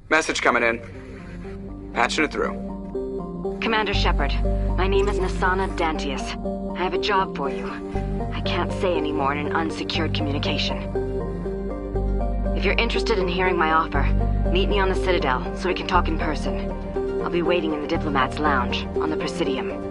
Message coming in. Patching it through. Commander Shepard, my name is Nasana Dantius. I have a job for you. I can't say any more in an unsecured communication. If you're interested in hearing my offer, meet me on the Citadel so we can talk in person. I'll be waiting in the Diplomat's Lounge on the Presidium.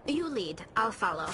You lead. I'll follow.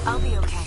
I'll be okay.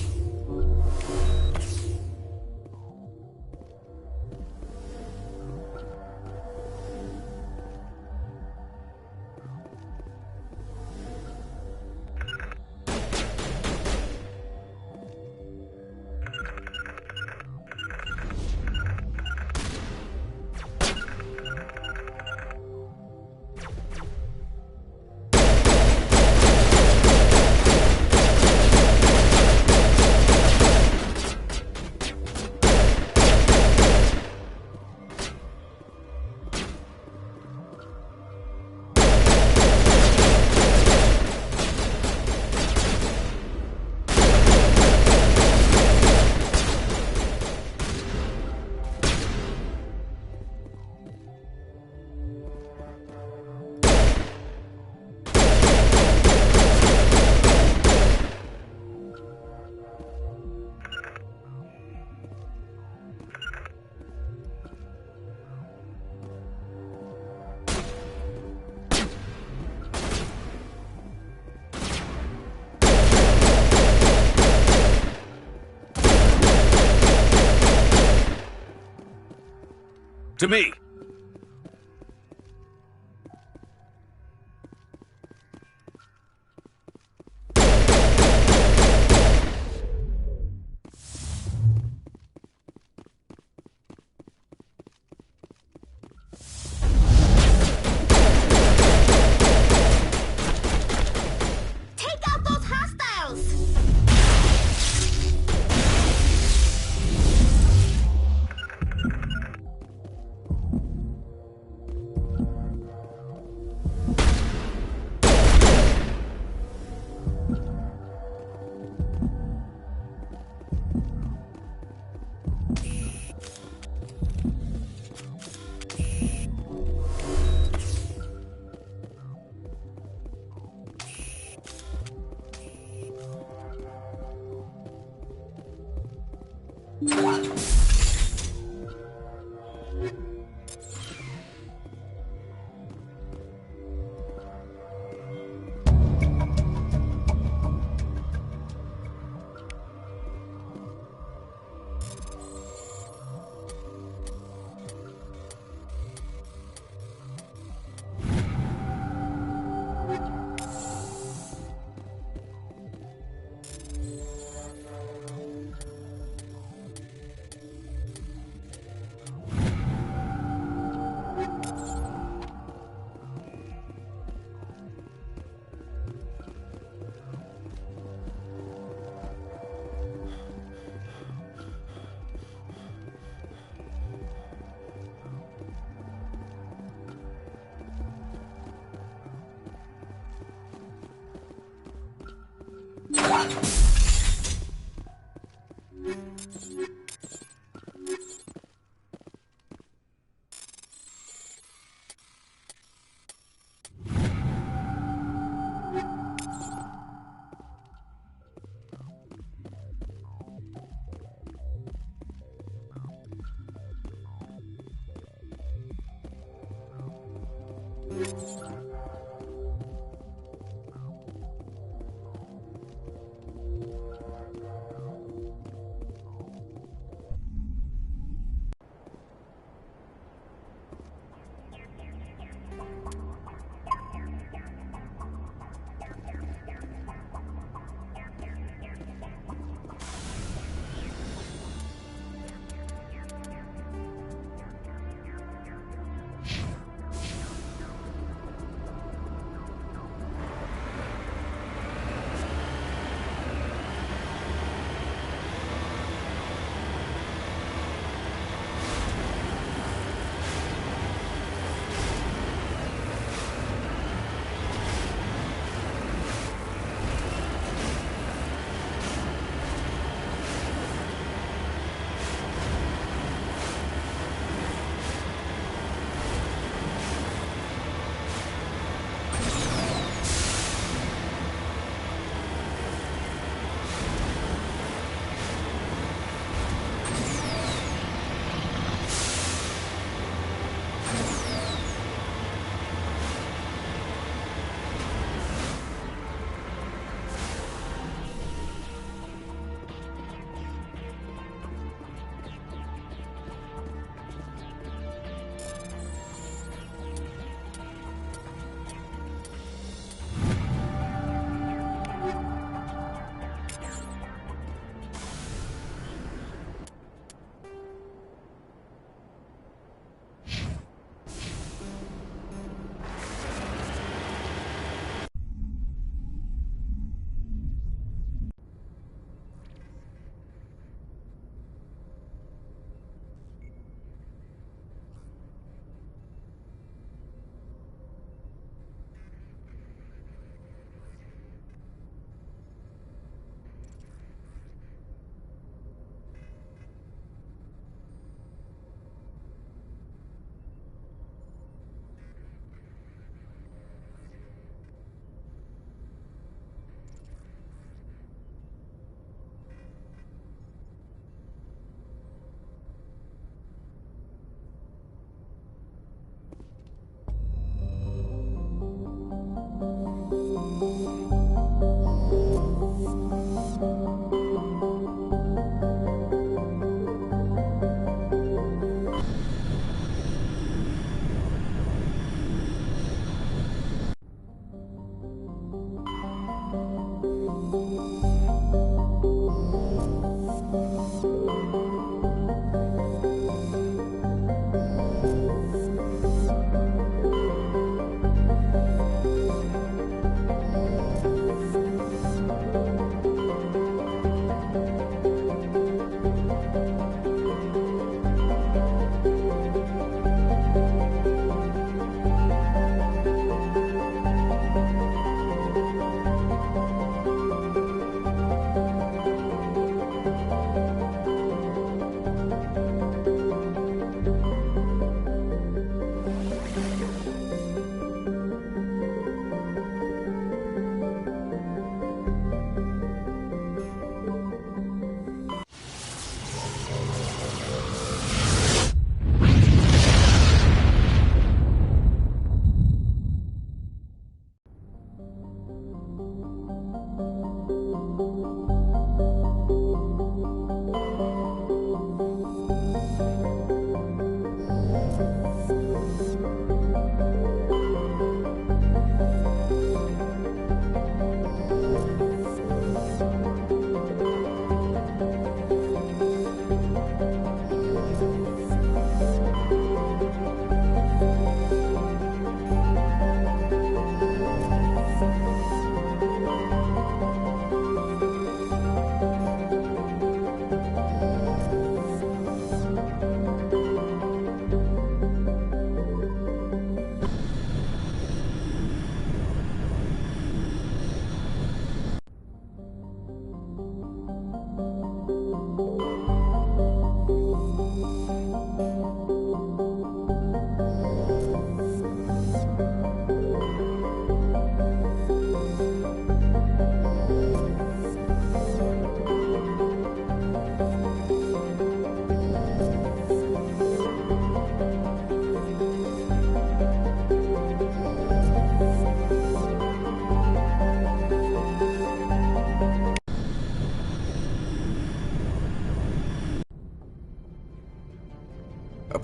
To me! Take out those hostiles!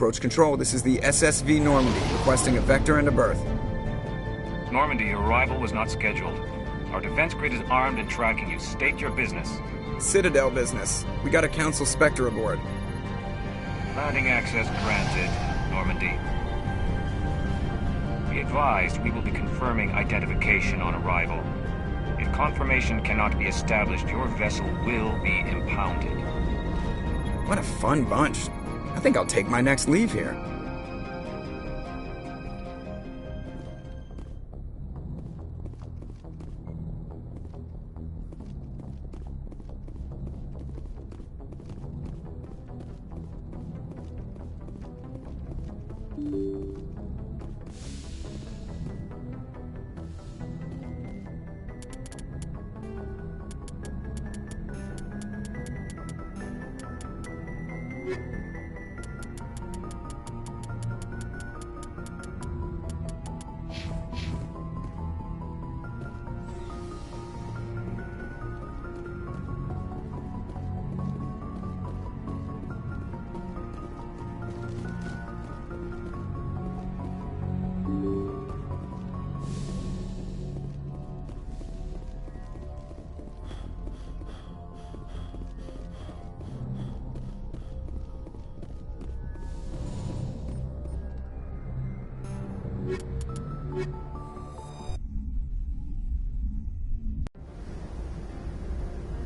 Approach control, this is the SSV Normandy, requesting a vector and a berth. Normandy, your arrival was not scheduled. Our defense grid is armed and tracking you. State your business. Citadel business. We got a Council Spectre aboard. Landing access granted, Normandy. Be advised, we will be confirming identification on arrival. If confirmation cannot be established, your vessel will be impounded. What a fun bunch. I think I'll take my next leave here.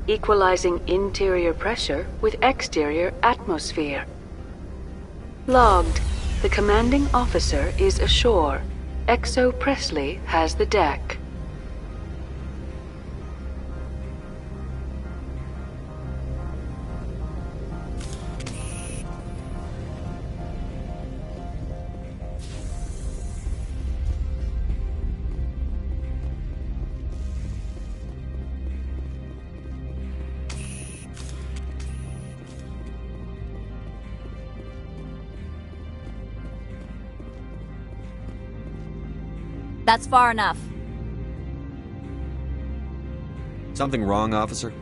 Equalizing interior pressure with exterior atmosphere. Logged. The commanding officer is ashore. XO Presley has the deck. That's far enough. Something wrong, officer?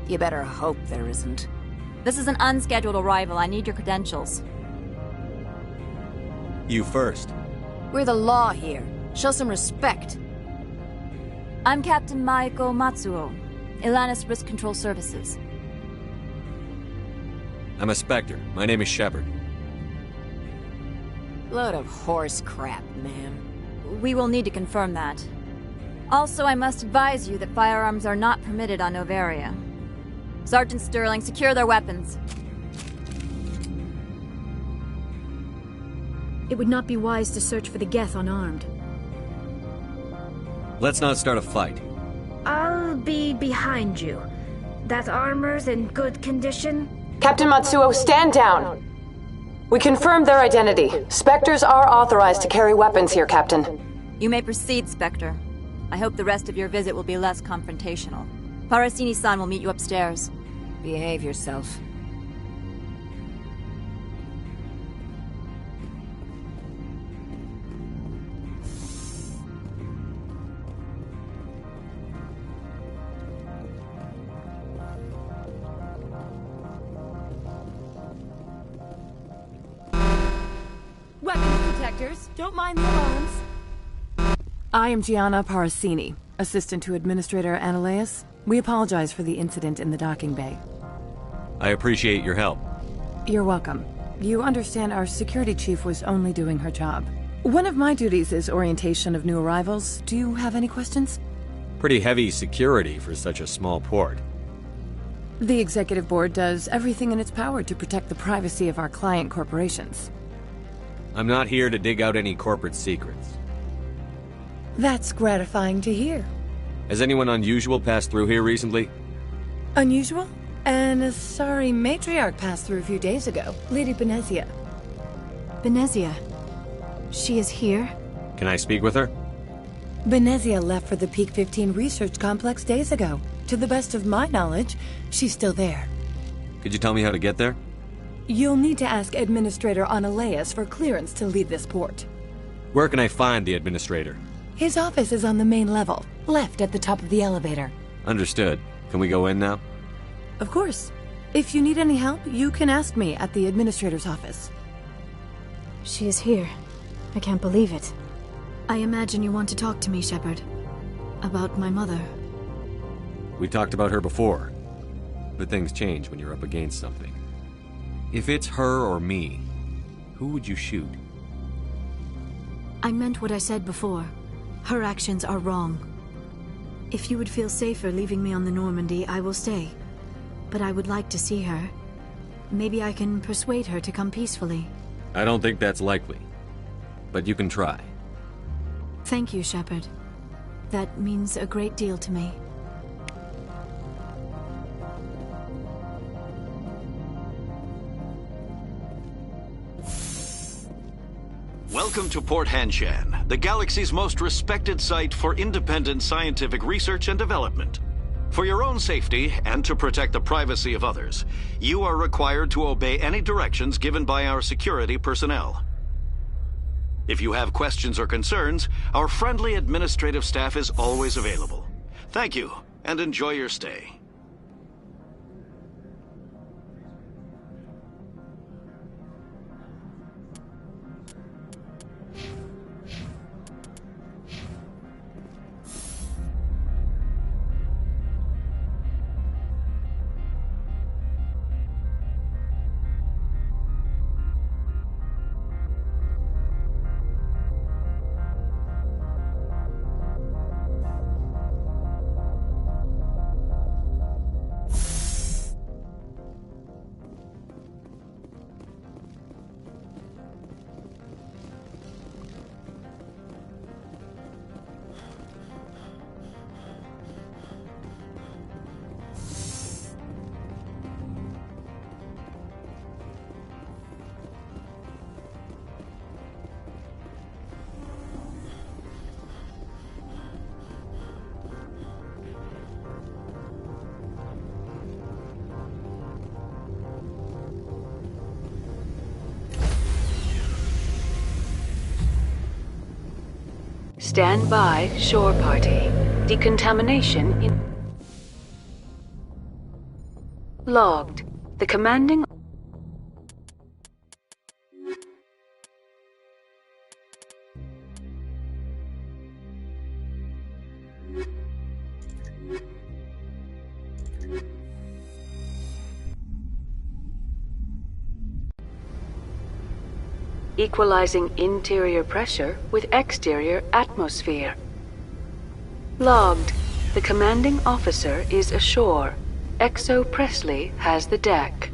You better hope there isn't. This is an unscheduled arrival. I need your credentials. You first. We're the law here. Show some respect. I'm Captain Maiko Matsuo, Ilanis Risk Control Services. I'm a Spectre. My name is Shepard. Load of horse crap, ma'am. We will need to confirm that. Also, I must advise you that firearms are not permitted on Novaria. Sergeant Sterling, secure their weapons. It would not be wise to search for the Geth unarmed. Let's not start a fight. I'll be behind you. That armor's in good condition? Captain Matsuo, stand down! We confirmed their identity. Spectres are authorized to carry weapons here, Captain. You may proceed, Spectre. I hope the rest of your visit will be less confrontational. Parasini-san will meet you upstairs. Behave yourself. Weapons detectors, don't mind the alarms. I am Gianna Parasini, assistant to Administrator Ananias. We apologize for the incident in the docking bay. I appreciate your help. You're welcome. You understand our security chief was only doing her job. One of my duties is orientation of new arrivals. Do you have any questions? Pretty heavy security for such a small port. The executive board does everything in its power to protect the privacy of our client corporations. I'm not here to dig out any corporate secrets. That's gratifying to hear. Has anyone unusual passed through here recently? Unusual? And a sorry matriarch passed through a few days ago. Lady Benezia. Benezia. She is here? Can I speak with her? Benezia left for the Peak 15 research complex days ago. To the best of my knowledge, she's still there. Could you tell me how to get there? You'll need to ask Administrator Ananias for clearance to leave this port. Where can I find the Administrator? His office is on the main level, left at the top of the elevator. Understood. Can we go in now? Of course. If you need any help, you can ask me at the Administrator's office. She is here. I can't believe it. I imagine you want to talk to me, Shepard. About my mother. We talked about her before. But things change when you're up against something. If it's her or me, who would you shoot? I meant what I said before. Her actions are wrong. If you would feel safer leaving me on the Normandy, I will stay. But I would like to see her. Maybe I can persuade her to come peacefully. I don't think that's likely. But you can try. Thank you, Shepard. That means a great deal to me. Welcome to Port Hanshan, the galaxy's most respected site for independent scientific research and development. For your own safety and to protect the privacy of others, you are required to obey any directions given by our security personnel. If you have questions or concerns, our friendly administrative staff is always available. Thank you, and enjoy your stay. Stand by, shore party. Decontamination in... Logged. The commanding... Equalizing interior pressure with exterior atmosphere. Logged. The commanding officer is ashore. XO Presley has the deck.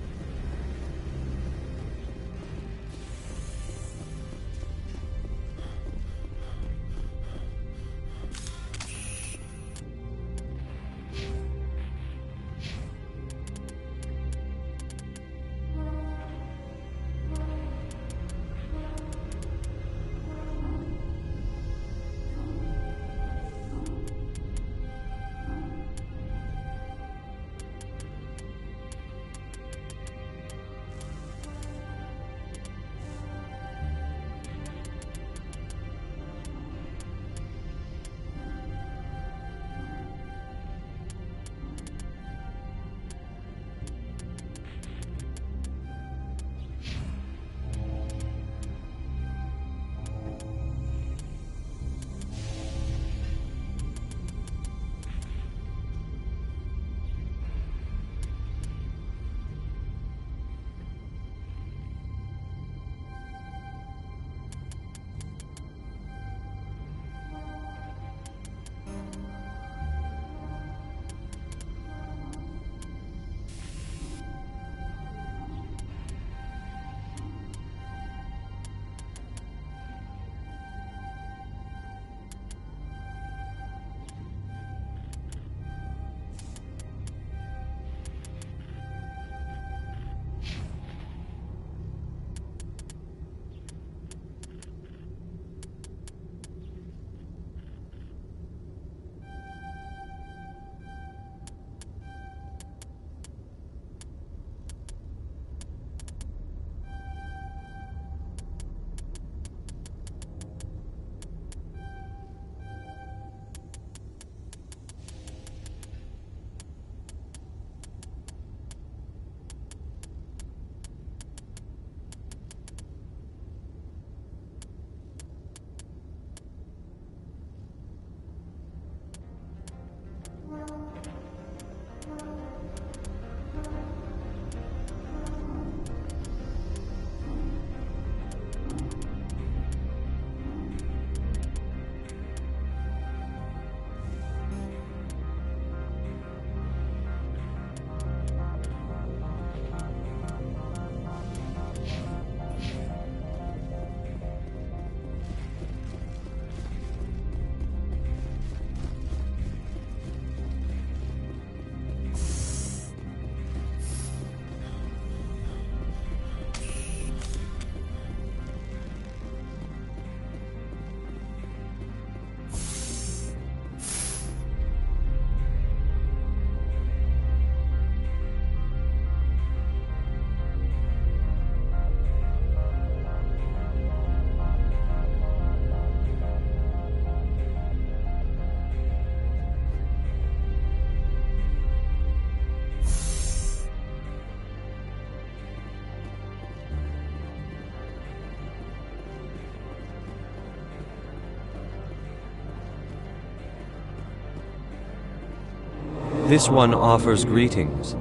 This one offers greetings.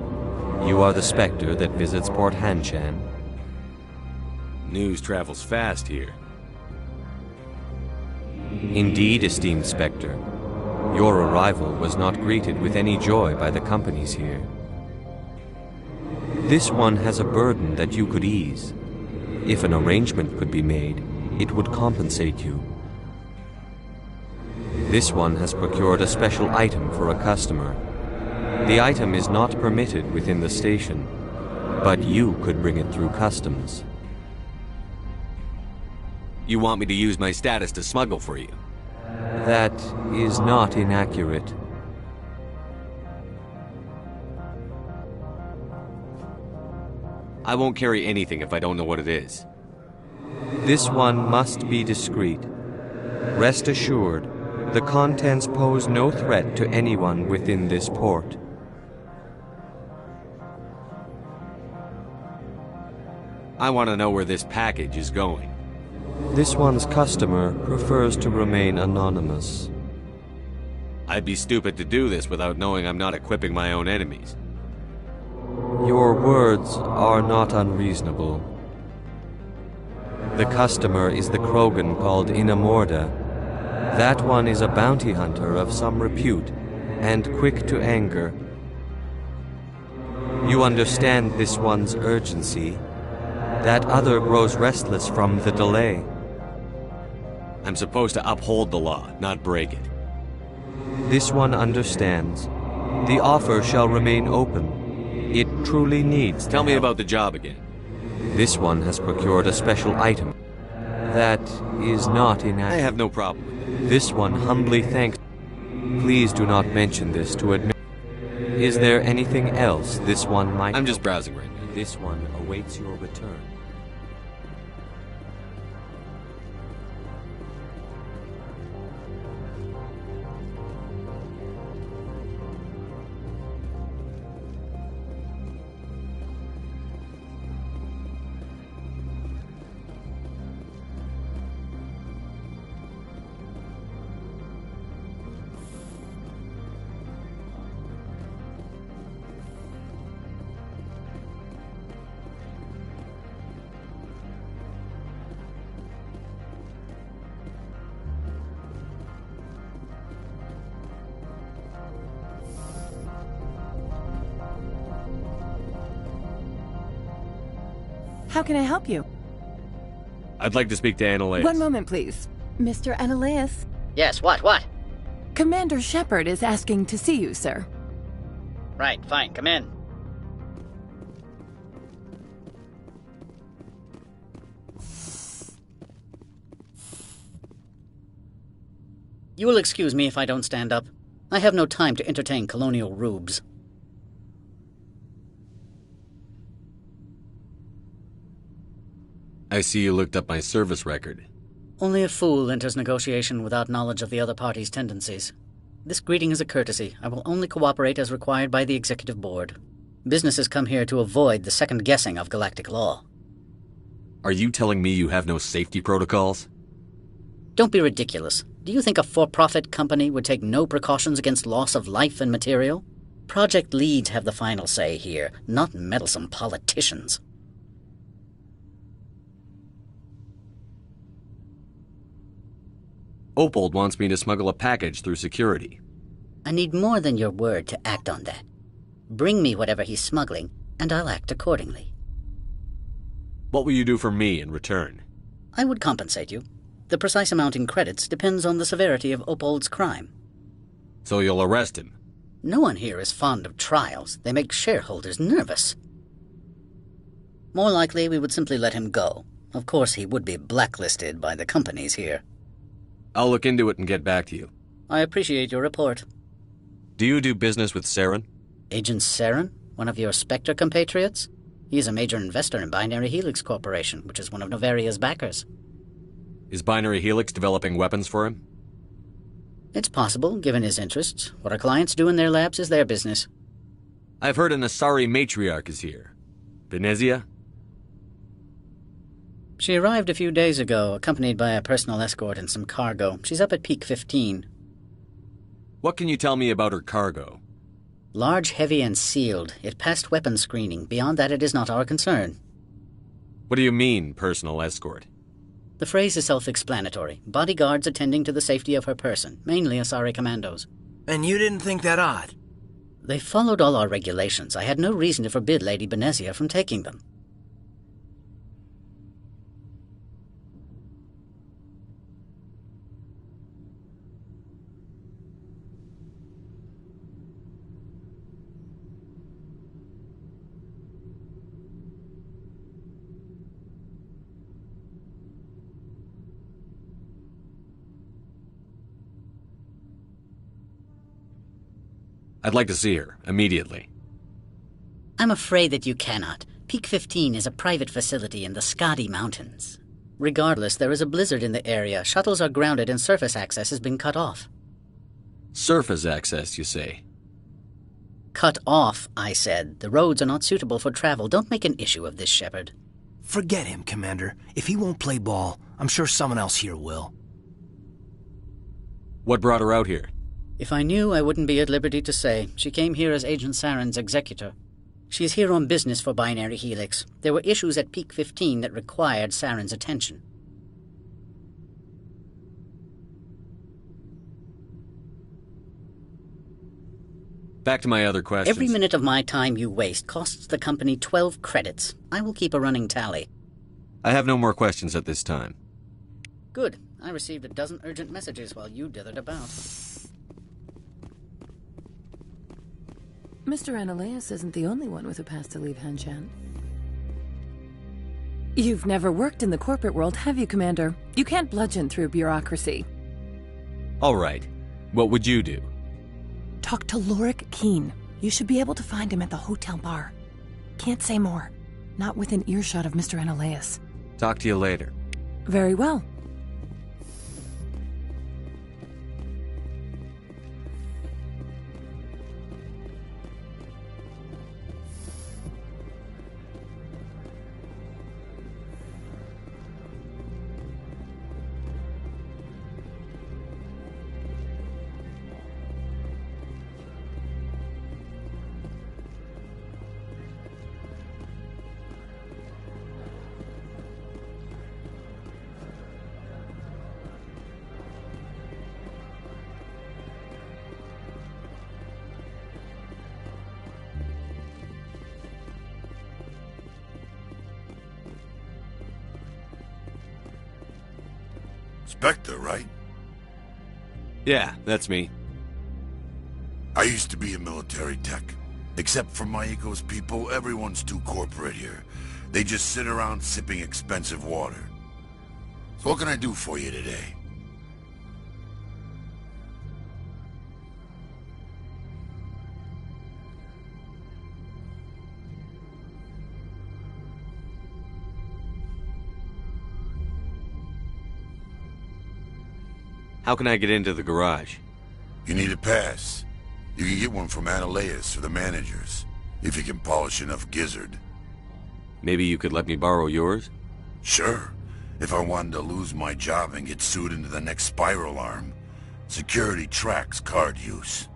You are the Spectre that visits Port Hanshan. News travels fast here. Indeed, esteemed Spectre. Your arrival was not greeted with any joy by the companies here. This one has a burden that you could ease. If an arrangement could be made, it would compensate you. This one has procured a special item for a customer. The item is not permitted within the station, but you could bring it through customs. You want me to use my status to smuggle for you? That is not inaccurate. I won't carry anything if I don't know what it is. This one must be discreet. Rest assured, the contents pose no threat to anyone within this port. I want to know where this package is going. This one's customer prefers to remain anonymous. I'd be stupid to do this without knowing I'm not equipping my own enemies. Your words are not unreasonable. The customer is the Krogan called Inamorda. That one is a bounty hunter of some repute, and quick to anger. You understand this one's urgency. That other grows restless from the delay. I'm supposed to uphold the law, not break it. This one understands. The offer shall remain open. It truly needs. Tell me about the job again. This one has procured a special item. That is not inaccurate. I have no problem with it. This one humbly thanks. Please do not mention this to admit. Is there anything else this one might... I'm just browsing right now. This one awaits your return. How can I help you? I'd like to speak to Annalise. One moment, please. Mr. Annalise. Yes, what? Commander Shepard is asking to see you, sir. Right, fine, come in. You will excuse me if I don't stand up. I have no time to entertain colonial rubes. I see you looked up my service record. Only a fool enters negotiation without knowledge of the other party's tendencies. This greeting is a courtesy. I will only cooperate as required by the Executive Board. Businesses come here to avoid the second guessing of galactic law. Are you telling me you have no safety protocols? Don't be ridiculous. Do you think a for-profit company would take no precautions against loss of life and material? Project leads have the final say here, not meddlesome politicians. Opold wants me to smuggle a package through security. I need more than your word to act on that. Bring me whatever he's smuggling, and I'll act accordingly. What will you do for me in return? I would compensate you. The precise amount in credits depends on the severity of Opold's crime. So you'll arrest him? No one here is fond of trials. They make shareholders nervous. More likely, we would simply let him go. Of course, he would be blacklisted by the companies here. I'll look into it and get back to you. I appreciate your report. Do you do business with Saren? Agent Saren? One of your Spectre compatriots? He is a major investor in Binary Helix Corporation, which is one of Novaria's backers. Is Binary Helix developing weapons for him? It's possible, given his interests. What our clients do in their labs is their business. I've heard an Asari matriarch is here. Benezia? She arrived a few days ago, accompanied by a personal escort and some cargo. She's up at Peak 15. What can you tell me about her cargo? Large, heavy, and sealed. It passed weapons screening. Beyond that, it is not our concern. What do you mean, personal escort? The phrase is self-explanatory. Bodyguards attending to the safety of her person, mainly Asari commandos. And you didn't think that odd? They followed all our regulations. I had no reason to forbid Lady Benezia from taking them. I'd like to see her, immediately. I'm afraid that you cannot. Peak 15 is a private facility in the Skadi Mountains. Regardless, there is a blizzard in the area. Shuttles are grounded and surface access has been cut off. Surface access, you say? Cut off, I said. The roads are not suitable for travel. Don't make an issue of this, Shepard. Forget him, Commander. If he won't play ball, I'm sure someone else here will. What brought her out here? If I knew, I wouldn't be at liberty to say. She came here as Agent Saren's executor. She is here on business for Binary Helix. There were issues at Peak 15 that required Saren's attention. Back to my other questions. Every minute of my time you waste costs the company 12 credits. I will keep a running tally. I have no more questions at this time. Good. I received a dozen urgent messages while you dithered about. Mr. Analaeus isn't the only one with a pass to leave Hanshan. You've never worked in the corporate world, have you, Commander? You can't bludgeon through bureaucracy. All right. What would you do? Talk to Lorik Keen. You should be able to find him at the hotel bar. Can't say more. Not within earshot of Mr. Analaeus. Talk to you later. Very well. Spectre, right? Yeah, that's me. I used to be a military tech. Except for my eco's people, everyone's too corporate here. They just sit around sipping expensive water. So what can I do for you today? How can I get into the garage? You need a pass. You can get one from Analaeus or the managers, if you can polish enough gizzard. Maybe you could let me borrow yours? Sure. If I wanted to lose my job and get sued into the next spiral arm. Security tracks card use.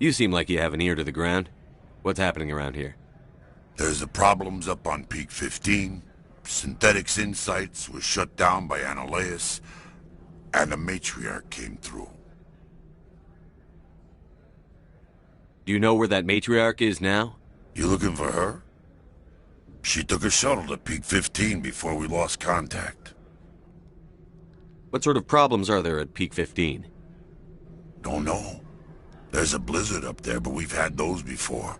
You seem like you have an ear to the ground. What's happening around here? There's the problems up on Peak 15. Synthetics Insights was shut down by Analaeus. And the matriarch came through. Do you know where that matriarch is now? You looking for her? She took a shuttle to Peak 15 before we lost contact. What sort of problems are there at Peak 15? Don't know. There's a blizzard up there, but we've had those before.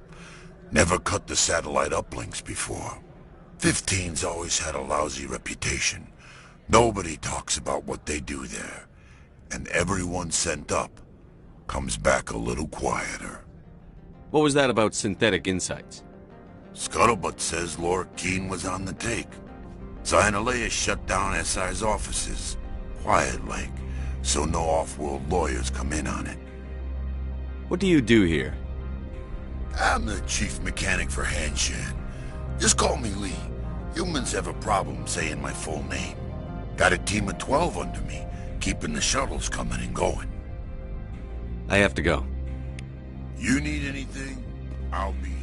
Never cut the satellite uplinks before. 15's always had a lousy reputation. Nobody talks about what they do there. And everyone sent up comes back a little quieter. What was that about Synthetic Insights? Scuttlebutt says Lorik Keen was on the take. So Analaeus shut down SI's offices. Quiet-like, so no off-world lawyers come in on it. What do you do here? I'm the chief mechanic for Hanshan. Just call me Lee. Humans have a problem saying my full name. Got a team of 12 under me, keeping the shuttles coming and going. I have to go. You need anything, I'll be here.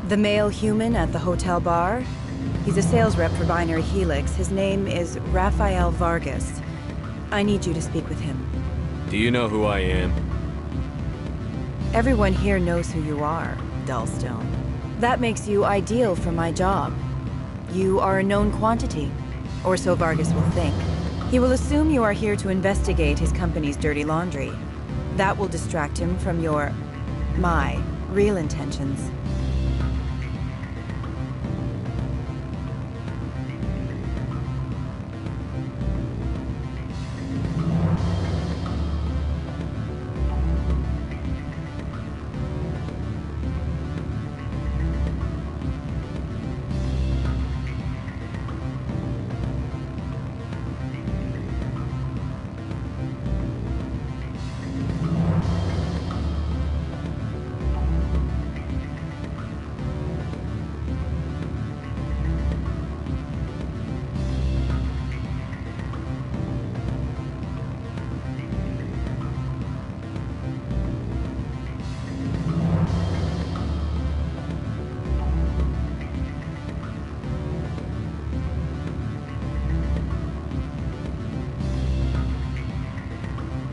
The male human at the hotel bar? He's a sales rep for Binary Helix. His name is Rafael Vargas. I need you to speak with him. Do you know who I am? Everyone here knows who you are, Dullstone. That makes you ideal for my job. You are a known quantity, or so Vargas will think. He will assume you are here to investigate his company's dirty laundry. That will distract him from my real intentions.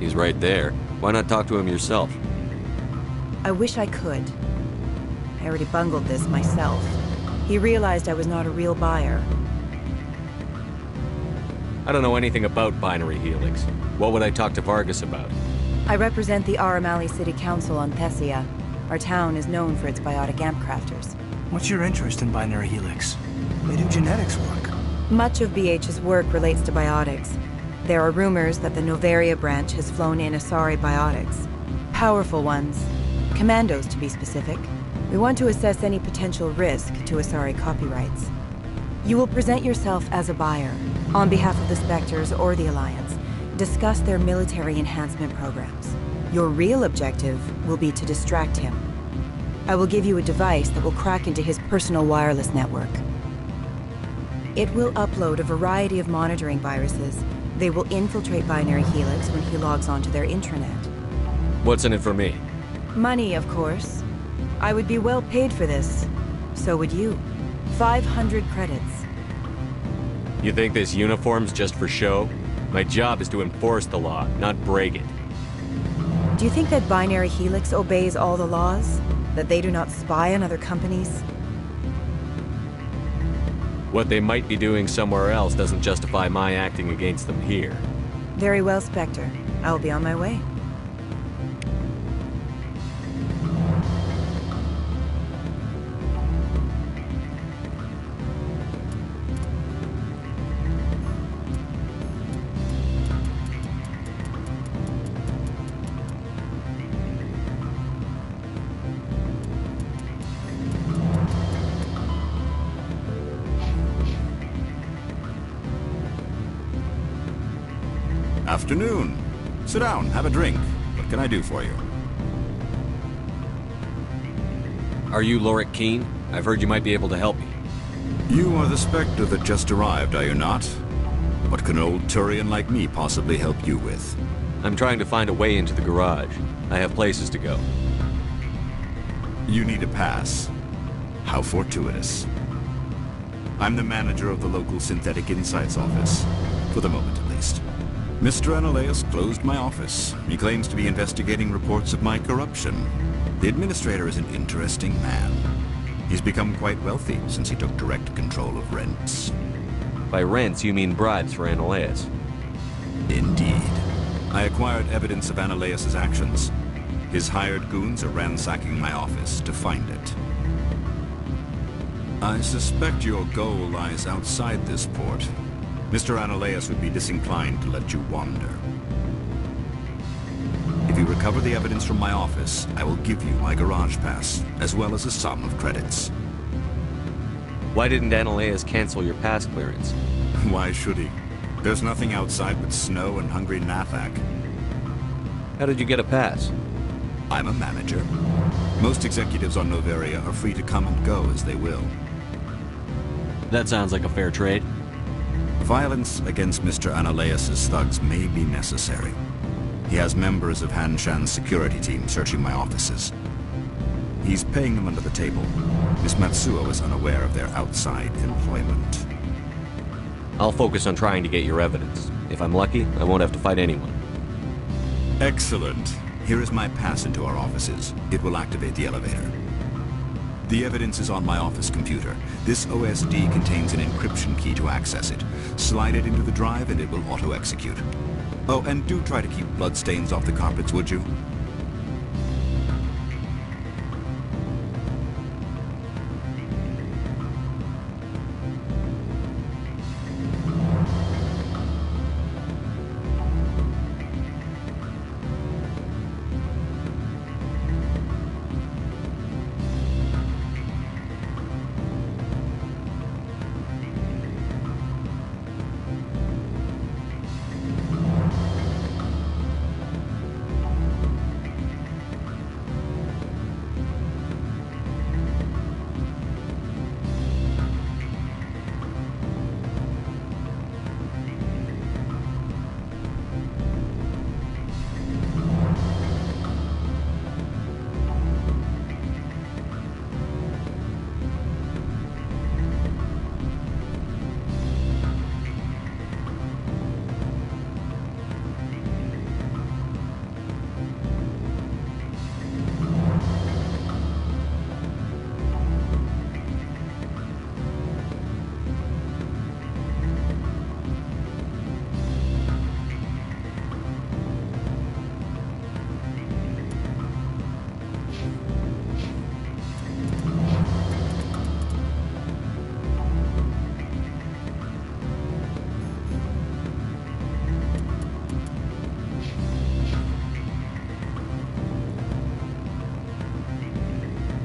He's right there. Why not talk to him yourself? I wish I could. I already bungled this myself. He realized I was not a real buyer. I don't know anything about Binary Helix. What would I talk to Vargas about? I represent the Aramali City Council on Thessia. Our town is known for its biotic amp crafters. What's your interest in Binary Helix? They do genetics work. Much of BH's work relates to biotics. There are rumors that the Novaria branch has flown in Asari biotics. Powerful ones. Commandos, to be specific. We want to assess any potential risk to Asari copyrights. You will present yourself as a buyer, on behalf of the Spectres or the Alliance. Discuss their military enhancement programs. Your real objective will be to distract him. I will give you a device that will crack into his personal wireless network. It will upload a variety of monitoring viruses. They will infiltrate Binary Helix when he logs onto their intranet. What's in it for me? Money, of course. I would be well paid for this. So would you. 500 credits. You think this uniform's just for show? My job is to enforce the law, not break it. Do you think that Binary Helix obeys all the laws? That they do not spy on other companies? What they might be doing somewhere else doesn't justify my acting against them here. Very well, Spectre. I will be on my way. Afternoon. Sit down, have a drink. What can I do for you? Are you Lorik Keen? I've heard you might be able to help me. You are the Spectre that just arrived, are you not? What can an old Turian like me possibly help you with? I'm trying to find a way into the garage. I have places to go. You need a pass. How fortuitous. I'm the manager of the local Synthetic Insights office. For the moment, at least. Mr. Analaeus closed my office. He claims to be investigating reports of my corruption. The administrator is an interesting man. He's become quite wealthy since he took direct control of rents. By rents, you mean bribes for Analaeus? Indeed. I acquired evidence of Analaeus' actions. His hired goons are ransacking my office to find it. I suspect your goal lies outside this port. Mr. Analaeus would be disinclined to let you wander. If you recover the evidence from my office, I will give you my garage pass, as well as a sum of credits. Why didn't Analaeus cancel your pass clearance? Why should he? There's nothing outside but snow and hungry Nathak. How did you get a pass? I'm a manager. Most executives on Noveria are free to come and go as they will. That sounds like a fair trade. Violence against Mr. Analaeus' thugs may be necessary. He has members of Hanshan's security team searching my offices. He's paying them under the table. Miss Matsuo is unaware of their outside employment. I'll focus on trying to get your evidence. If I'm lucky, I won't have to fight anyone. Excellent. Here is my pass into our offices. It will activate the elevator. The evidence is on my office computer. This OSD contains an encryption key to access it. Slide it into the drive and it will auto-execute. Oh, and do try to keep bloodstains off the carpets, would you?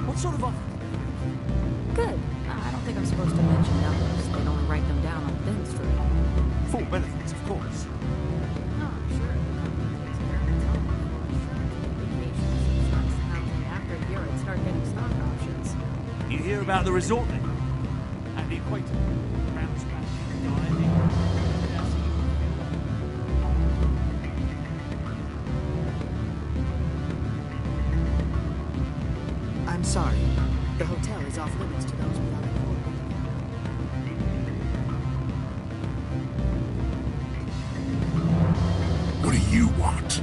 What sort of offer? Good. I don't think I'm supposed to mention numbers. They'd only write them down on thin strip. Full benefits, of course. No, I'm sure the company takes care of its own. Insurance, vacations, subsistence, housing. After a year, I'd start getting stock options. You hear about the resort then? At the equator. Round spanking, diving. I'm sorry. The hotel is off limits to those without a code. What do you want?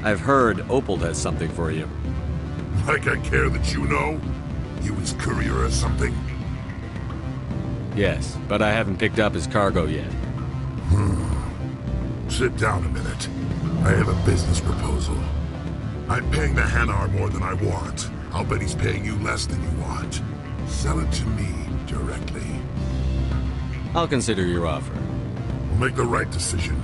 I've heard Opal has something for you. Like I care that you know? You his courier or something? Yes, but I haven't picked up his cargo yet. Sit down a minute. I have a business proposal. I'm paying the Hanar more than I want. I'll bet he's paying you less than you want. Sell it to me directly. I'll consider your offer. We'll make the right decision.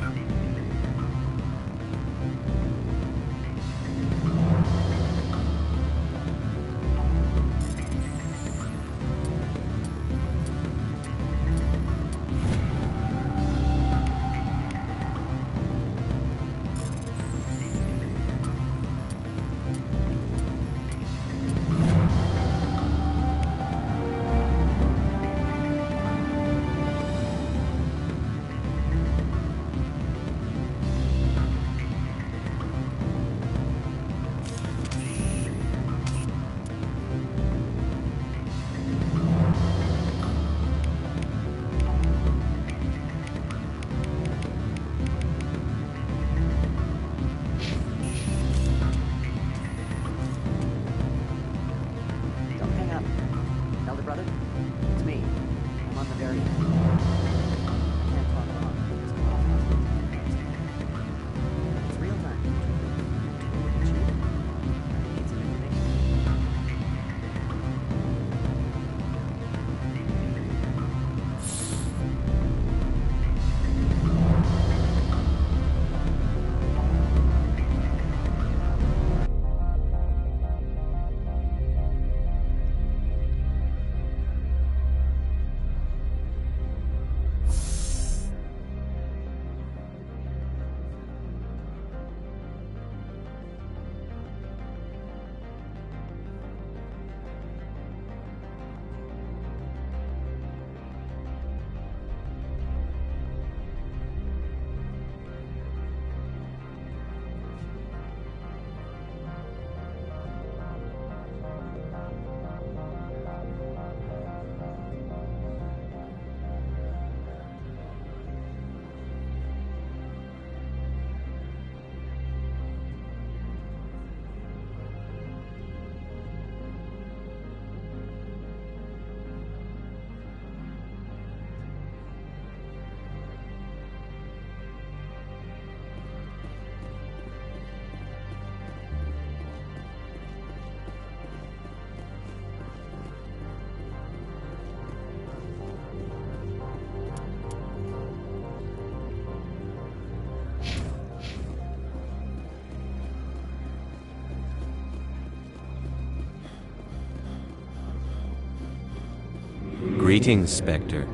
Greetings, Spectre.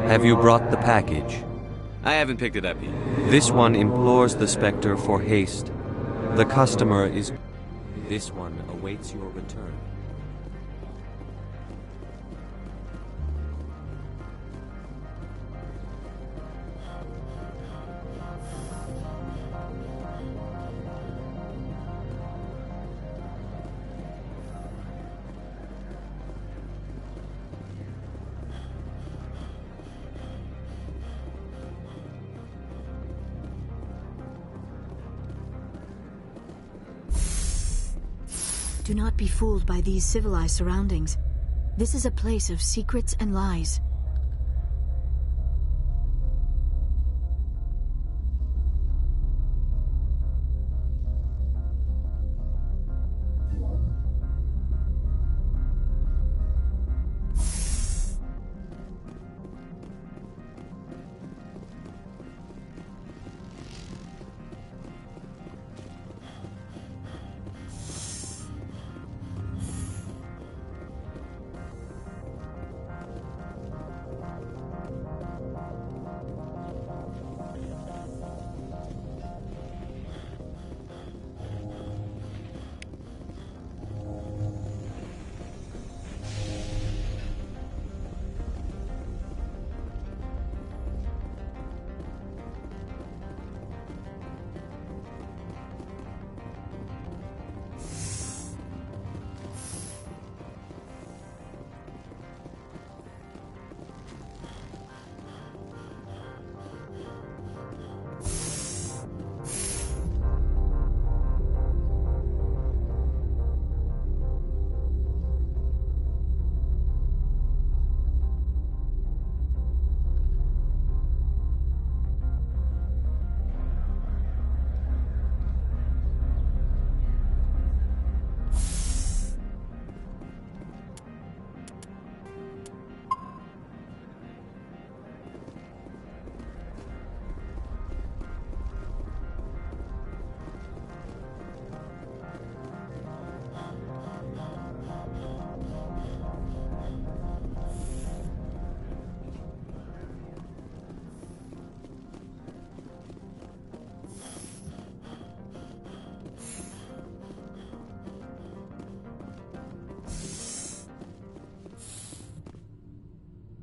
Have you brought the package? I haven't picked it up yet. This one implores the Spectre for haste. The customer is... This one awaits your return. Do not be fooled by these civilized surroundings. This is a place of secrets and lies.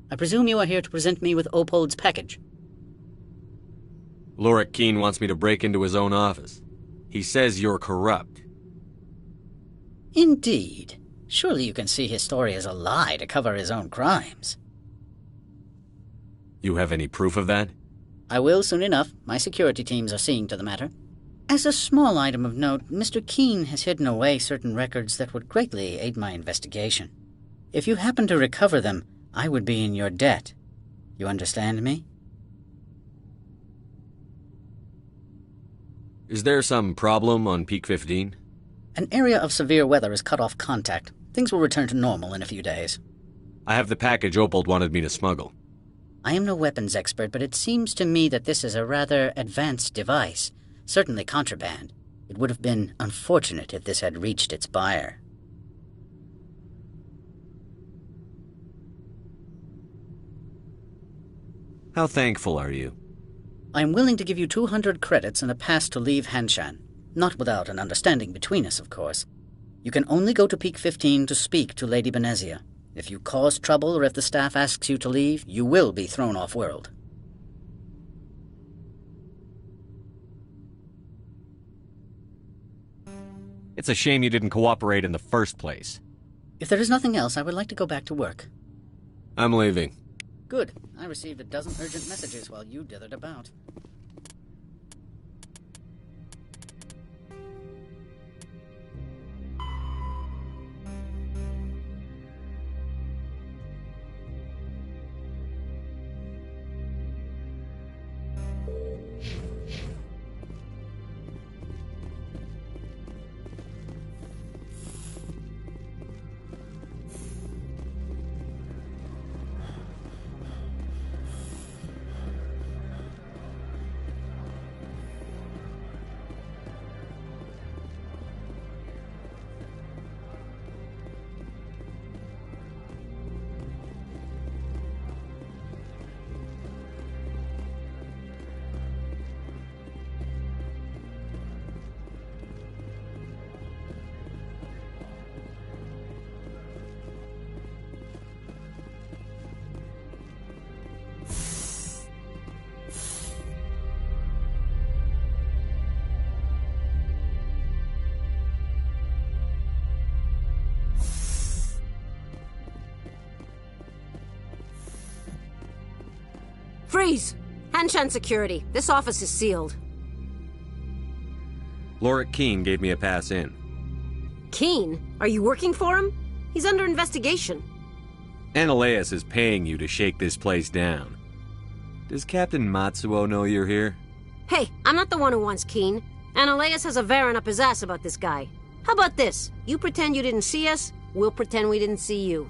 I presume you are here to present me with Opold's package. Lorik Keen wants me to break into his own office. He says you're corrupt. Indeed. Surely you can see his story as a lie to cover his own crimes. You have any proof of that? I will soon enough. My security teams are seeing to the matter. As a small item of note, Mr. Keen has hidden away certain records that would greatly aid my investigation. If you happen to recover them, I would be in your debt. You understand me? Is there some problem on Peak 15? An area of severe weather has cut off contact. Things will return to normal in a few days. I have the package Opold wanted me to smuggle. I am no weapons expert, but it seems to me that this is a rather advanced device. Certainly contraband. It would have been unfortunate if this had reached its buyer. How thankful are you? I am willing to give you 200 credits and a pass to leave Hanshan. Not without an understanding between us, of course. You can only go to Peak 15 to speak to Lady Benezia. If you cause trouble or if the staff asks you to leave, you will be thrown off-world. It's a shame you didn't cooperate in the first place. If there is nothing else, I would like to go back to work. I'm leaving. Good. I received a dozen urgent messages while you dithered about. Freeze! Hanshan Security. This office is sealed. Lorik Keene gave me a pass in. Keene? Are you working for him? He's under investigation. Analeas is paying you to shake this place down. Does Captain Matsuo know you're here? Hey, I'm not the one who wants Keene. Analeas has a Varen up his ass about this guy. How about this? You pretend you didn't see us, we'll pretend we didn't see you.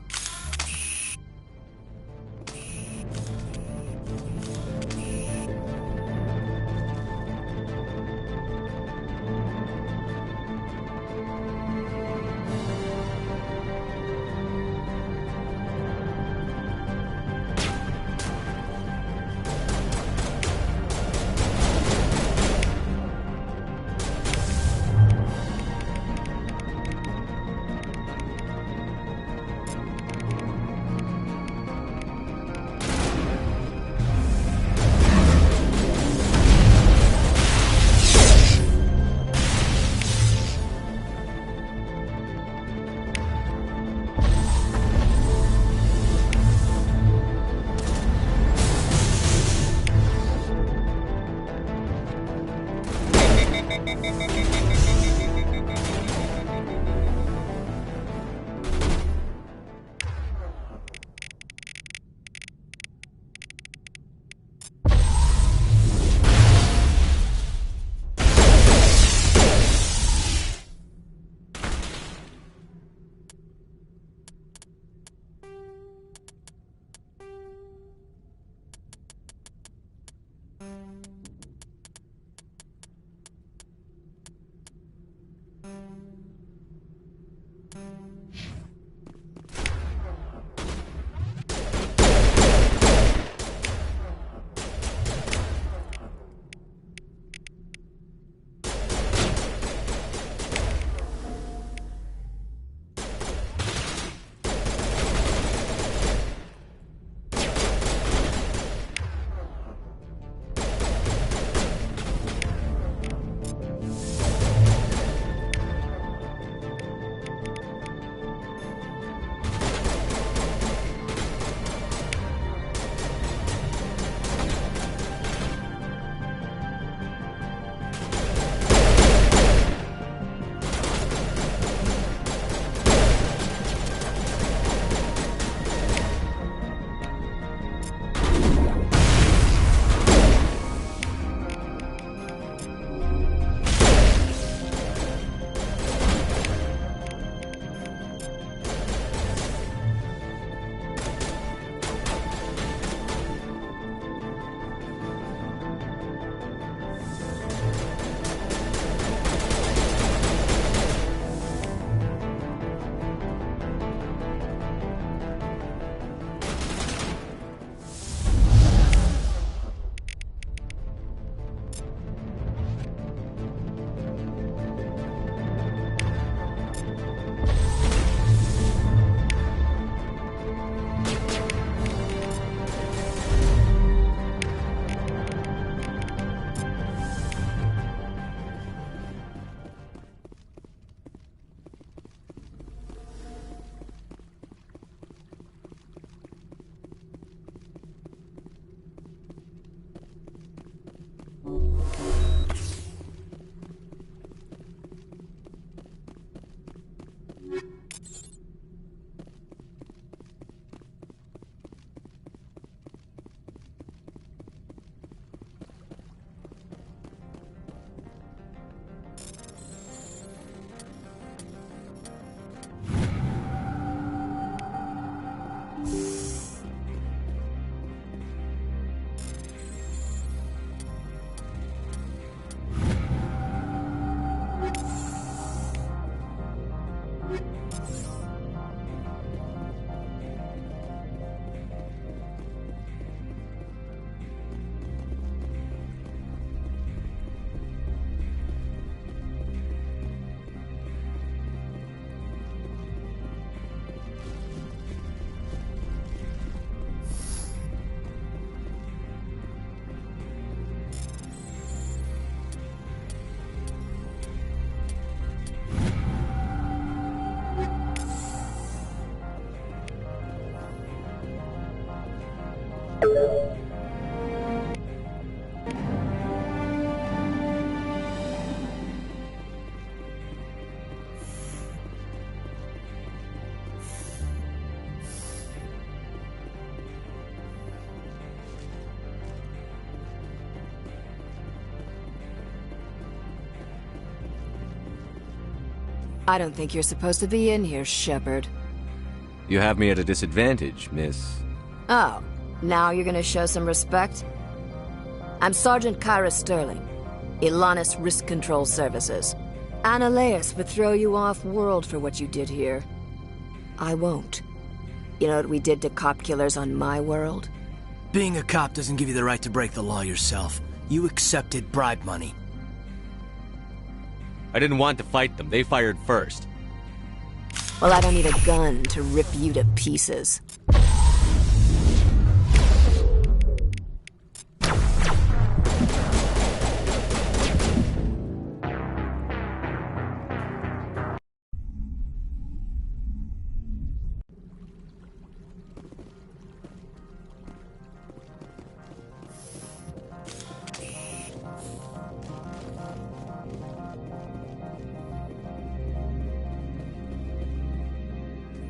I don't think you're supposed to be in here, Shepard. You have me at a disadvantage, miss. Oh, now you're gonna show some respect? I'm Sergeant Kyra Sterling, Ilanis Risk Control Services. Analeas would throw you off-world for what you did here. I won't. You know what we did to cop killers on my world? Being a cop doesn't give you the right to break the law yourself. You accepted bribe money. I didn't want to fight them. They fired first. Well, I don't need a gun to rip you to pieces.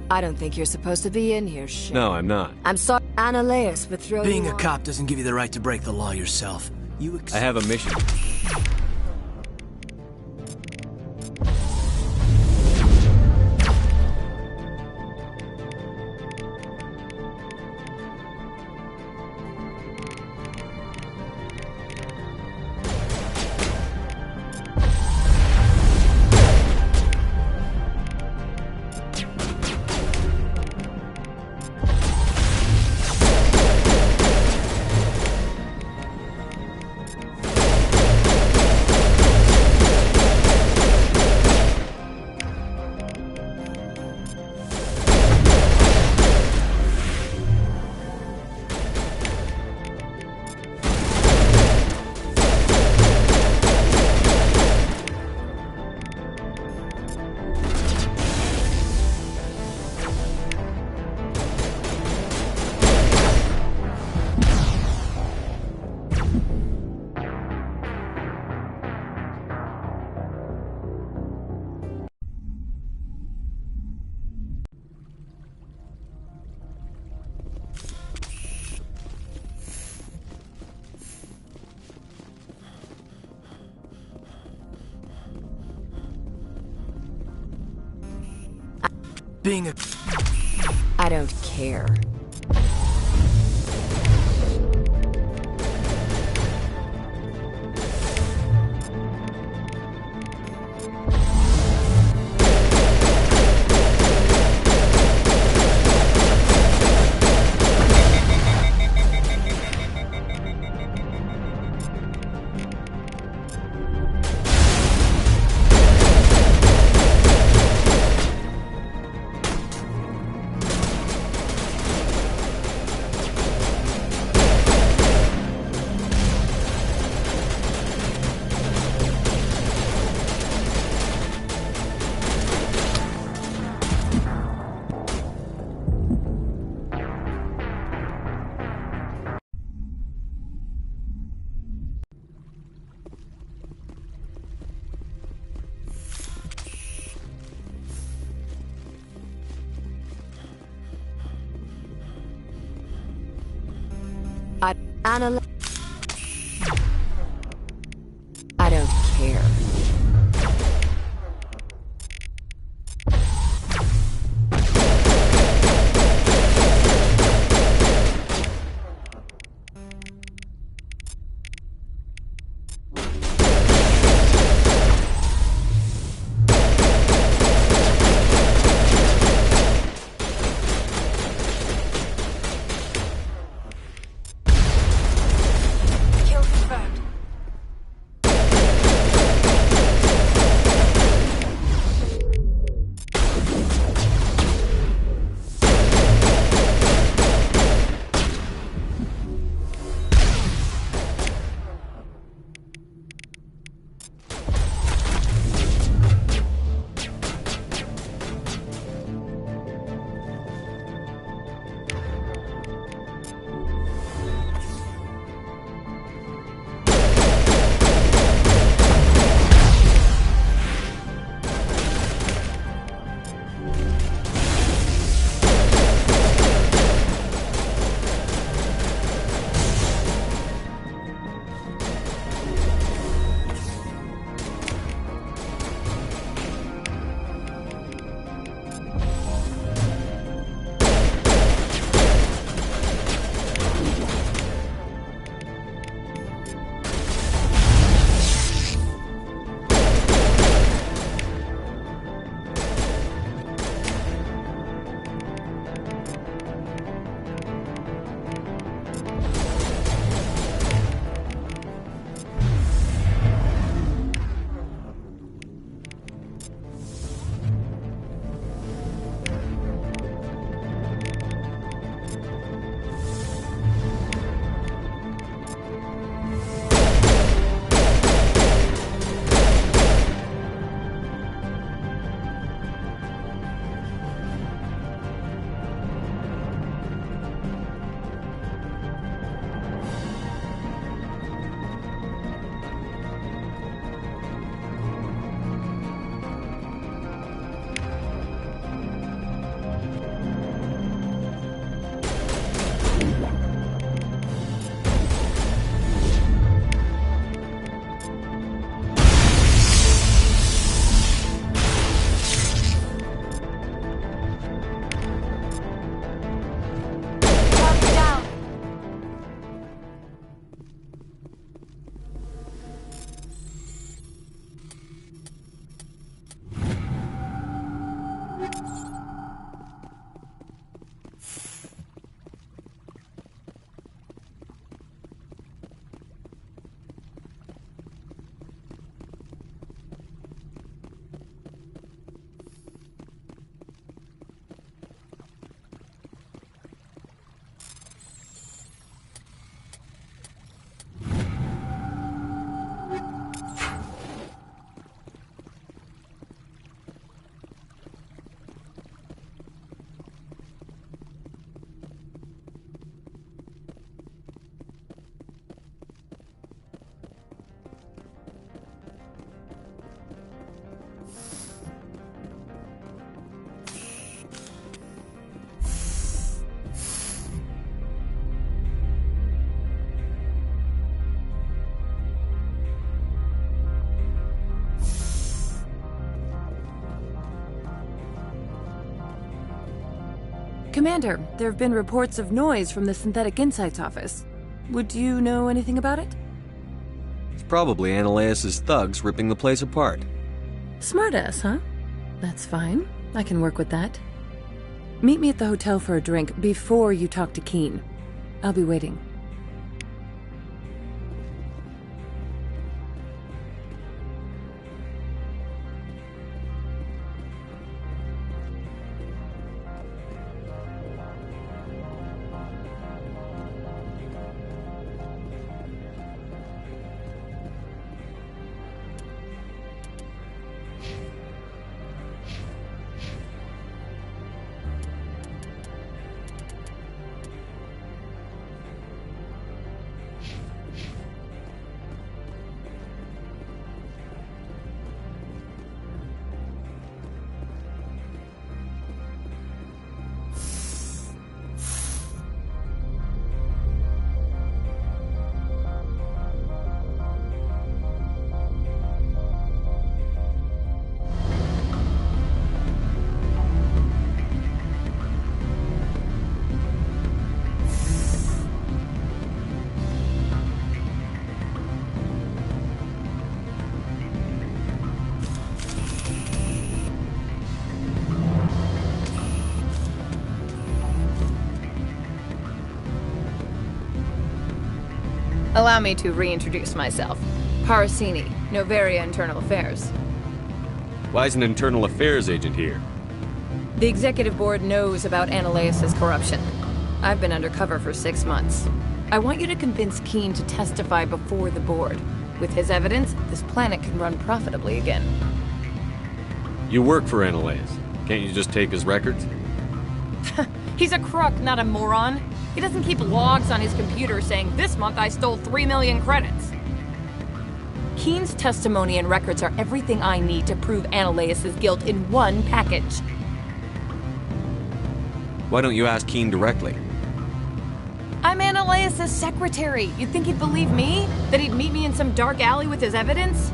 I don't think you're supposed to be in here, shit. No, I'm not. I'm sorry. Analeas would throw Being you a cop doesn't give you the right to break the law yourself. I have a mission. Being a... I don't care. I don't care. Commander, there have been reports of noise from the Synthetic Insights office. Would you know anything about it? It's probably Analaeus' thugs ripping the place apart. Smartass, huh? That's fine. I can work with that. Meet me at the hotel for a drink before you talk to Keen. I'll be waiting. Allow me to reintroduce myself. Parasini, Novaria Internal Affairs. Why is an internal affairs agent here? The executive board knows about Analaeus' corruption. I've been undercover for 6 months. I want you to convince Keen to testify before the board. With his evidence, this planet can run profitably again. You work for Analaeus. Can't you just take his records? He's a crook, not a moron. He doesn't keep logs on his computer saying, "This month I stole 3 million credits." Keen's testimony and records are everything I need to prove Analaeus' guilt in one package. Why don't you ask Keen directly? I'm Analaeus' secretary. You'd think he'd believe me? That he'd meet me in some dark alley with his evidence?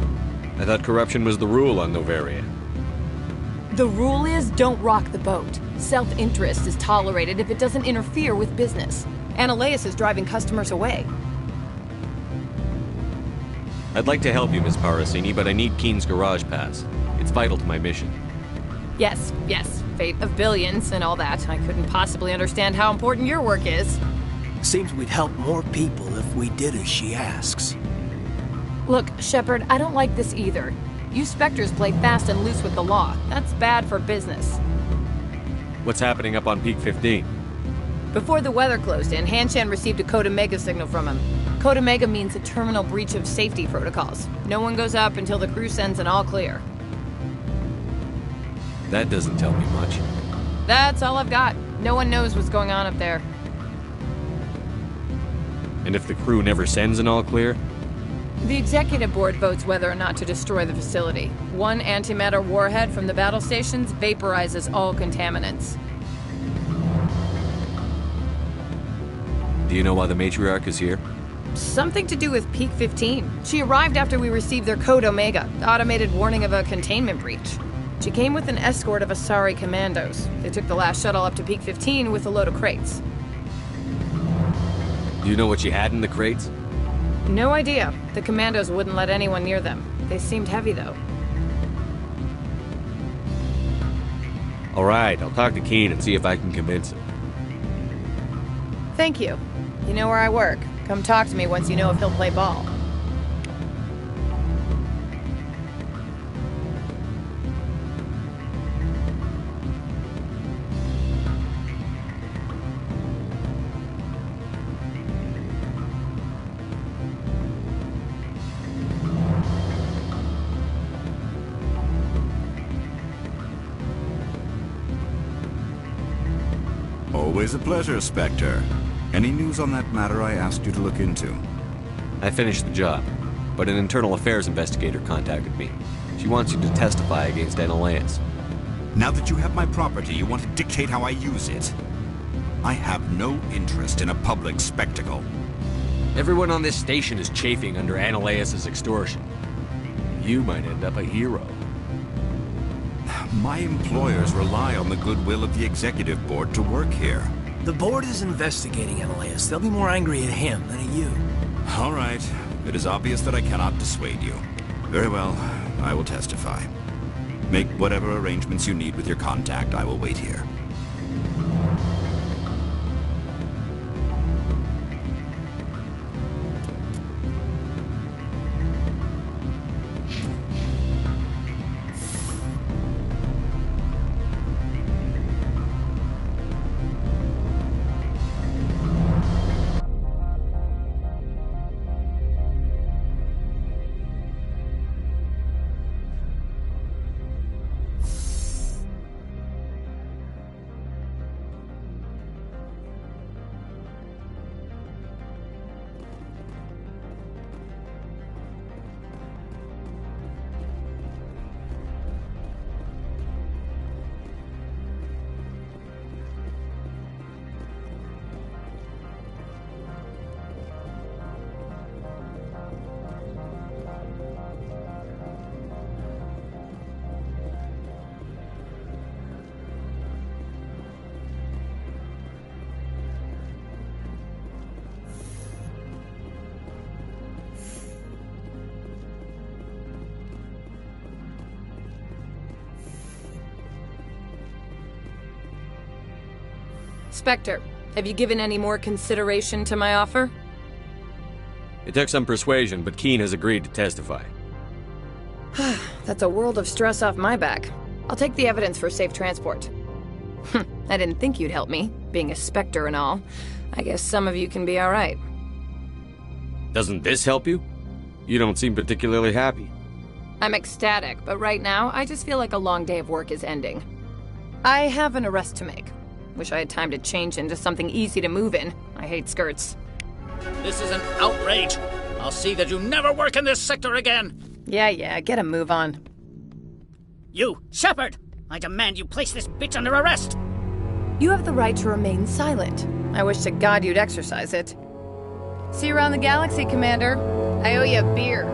I thought corruption was the rule on Novaria. The rule is, don't rock the boat. Self-interest is tolerated if it doesn't interfere with business. Analaeus is driving customers away. I'd like to help you, Miss Parasini, but I need Keen's garage pass. It's vital to my mission. Yes, fate of billions and all that. I couldn't possibly understand how important your work is. Seems we'd help more people if we did as she asks. Look, Shepard, I don't like this either. You Spectres play fast and loose with the law. That's bad for business. What's happening up on Peak 15? Before the weather closed in, Hanshan received a Code Omega signal from him. Code Omega means a terminal breach of safety protocols. No one goes up until the crew sends an all clear. That doesn't tell me much. That's all I've got. No one knows what's going on up there. And if the crew never sends an all clear? The executive board votes whether or not to destroy the facility. One antimatter warhead from the battle stations vaporizes all contaminants. Do you know why the matriarch is here? Something to do with Peak 15. She arrived after we received their Code Omega, automated warning of a containment breach. She came with an escort of Asari commandos. They took the last shuttle up to Peak 15 with a load of crates. Do you know what she had in the crates? No idea. The commandos wouldn't let anyone near them. They seemed heavy, though. All right, I'll talk to Keen and see if I can convince him. Thank you. You know where I work. Come talk to me once you know if he'll play ball. Always a pleasure, Spectre. Any news on that matter I asked you to look into? I finished the job, but an internal affairs investigator contacted me. She wants you to testify against Analaeus. Now that you have my property, you want to dictate how I use it? I have no interest in a public spectacle. Everyone on this station is chafing under Analaeus' extortion. You might end up a hero. My employers rely on the goodwill of the executive board to work here. The board is investigating Analaeus. They'll be more angry at him than at you. All right. It is obvious that I cannot dissuade you. Very well. I will testify. Make whatever arrangements you need with your contact. I will wait here. Spectre, have you given any more consideration to my offer? It took some persuasion, but Keen has agreed to testify. That's a world of stress off my back. I'll take the evidence for safe transport. I didn't think you'd help me, being a Spectre and all. I guess some of you can be alright. Doesn't this help you? You don't seem particularly happy. I'm ecstatic, but right now, I just feel like a long day of work is ending. I have an arrest to make. Wish I had time to change into something easy to move in. I hate skirts. This is an outrage. I'll see that you never work in this sector again. Yeah, get a move on. You, Shepard! I demand you place this bitch under arrest! You have the right to remain silent. I wish to God you'd exercise it. See you around the galaxy, Commander. I owe you a beer.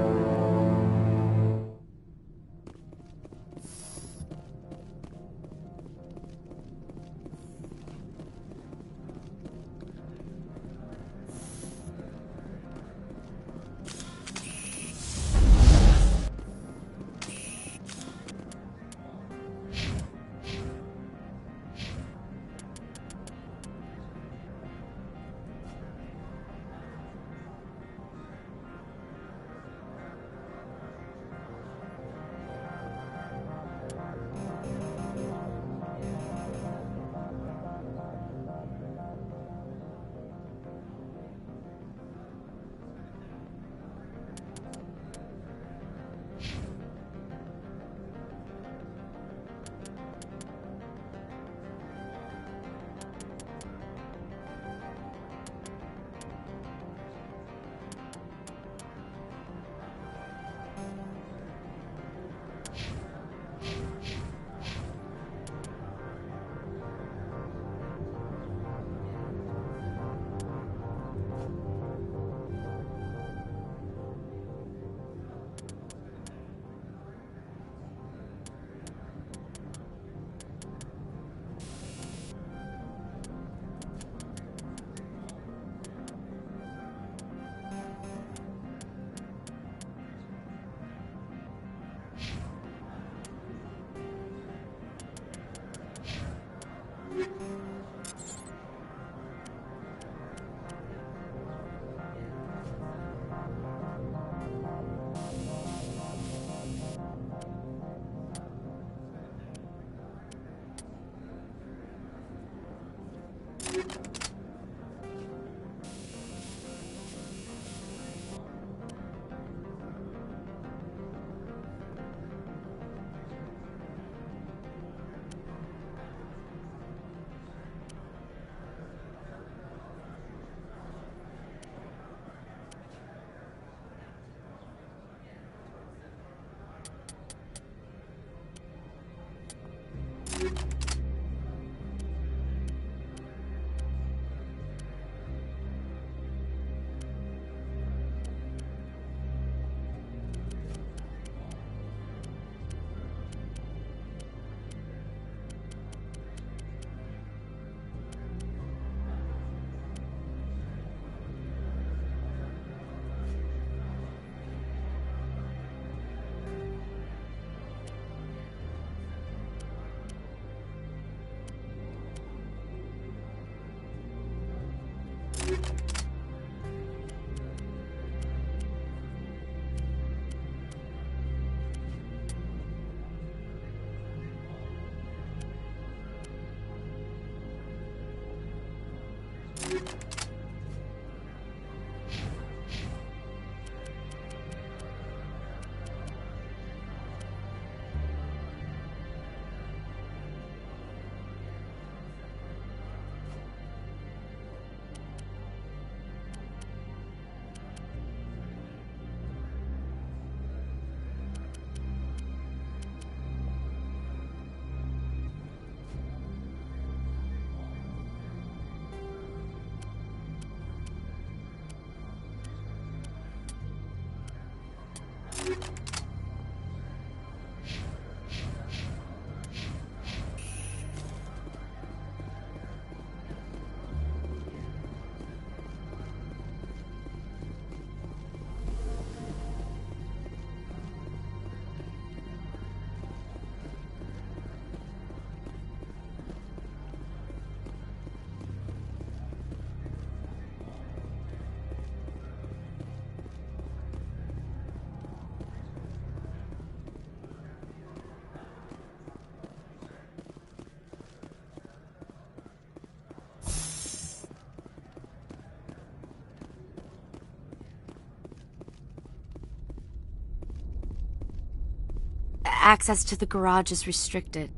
Access to the garage is restricted.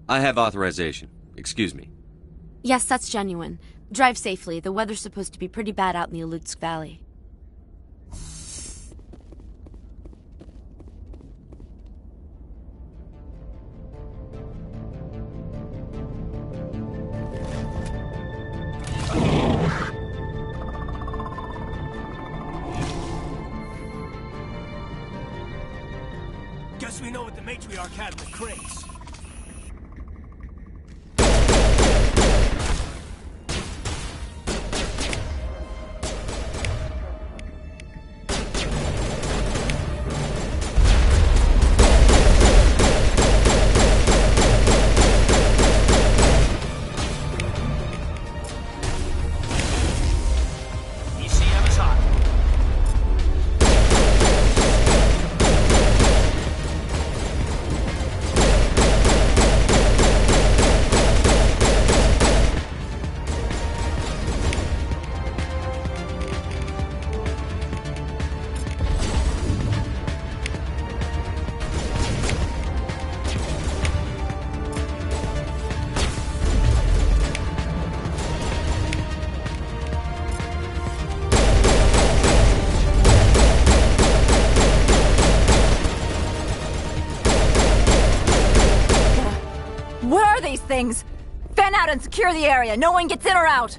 I have authorization. Excuse me. Yes, that's genuine. Drive safely. The weather's supposed to be pretty bad out in the Alutsk Valley. Guess we know what the matriarch had in the crates. ECM is hot. What are these things? Fan out and secure the area. No one gets in or out.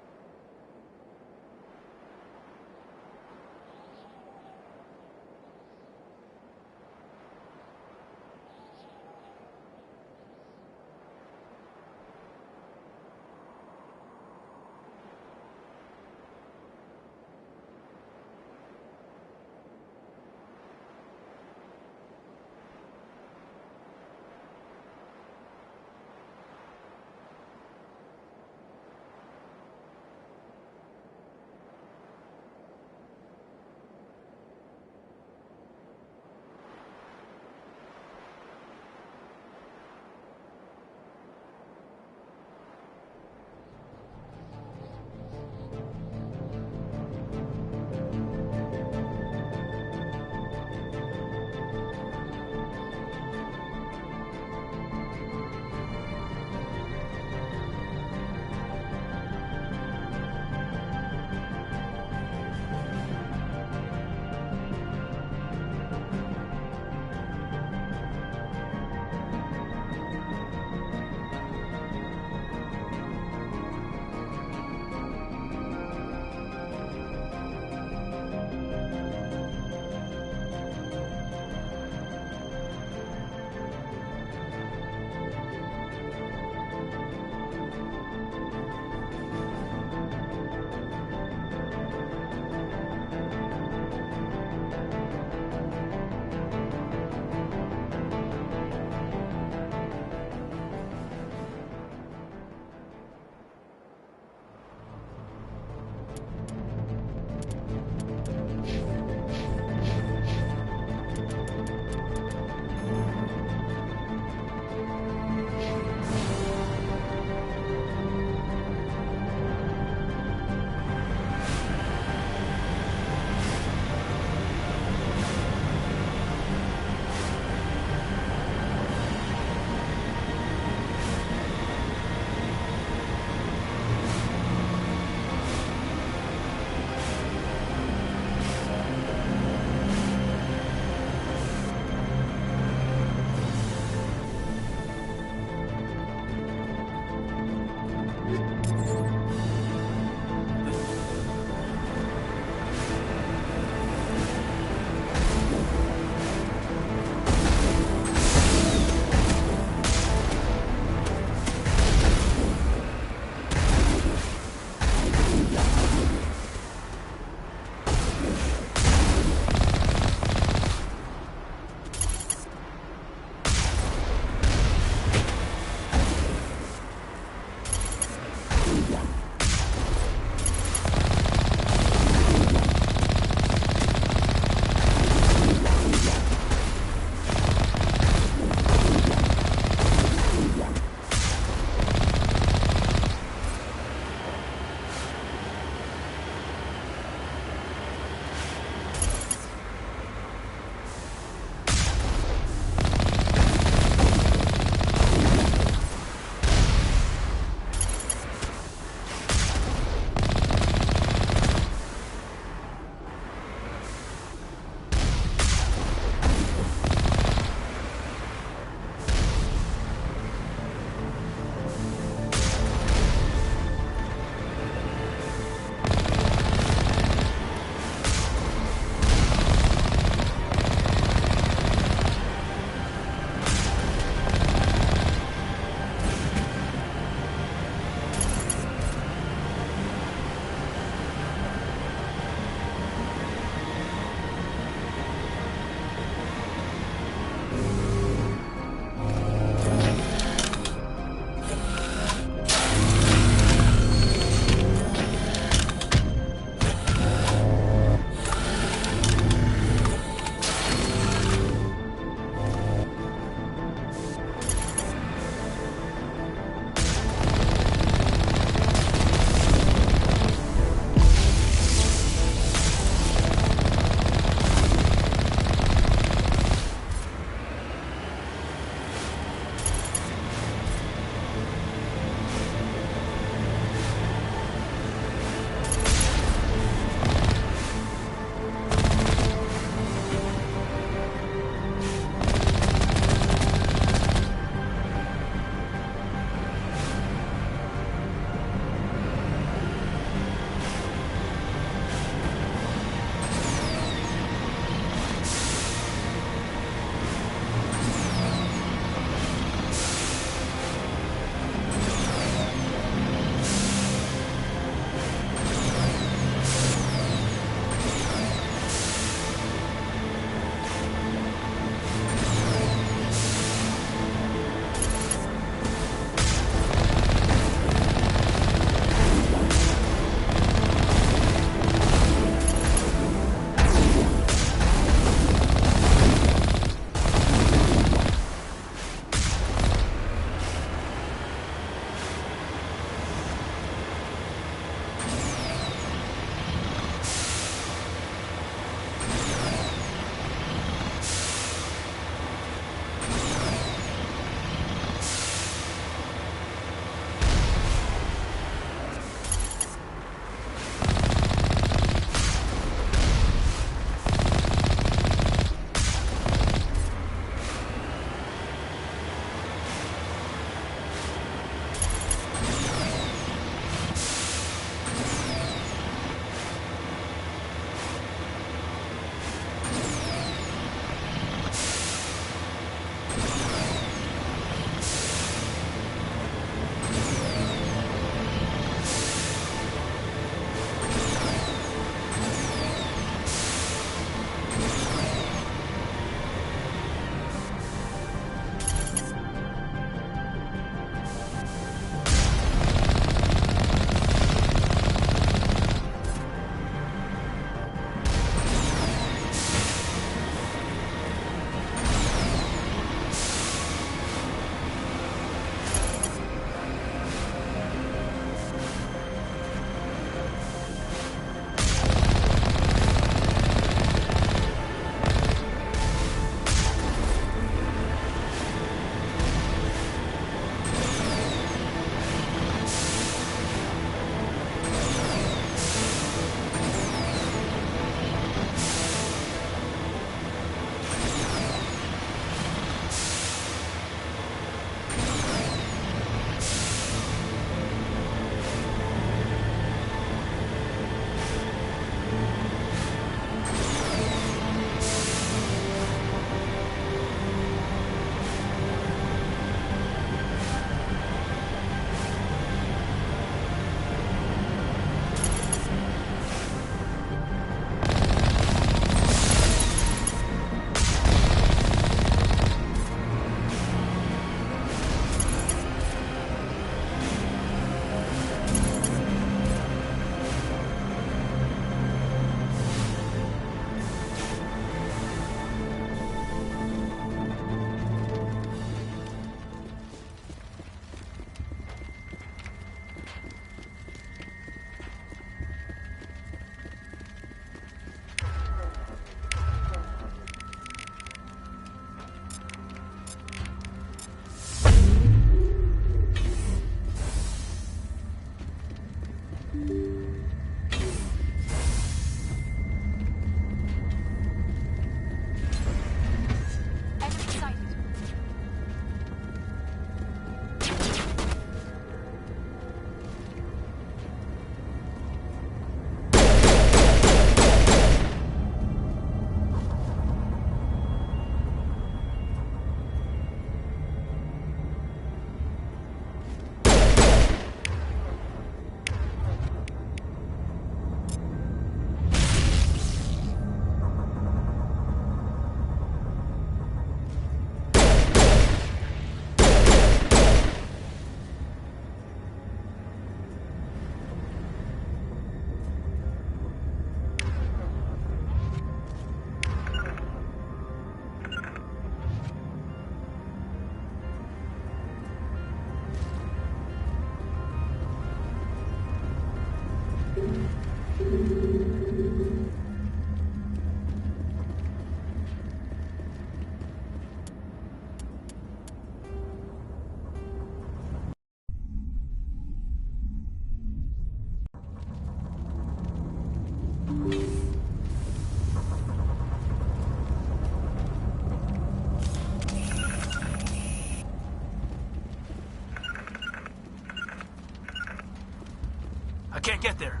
can't get there.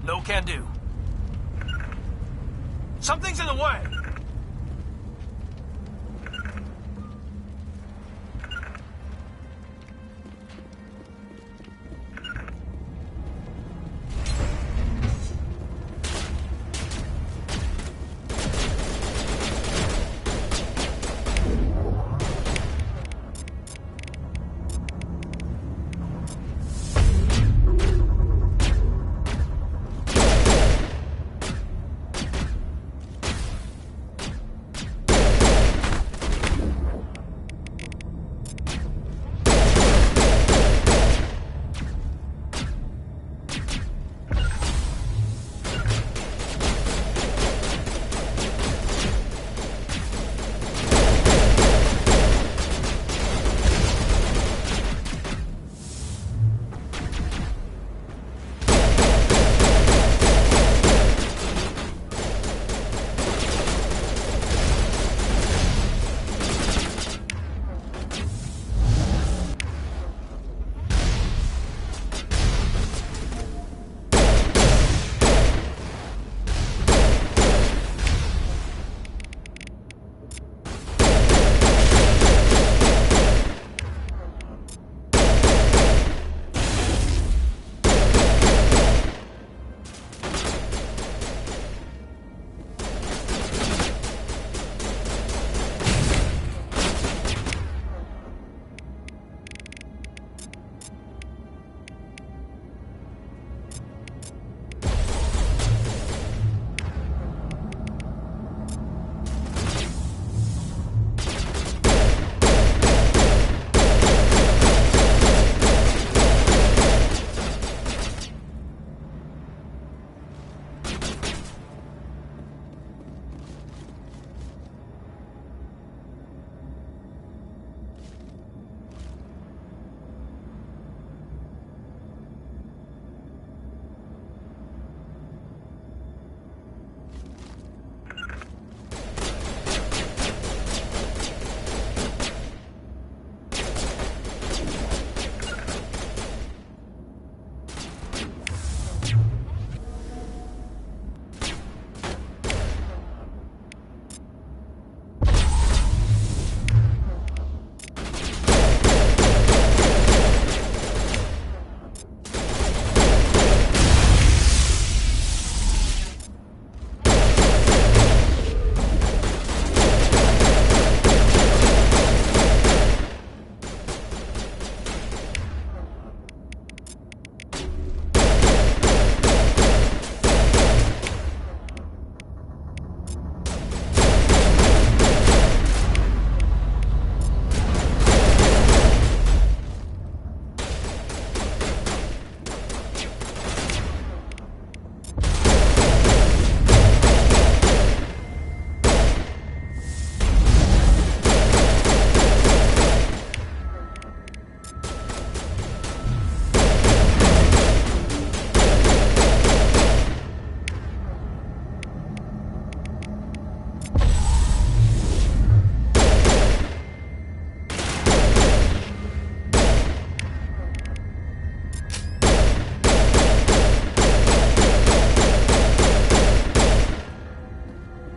No can do. Something's in the way.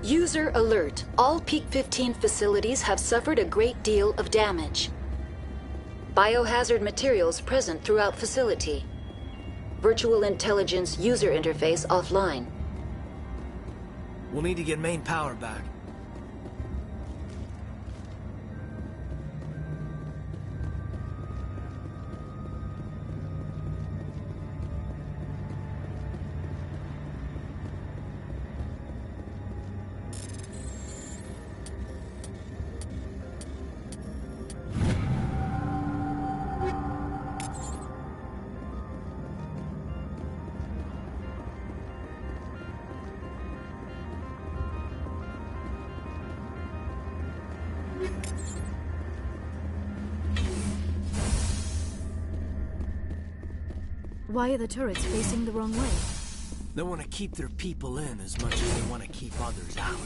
User alert. All Peak 15 facilities have suffered a great deal of damage. Biohazard materials present throughout facility. Virtual intelligence user interface offline. We'll need to get main power back. Why are the turrets facing the wrong way? They want to keep their people in as much as they want to keep others out.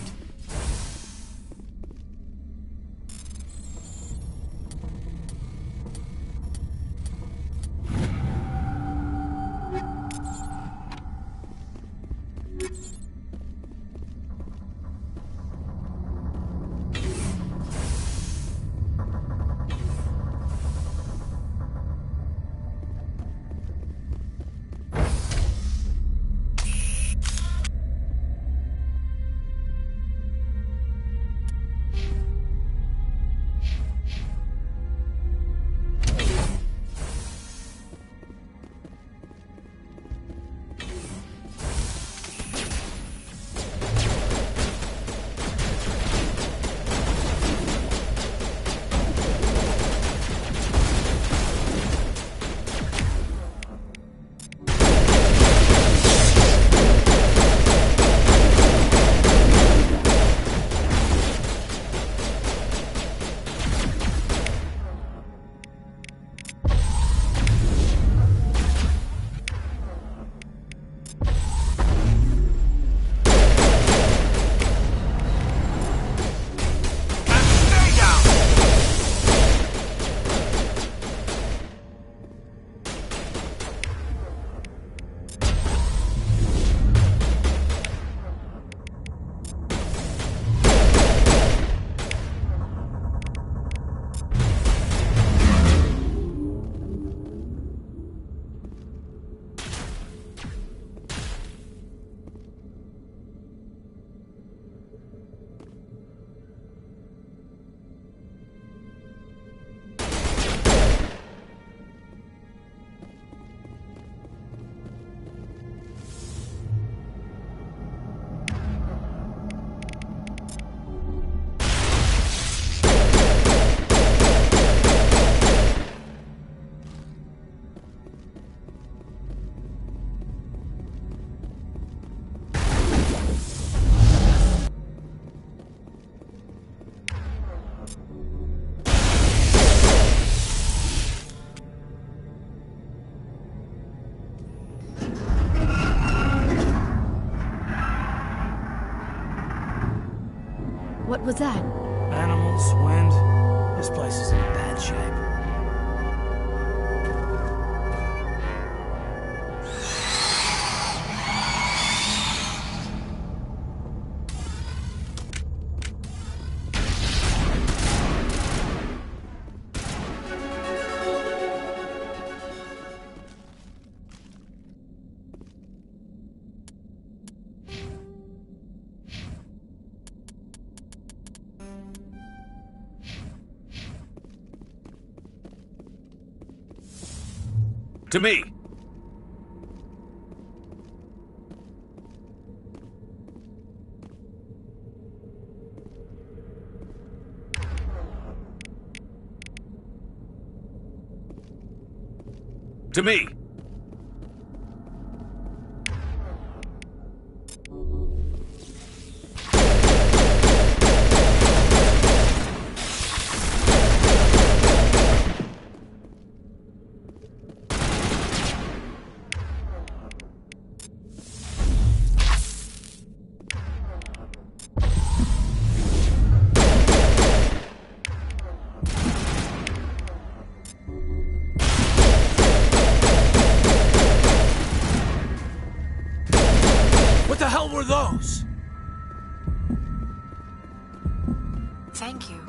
What was that? Animals, wind. This place is in bad shape. To me! To me! What the hell were those? Thank you.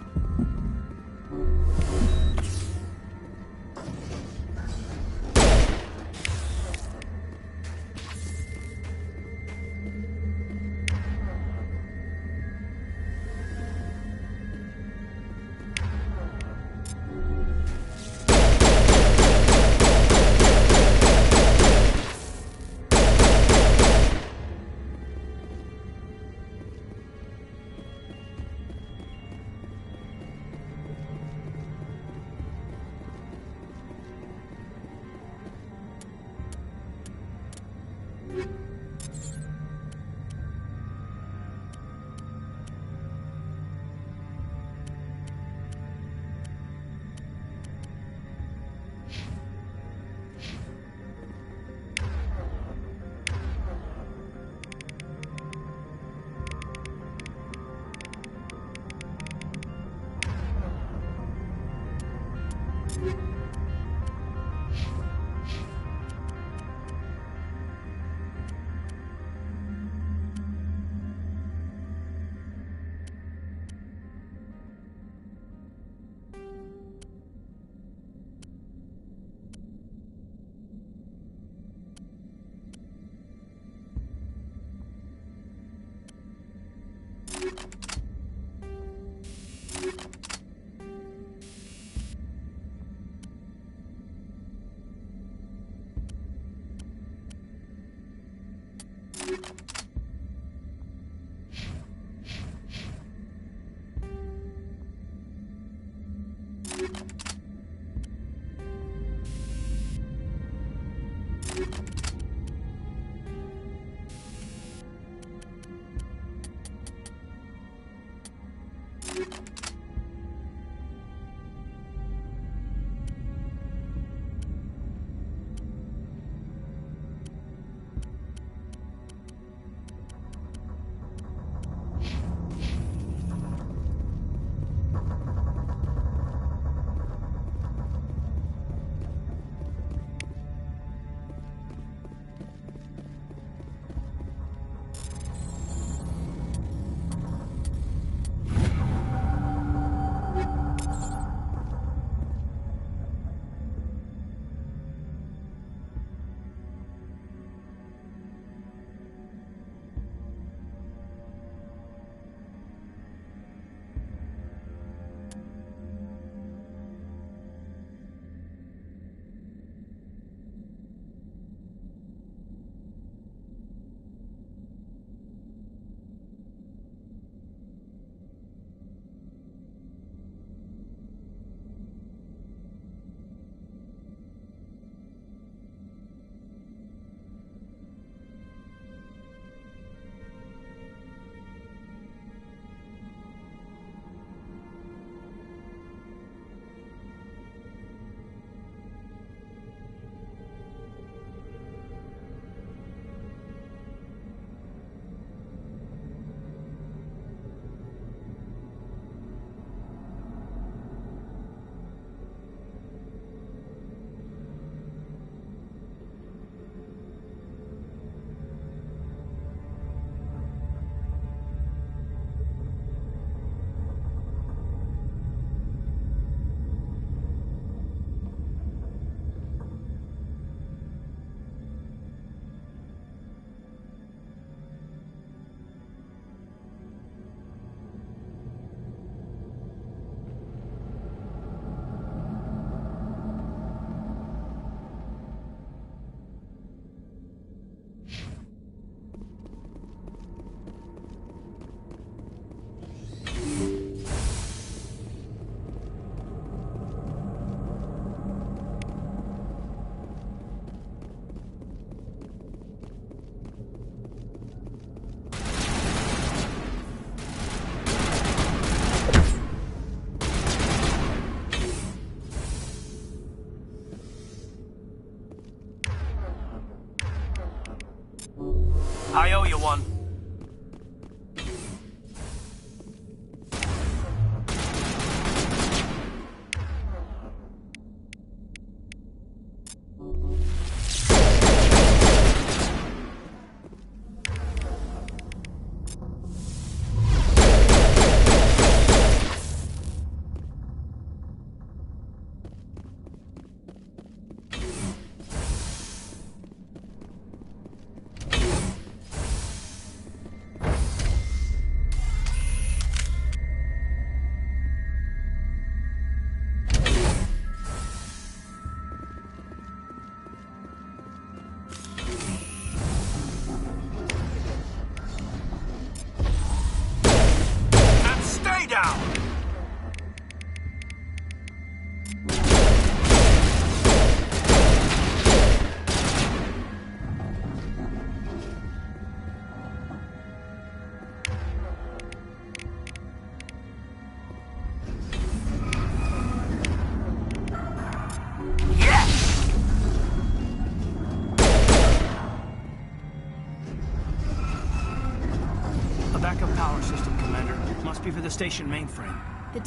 backup power system, Commander. Must be for the station mainframe.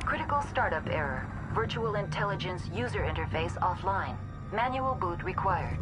Critical startup error. Virtual intelligence user interface offline. Manual boot required.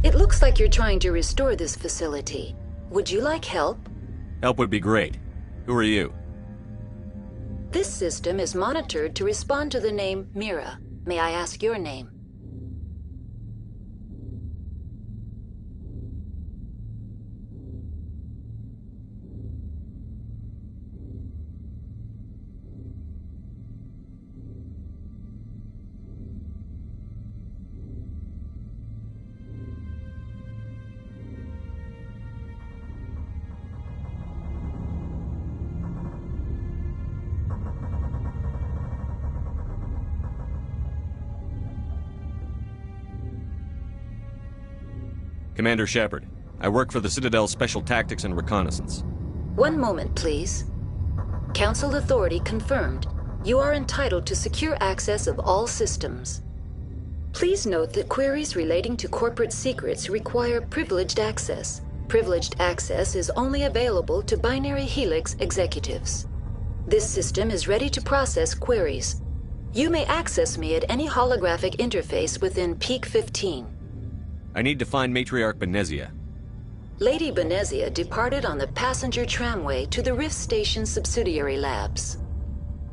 It looks like you're trying to restore this facility. Would you like help? Help would be great. Who are you? This system is monitored to respond to the name Mira. May I ask your name? Commander Shepard. I work for the Citadel's Special Tactics and Reconnaissance. One moment, please. Council authority confirmed. You are entitled to secure access of all systems. Please note that queries relating to corporate secrets require privileged access. Privileged access is only available to Binary Helix executives. This system is ready to process queries. You may access me at any holographic interface within Peak 15. I need to find Matriarch Benezia. Lady Benezia departed on the passenger tramway to the Rift Station subsidiary labs.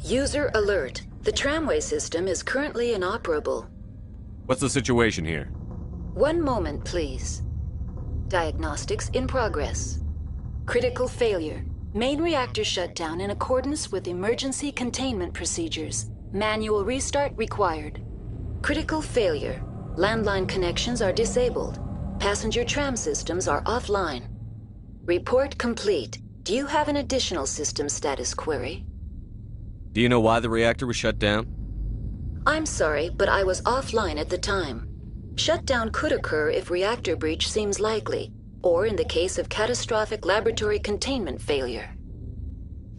User alert. The tramway system is currently inoperable. What's the situation here? One moment, please. Diagnostics in progress. Critical failure. Main reactor shut down in accordance with emergency containment procedures. Manual restart required. Critical failure. Landline connections are disabled. Passenger tram systems are offline. Report complete. Do you have an additional system status query? Do you know why the reactor was shut down? I'm sorry, but I was offline at the time. Shutdown could occur if reactor breach seems likely, or in the case of catastrophic laboratory containment failure.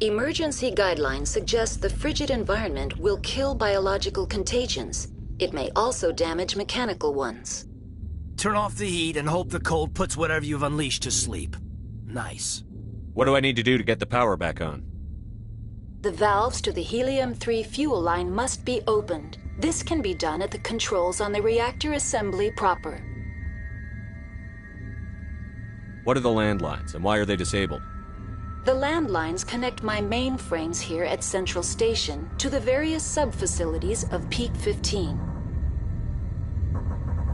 Emergency guidelines suggest the frigid environment will kill biological contagions. It may also damage mechanical ones. Turn off the heat and hope the cold puts whatever you've unleashed to sleep. Nice. What do I need to do to get the power back on? The valves to the helium-3 fuel line must be opened. This can be done at the controls on the reactor assembly proper. What are the landlines, and why are they disabled? The landlines connect my mainframes here at Central Station to the various sub-facilities of Peak 15.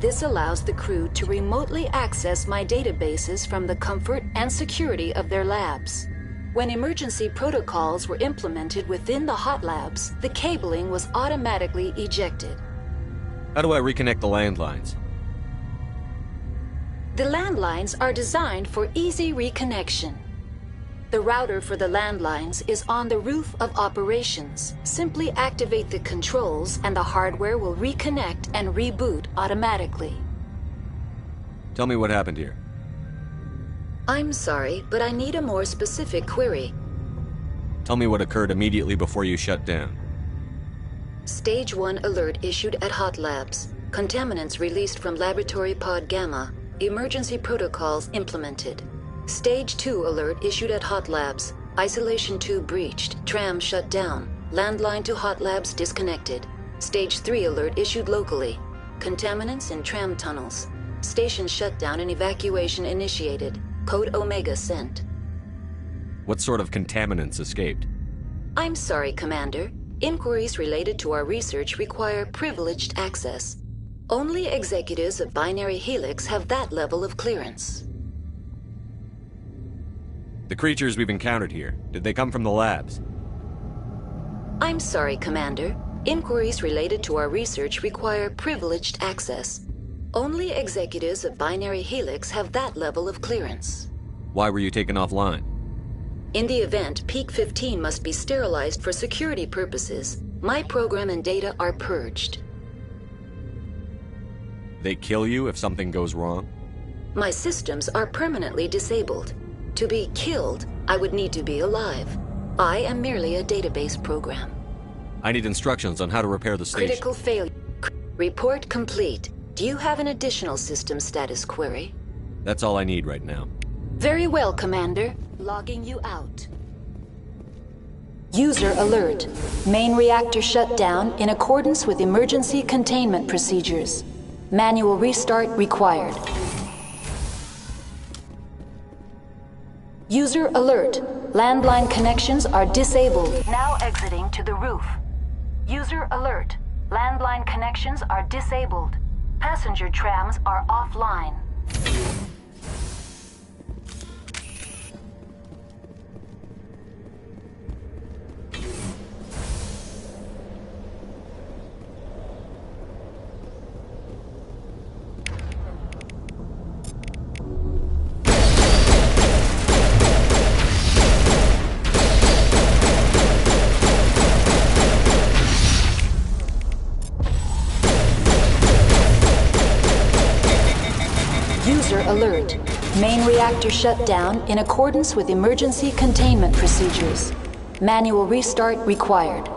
This allows the crew to remotely access my databases from the comfort and security of their labs. When emergency protocols were implemented within the hot labs, the cabling was automatically ejected. How do I reconnect the landlines? The landlines are designed for easy reconnection. The router for the landlines is on the roof of operations. Simply activate the controls and the hardware will reconnect and reboot automatically. Tell me what happened here. I'm sorry, but I need a more specific query. Tell me what occurred immediately before you shut down. Stage 1 alert issued at Hot Labs. Contaminants released from Laboratory Pod Gamma. Emergency protocols implemented. Stage 2 alert issued at Hot Labs. Isolation tube breached. Tram shut down. Landline to Hot Labs disconnected. Stage 3 alert issued locally. Contaminants in tram tunnels. Station shutdown and evacuation initiated. Code Omega sent. What sort of contaminants escaped? I'm sorry, Commander. Inquiries related to our research require privileged access. Only executives of Binary Helix have that level of clearance. The creatures we've encountered here, did they come from the labs? I'm sorry, Commander. Inquiries related to our research require privileged access. Only executives of Binary Helix have that level of clearance. Why were you taken offline? In the event, Peak 15 must be sterilized for security purposes. My program and data are purged. They kill you if something goes wrong? My systems are permanently disabled. To be killed, I would need to be alive. I am merely a database program. I need instructions on how to repair the station. Critical failure. Report complete. Do you have an additional system status query? That's all I need right now. Very well, Commander. Logging you out. User alert. Main reactor shut down in accordance with emergency containment procedures. Manual restart required. User alert. Landline connections are disabled. Now exiting to the roof. User alert. Landline connections are disabled. Passenger trams are offline. Alert. Main reactor shut down in accordance with emergency containment procedures. Manual restart required.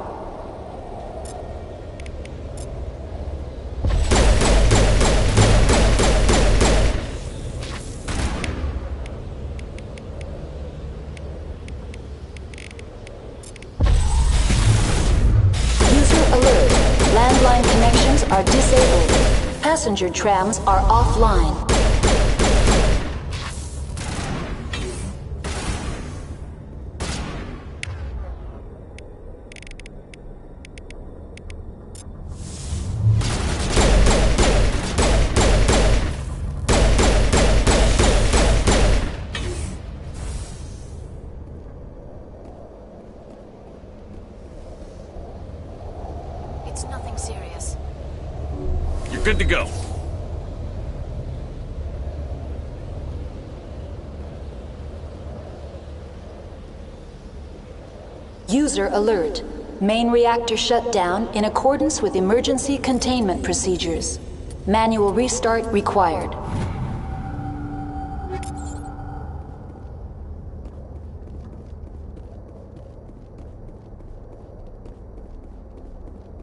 User alert. Landline connections are disabled. Passenger trams are offline. It's nothing serious. You're good to go. User alert. Main reactor shut down in accordance with emergency containment procedures. Manual restart required.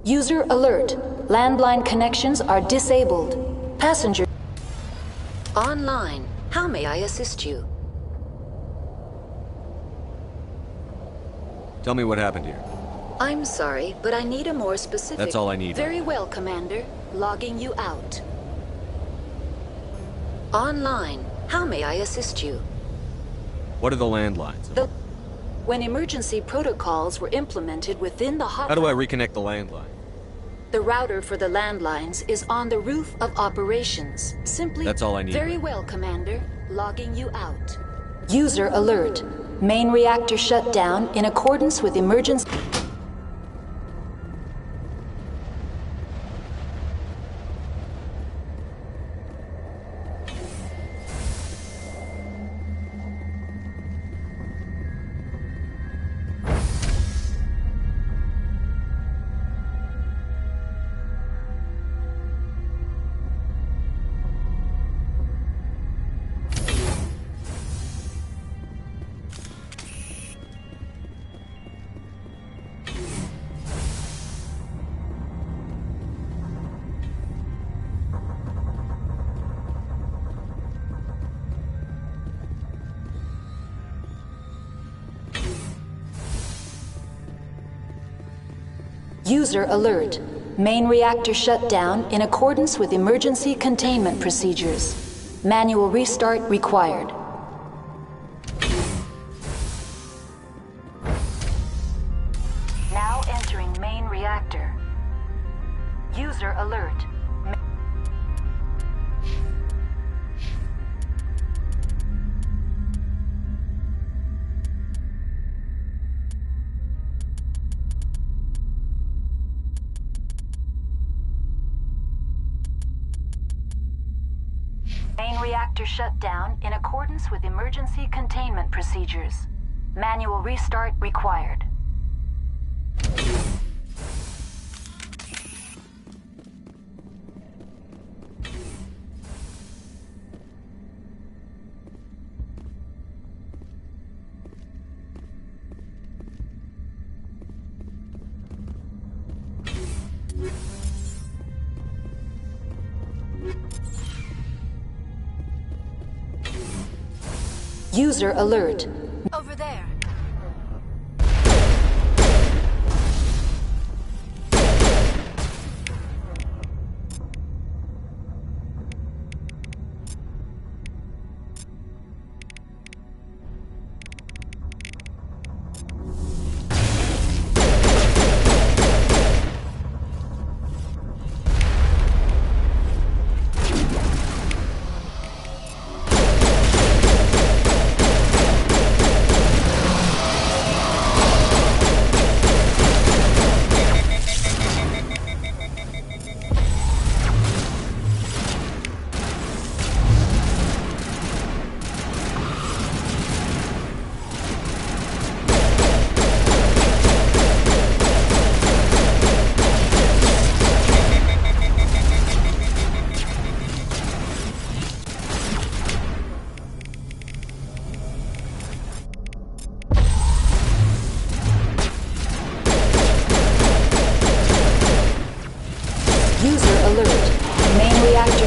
User alert. Landline connections are disabled. Passenger online. How may I assist you? Tell me what happened here. I'm sorry, but I need a more specific... That's all I need. Very well, Commander. Logging you out. Online. How may I assist you? What are the landlines? When emergency protocols were implemented within the hot... How do I reconnect the landline? The router for the landlines is on the roof of operations. Simply... That's all I need. Very well, Commander. Logging you out. User alert. Main reactor shut down in accordance with emergency... User alert. Main reactor shut down in accordance with emergency containment procedures. Manual restart required. Now entering main reactor. User alert. Main reactor shut down in accordance with emergency containment procedures. Manual restart required. User alert. Over there.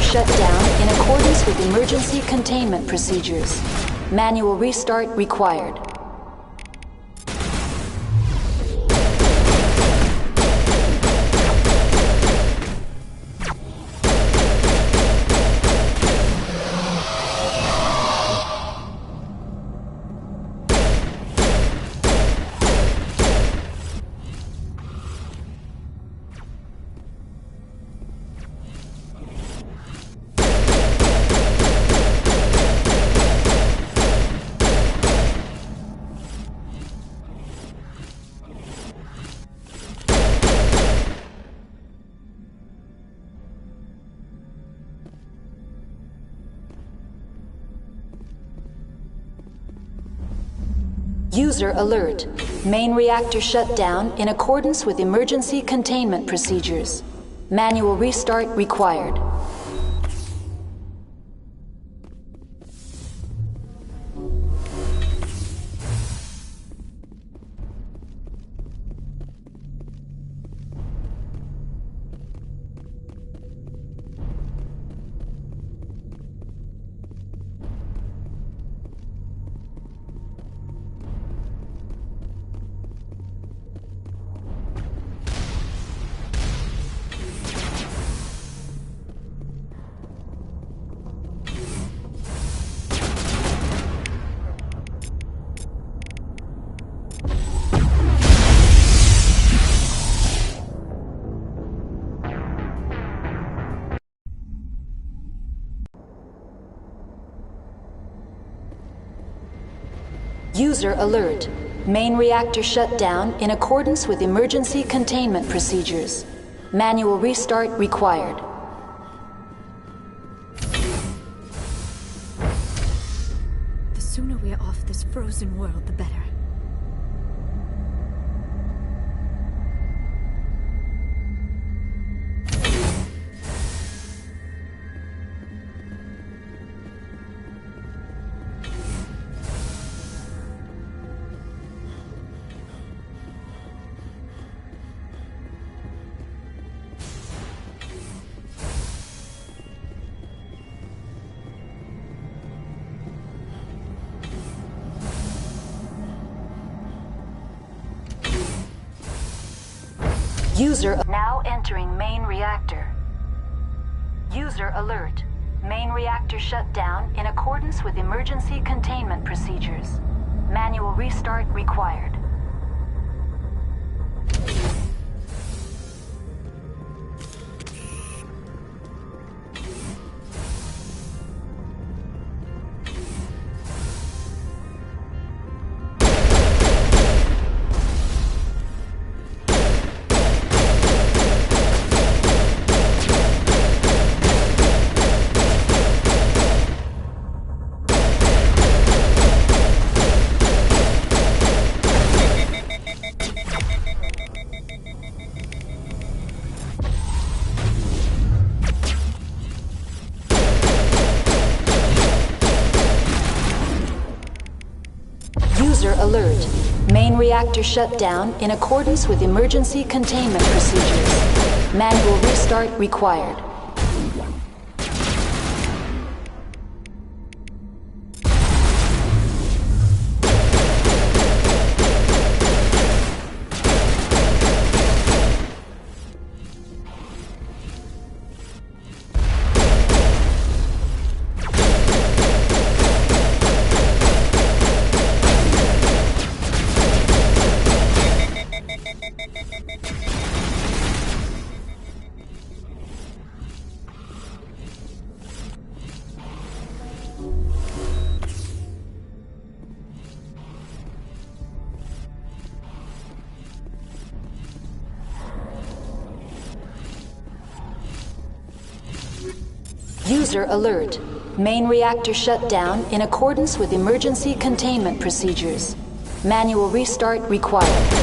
Shut down in accordance with emergency containment procedures. Manual restart required. User alert. Main reactor shut down in accordance with emergency containment procedures. Manual restart required. User alert. Main reactor shut down in accordance with emergency containment procedures. Manual restart required. The sooner we're off this frozen world, the better. User now entering main reactor. User alert. Main reactor shut down in accordance with emergency containment procedures. Manual restart required. User alert. Main reactor shut down in accordance with emergency containment procedures. Manual restart required. User alert. Main reactor shut down in accordance with emergency containment procedures. Manual restart required.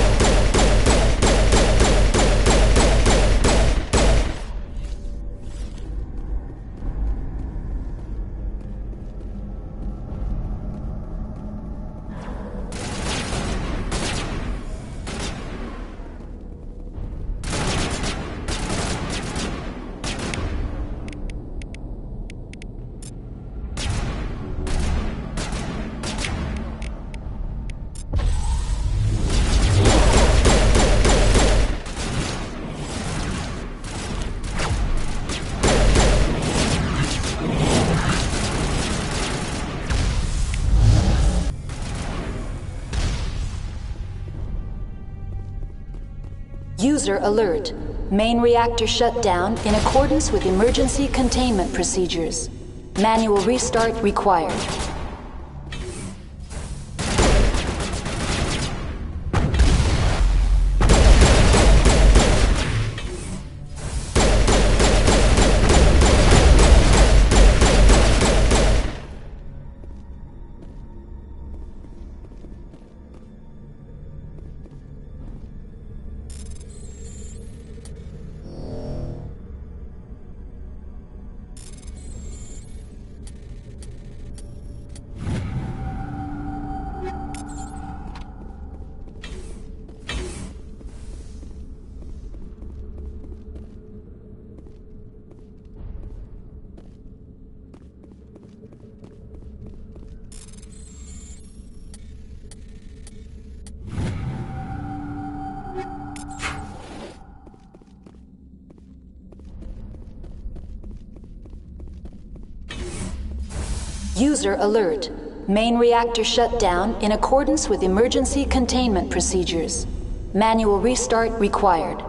User alert. Main reactor shut down in accordance with emergency containment procedures. Manual restart required. User alert. Main reactor shut down in accordance with emergency containment procedures. Manual restart required.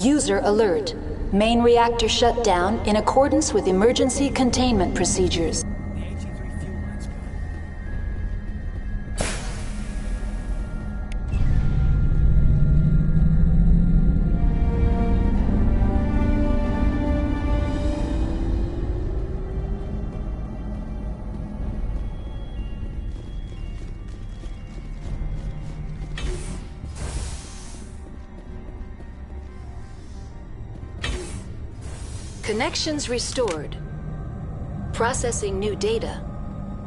User alert. Main reactor shut down in accordance with emergency containment procedures. Connections restored. Processing new data.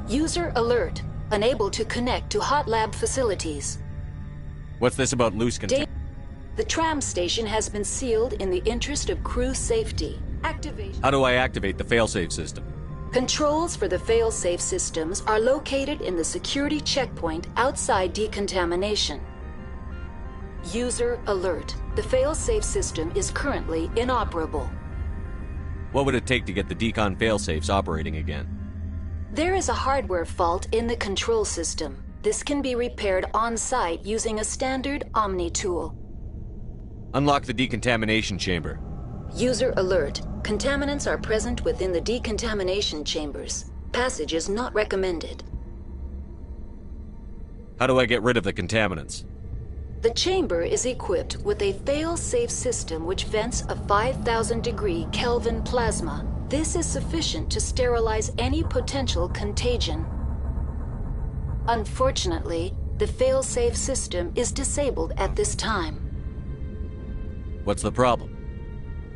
User alert. Unable to connect to hot lab facilities. What's this about loose containment? The tram station has been sealed in the interest of crew safety. Activation. How do I activate the failsafe system? Controls for the failsafe systems are located in the security checkpoint outside decontamination. User alert. The failsafe system is currently inoperable. What would it take to get the decon failsafes operating again? There is a hardware fault in the control system. This can be repaired on-site using a standard Omni tool. Unlock the decontamination chamber. User alert. Contaminants are present within the decontamination chambers. Passage is not recommended. How do I get rid of the contaminants? The chamber is equipped with a fail-safe system which vents a 5,000-degree Kelvin plasma. This is sufficient to sterilize any potential contagion. Unfortunately, the fail-safe system is disabled at this time. What's the problem?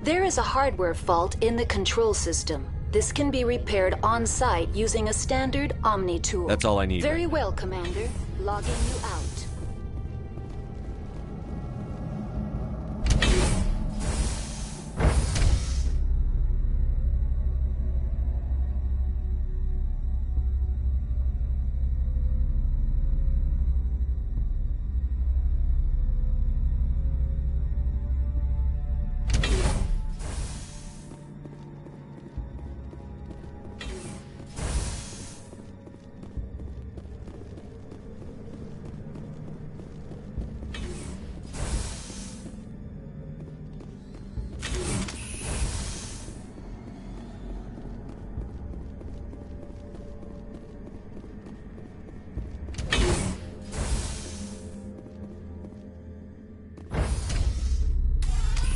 There is a hardware fault in the control system. This can be repaired on-site using a standard Omni tool. That's all I need. Very well, Commander. Logging you out.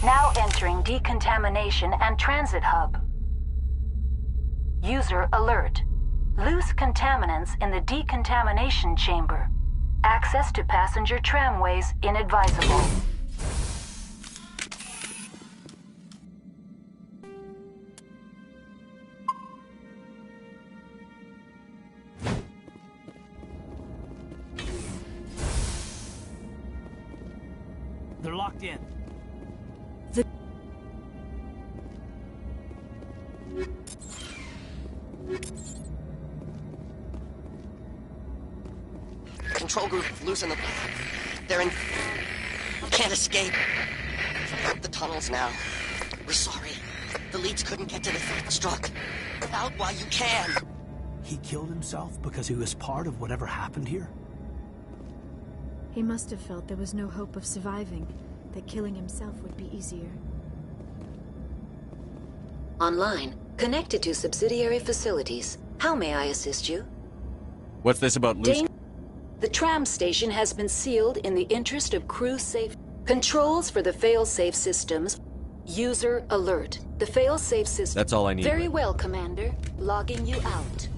Now entering decontamination and transit hub. User alert. Loose contaminants in the decontamination chamber. Access to passenger tramways inadvisable. They're locked in. Control group, loosen them. They're in... Can't escape. Out the tunnels now. We're sorry. The leads couldn't get to the struck. Out while you can. He killed himself because he was part of whatever happened here? He must have felt there was no hope of surviving, that killing himself would be easier. Online, connected to subsidiary facilities. How may I assist you? What's this about loose... The tram station has been sealed in the interest of crew safety. Controls for the fail-safe systems. User alert. The fail-safe system... That's all I need. Very well, Commander. Logging you out.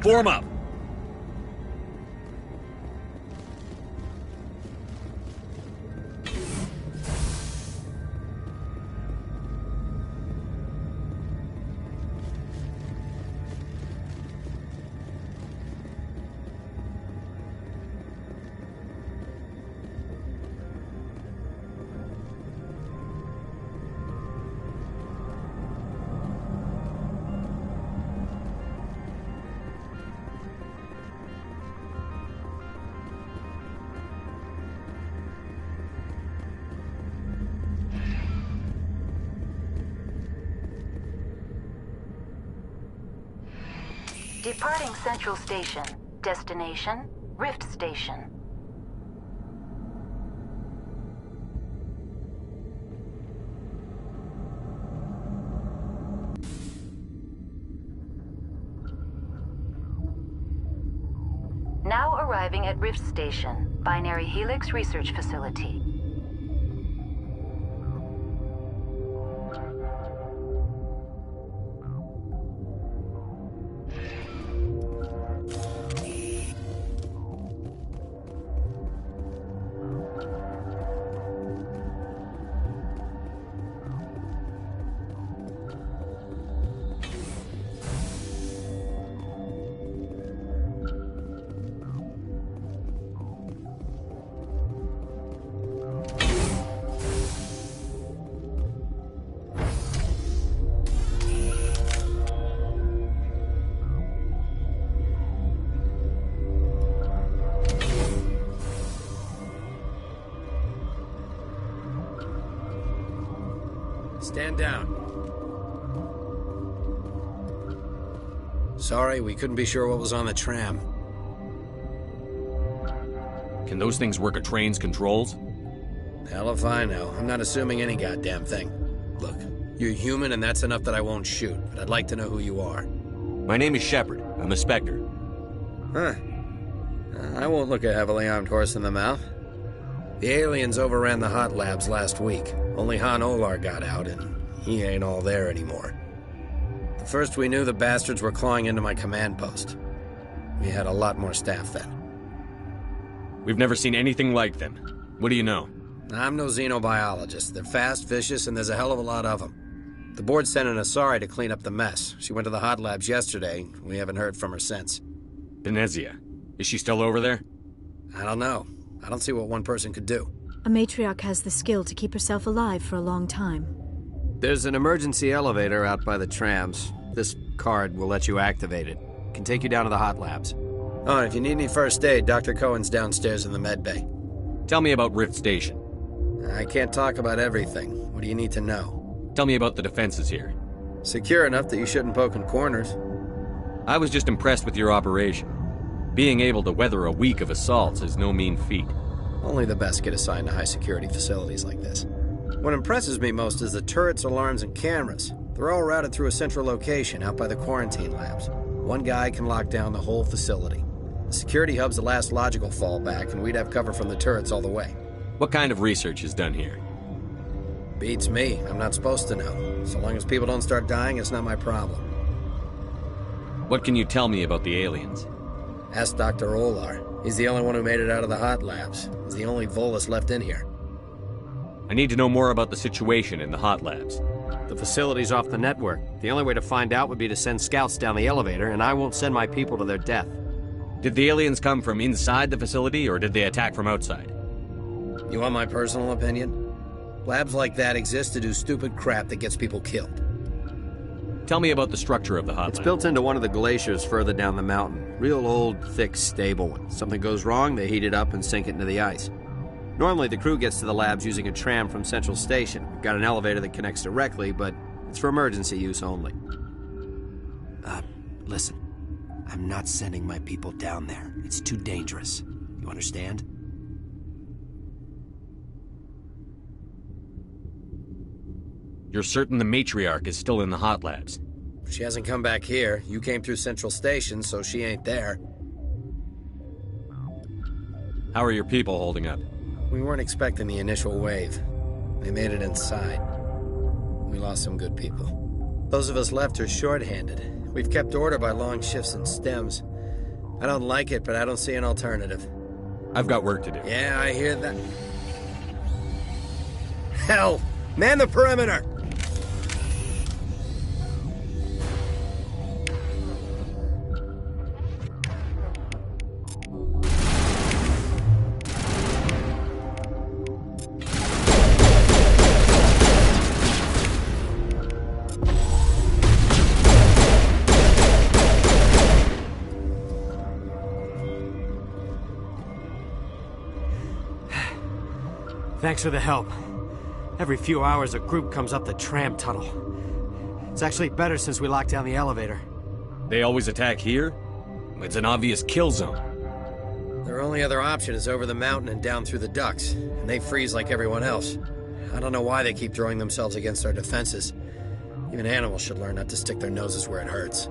Form up! Departing Central Station. Destination, Rift Station. Now arriving at Rift Station, Binary Helix Research Facility. Stand down. Sorry, we couldn't be sure what was on the tram. Can those things work a train's controls? Hell if I know. I'm not assuming any goddamn thing. Look, you're human and that's enough that I won't shoot, but I'd like to know who you are. My name is Shepard. I'm a Spectre. Huh. I won't look a heavily armed horse in the mouth. The aliens overran the hot labs last week. Only Han Olar got out, and he ain't all there anymore. The first we knew, the bastards were clawing into my command post. We had a lot more staff then. We've never seen anything like them. What do you know? I'm no xenobiologist. They're fast, vicious, and there's a hell of a lot of them. The board sent an Asari to clean up the mess. She went to the hot labs yesterday. We haven't heard from her since. Benezia. Is she still over there? I don't know. I don't see what one person could do. A matriarch has the skill to keep herself alive for a long time. There's an emergency elevator out by the trams. This card will let you activate it. It can take you down to the hot labs. Oh, and if you need any first aid, Dr. Cohen's downstairs in the med bay. Tell me about Rift Station. I can't talk about everything. What do you need to know? Tell me about the defenses here. Secure enough that you shouldn't poke in corners. I was just impressed with your operation. Being able to weather a week of assaults is no mean feat. Only the best get assigned to high-security facilities like this. What impresses me most is the turrets, alarms, and cameras. They're all routed through a central location out by the quarantine labs. One guy can lock down the whole facility. The security hub's the last logical fallback, and we'd have cover from the turrets all the way. What kind of research is done here? Beats me. I'm not supposed to know. So long as people don't start dying, it's not my problem. What can you tell me about the aliens? Ask Dr. Olar. He's the only one who made it out of the hot labs. He's the only Volus left in here. I need to know more about the situation in the hot labs. The facility's off the network. The only way to find out would be to send scouts down the elevator, and I won't send my people to their death. Did the aliens come from inside the facility, or did they attack from outside? You want my personal opinion? Labs like that exist to do stupid crap that gets people killed. Tell me about the structure of the hot It's lab. built into one of the glaciers further down the mountain. Real old, thick, stable one. Something goes wrong, they heat it up and sink it into the ice. Normally, the crew gets to the labs using a tram from Central Station. We've got an elevator that connects directly, but it's for emergency use only. Listen. I'm not sending my people down there. It's too dangerous. You understand? You're certain the matriarch is still in the hot labs? She hasn't come back here. You came through Central Station, so she ain't there. How are your people holding up? We weren't expecting the initial wave. They made it inside. We lost some good people. Those of us left are shorthanded. We've kept order by long shifts and stems. I don't like it, but I don't see an alternative. I've got work to do. Yeah, I hear that. Hell! Man the perimeter! Thanks for the help. Every few hours, a group comes up the tram tunnel. It's actually better since we locked down the elevator. They always attack here? It's an obvious kill zone. Their only other option is over the mountain and down through the ducts, and they freeze like everyone else. I don't know why they keep throwing themselves against our defenses. Even animals should learn not to stick their noses where it hurts.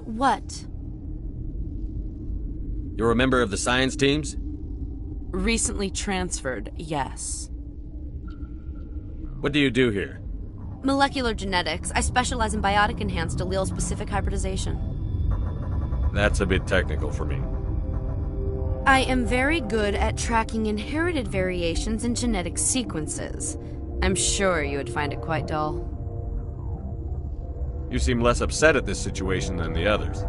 What? You're a member of the science teams? Recently transferred, yes. What do you do here? Molecular genetics. I specialize in biotic-enhanced allele-specific hybridization. That's a bit technical for me. I am very good at tracking inherited variations in genetic sequences. I'm sure you would find it quite dull. You seem less upset at this situation than the others.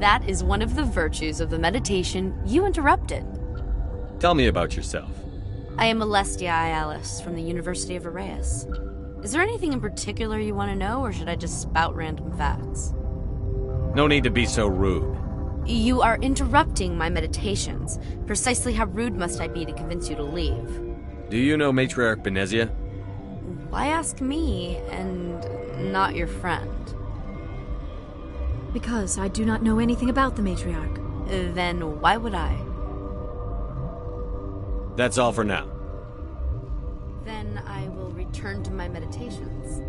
That is one of the virtues of the meditation you interrupted. Tell me about yourself. I am Alestia Ialis from the University of Arrayas. Is there anything in particular you want to know, or should I just spout random facts? No need to be so rude. You are interrupting my meditations. Precisely how rude must I be to convince you to leave? Do you know Matriarch Benezia? Why ask me, and not your friend? Because I do not know anything about the matriarch. Then why would I? That's all for now. Then I will return to my meditations.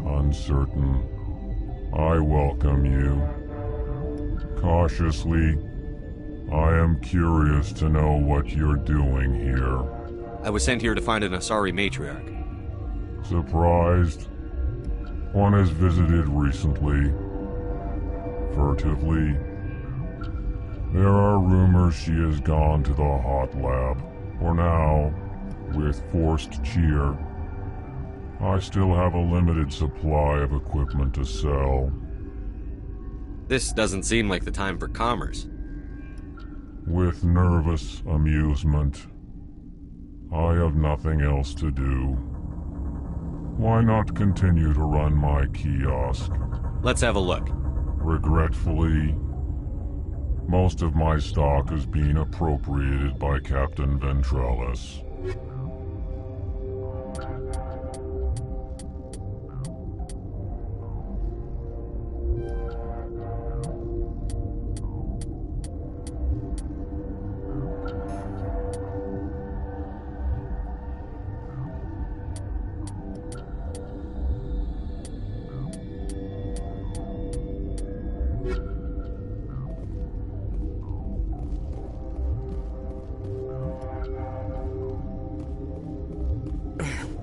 Uncertain. I welcome you. Cautiously, I am curious to know what you're doing here. I was sent here to find an Asari matriarch. Surprised? One has visited recently. Furtively. There are rumors she has gone to the hot lab. For now, with forced cheer. I still have a limited supply of equipment to sell. This doesn't seem like the time for commerce. With nervous amusement. I have nothing else to do. Why not continue to run my kiosk? Let's have a look. Regretfully, most of my stock is being appropriated by Captain Ventrellis.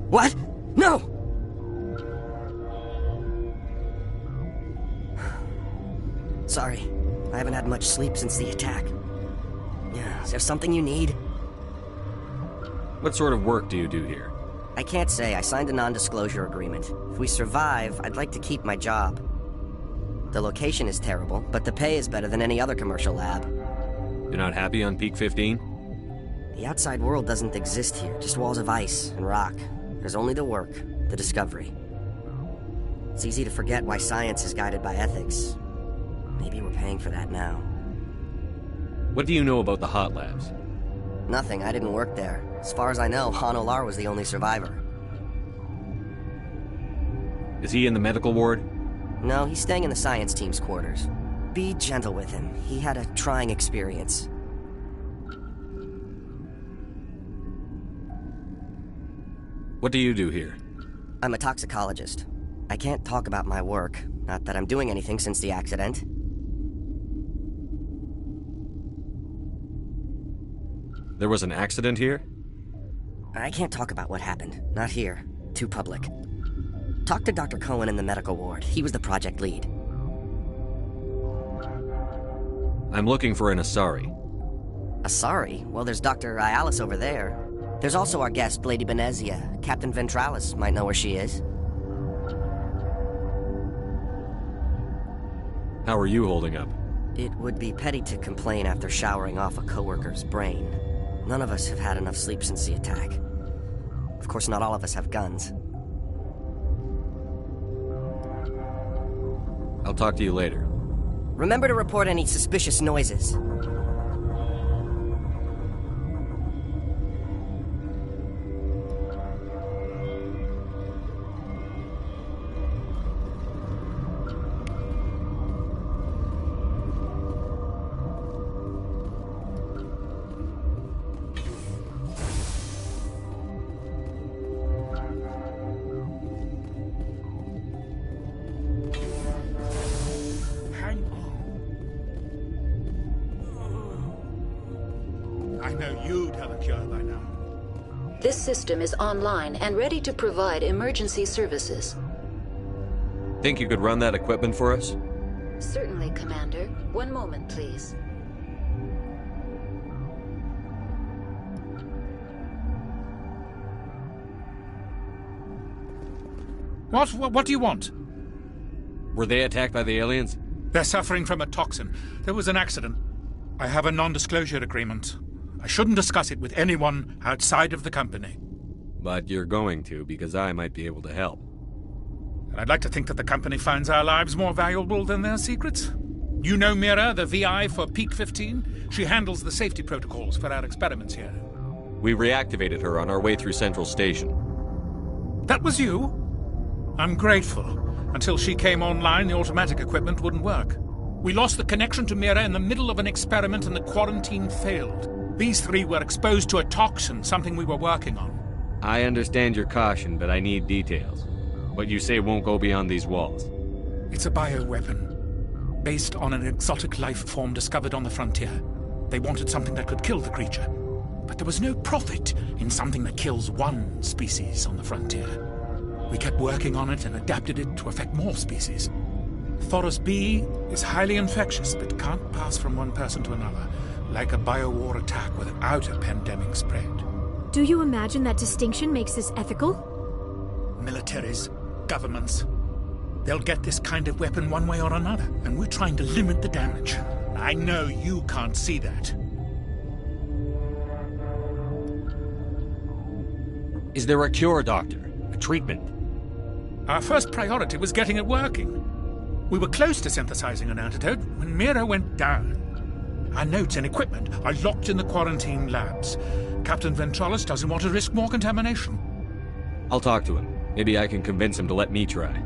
What? No! Sorry, I haven't had much sleep since the attack. Yeah, is there something you need? What sort of work do you do here? I can't say. I signed a non-disclosure agreement. If we survive, I'd like to keep my job. The location is terrible, but the pay is better than any other commercial lab. You're not happy on Peak 15? The outside world doesn't exist here, just walls of ice and rock. There's only the work, the discovery. It's easy to forget why science is guided by ethics. Maybe we're paying for that now. What do you know about the hot labs? Nothing, I didn't work there. As far as I know, Han Olar was the only survivor. Is he in the medical ward? No, he's staying in the science team's quarters. Be gentle with him. He had a trying experience. What do you do here? I'm a toxicologist. I can't talk about my work. Not that I'm doing anything since the accident. There was an accident here? I can't talk about what happened. Not here. Too public. Talk to Dr. Cohen in the medical ward. He was the project lead. I'm looking for an Asari. Asari? Well, there's Dr. Ialis over there. There's also our guest, Lady Benezia. Captain Ventralis might know where she is. How are you holding up? It would be petty to complain after showering off a coworker's brain. None of us have had enough sleep since the attack. Of course, not all of us have guns. I'll talk to you later. Remember to report any suspicious noises. I know you'd have a cure by now. This system is online and ready to provide emergency services. Think you could run that equipment for us? Certainly, Commander. One moment, please. What do you want? Were they attacked by the aliens? They're suffering from a toxin. There was an accident. I have a non-disclosure agreement. I shouldn't discuss it with anyone outside of the company. But you're going to, because I might be able to help. And I'd like to think that the company finds our lives more valuable than their secrets. You know Mira, the VI for Peak 15? She handles the safety protocols for our experiments here. We reactivated her on our way through Central Station. That was you? I'm grateful. Until she came online, the automatic equipment wouldn't work. We lost the connection to Mira in the middle of an experiment and the quarantine failed. These three were exposed to a toxin, something we were working on. I understand your caution, but I need details. What you say won't go beyond these walls. It's a bioweapon, based on an exotic life form discovered on the frontier. They wanted something that could kill the creature. But there was no profit in something that kills one species on the frontier. We kept working on it and adapted it to affect more species. Thoros B is highly infectious, but can't pass from one person to another, like a biowar attack without a pandemic spread. Do you imagine that distinction makes this ethical? Militaries, governments, they'll get this kind of weapon one way or another, and we're trying to limit the damage. I know you can't see that. Is there a cure, Doctor? A treatment? Our first priority was getting it working. We were close to synthesizing an antidote when Mira went down. Our notes and equipment are locked in the quarantine labs. Captain Ventralis doesn't want to risk more contamination. I'll talk to him. Maybe I can convince him to let me try.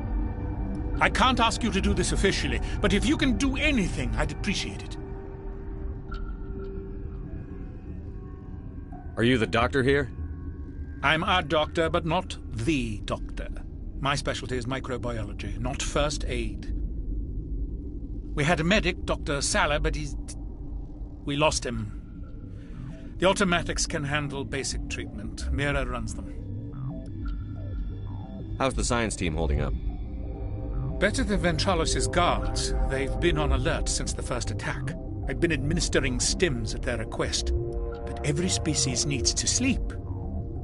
I can't ask you to do this officially, but if you can do anything, I'd appreciate it. Are you the doctor here? I'm a doctor, but not the doctor. My specialty is microbiology, not first aid. We had a medic, Dr. Salah, but we lost him. The automatics can handle basic treatment. Mira runs them. How's the science team holding up? Better than Ventralis' guards. They've been on alert since the first attack. I've been administering stims at their request. But every species needs to sleep.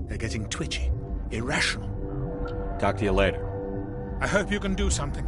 They're getting twitchy, irrational. Talk to you later. I hope you can do something.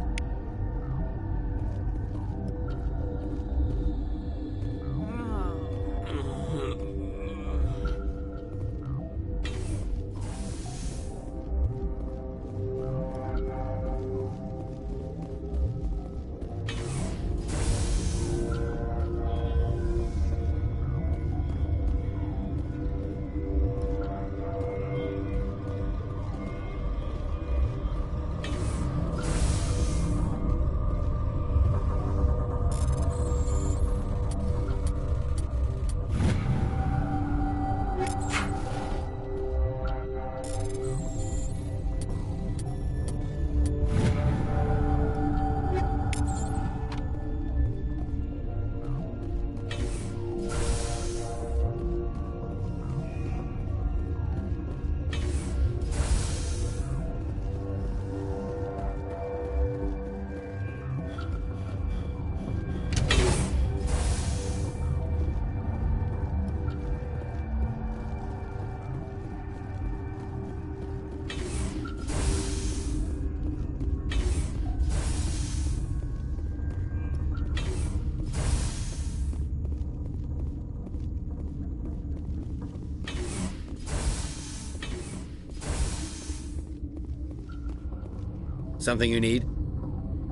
Something you need?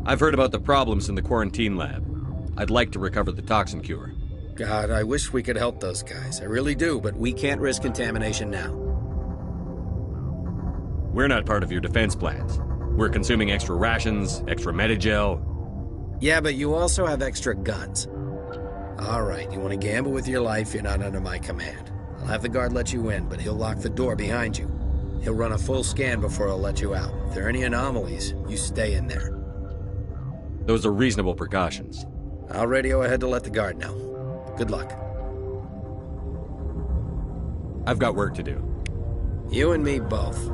I've heard about the problems in the quarantine lab. I'd like to recover the toxin cure. God, I wish we could help those guys. I really do, but we can't risk contamination now. We're not part of your defense plans. We're consuming extra rations, extra Medigel. Yeah, but you also have extra guns. All right, you want to gamble with your life, you're not under my command. I'll have the guard let you in, but he'll lock the door behind you. He'll run a full scan before he'll let you out. If there are any anomalies, you stay in there. Those are reasonable precautions. I'll radio ahead to let the guard know. Good luck. I've got work to do. You and me both.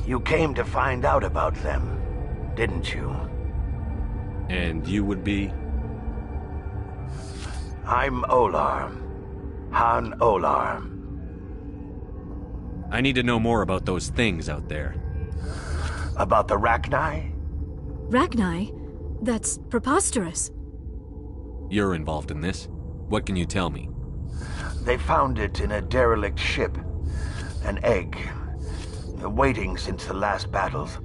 You came to find out about them, didn't you? And you would be? I'm Olar. Han Olar. I need to know more about those things out there. About the Rachni? Rachni? That's preposterous. You're involved in this. What can you tell me? They found it in a derelict ship. An egg. Waiting since the last battles.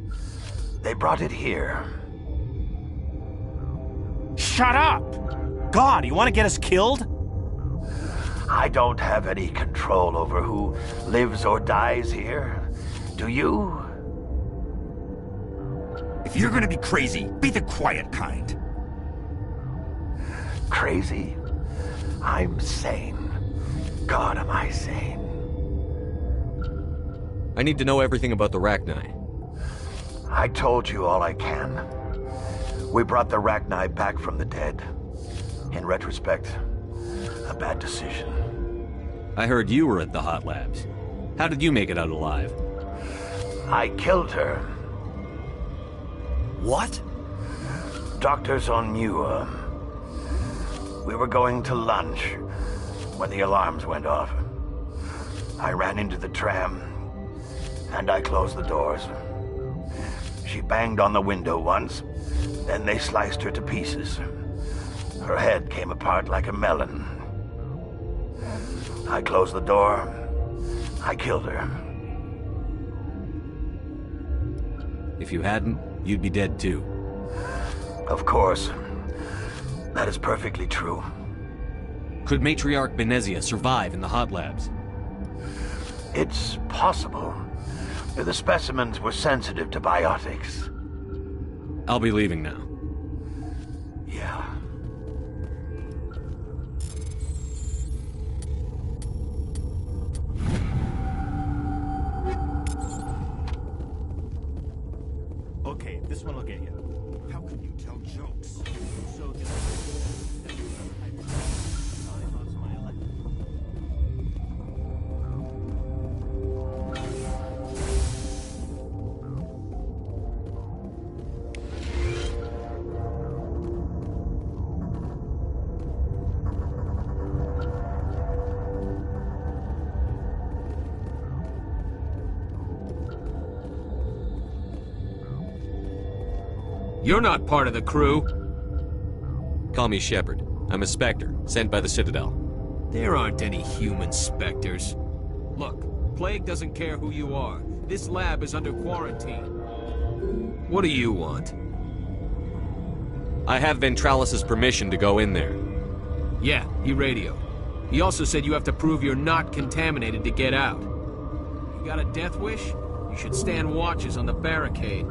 They brought it here. Shut up! God, you want to get us killed? I don't have any control over who lives or dies here. Do you? If you're gonna be crazy, be the quiet kind. Crazy? I'm sane. God, am I sane? I need to know everything about the Rachni. I told you all I can. We brought the Rachni back from the dead. In retrospect, a bad decision. I heard you were at the hot labs. How did you make it out alive? I killed her. What? Doctors on Muir. We were going to lunch when the alarms went off. I ran into the tram, and I closed the doors. She banged on the window once, then they sliced her to pieces. Her head came apart like a melon. I closed the door. I killed her. If you hadn't, you'd be dead too. Of course. That is perfectly true. Could Matriarch Benezia survive in the hot labs? It's possible. The specimens were sensitive to biotics. I'll be leaving now. Yeah. Okay, this one will get you. How can you tell jokes? So You're not part of the crew. Call me Shepard. I'm a Spectre, sent by the Citadel. There aren't any human Spectres. Look, Plague doesn't care who you are. This lab is under quarantine. What do you want? I have Ventralis's permission to go in there. Yeah, he radioed. He also said you have to prove you're not contaminated to get out. You got a death wish? You should stand watches on the barricade.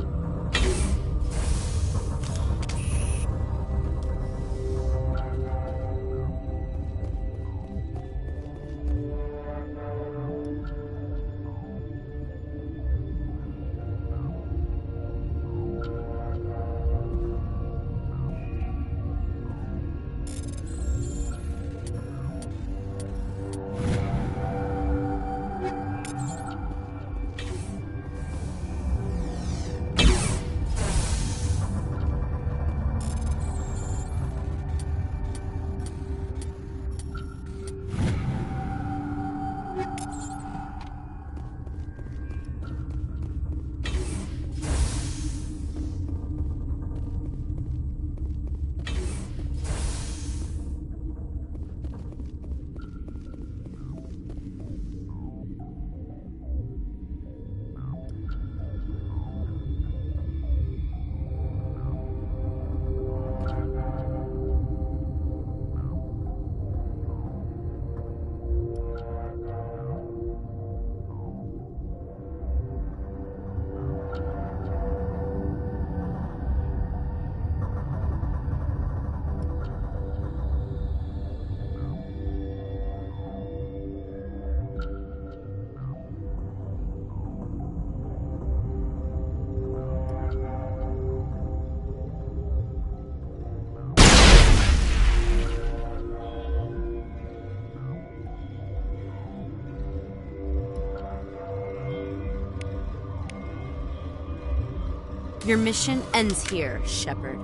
Your mission ends here, Shepard.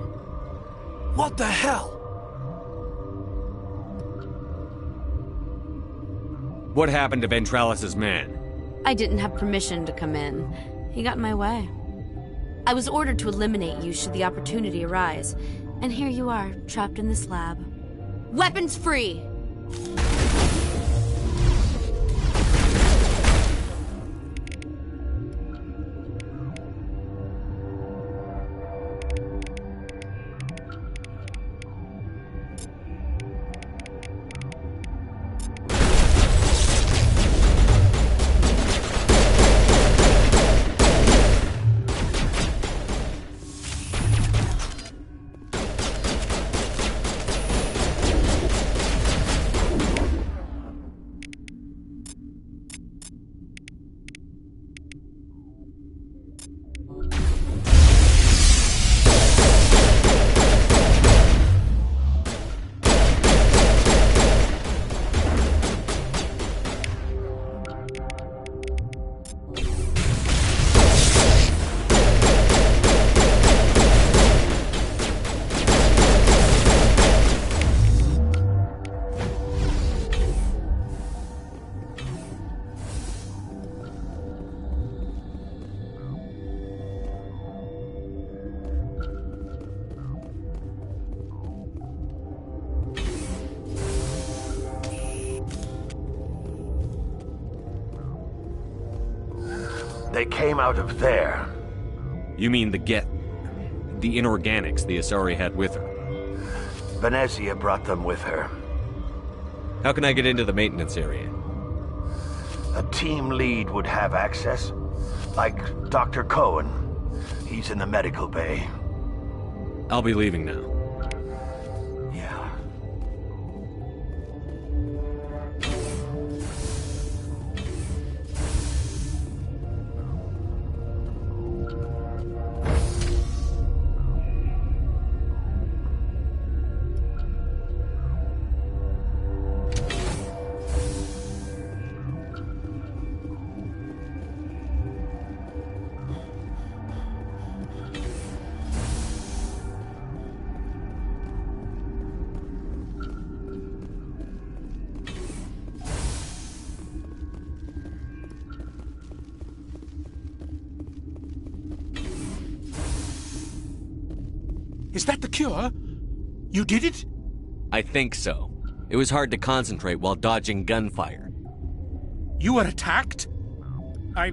What the hell? What happened to Ventralis' man? I didn't have permission to come in. He got in my way. I was ordered to eliminate you should the opportunity arise. And here you are, trapped in this lab. Weapons free! They came out of there. You mean the inorganics the Asari had with her? Venezia brought them with her. How can I get into the maintenance area? A team lead would have access. Like Dr. Cohen. He's in the medical bay. I'll be leaving now. Yeah. Is that the cure? You did it? I think so. It was hard to concentrate while dodging gunfire. You were attacked? I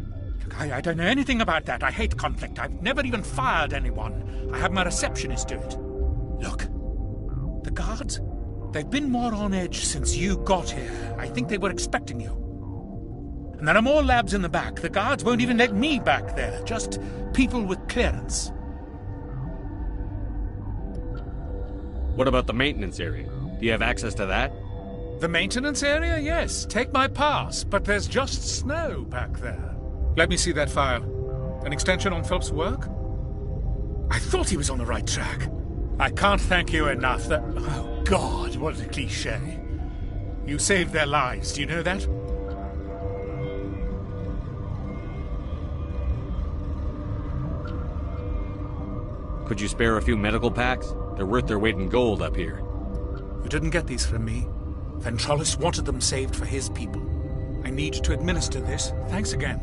don't know anything about that. I hate conflict. I've never even fired anyone. I have my receptionist do it. Look, the guards, they've been more on edge since you got here. I think they were expecting you. And there are more labs in the back. The guards won't even let me back there. Just people with clearance. What about the maintenance area? Do you have access to that? The maintenance area? Yes. Take my pass. But there's just snow back there. Let me see that file. An extension on Phelps' work? I thought he was on the right track. I can't thank you enough. Oh, God, what a cliché. You saved their lives. Do you know that? Could you spare a few medical packs? They're worth their weight in gold up here. You didn't get these from me. Ventralis wanted them saved for his people. I need to administer this. Thanks again.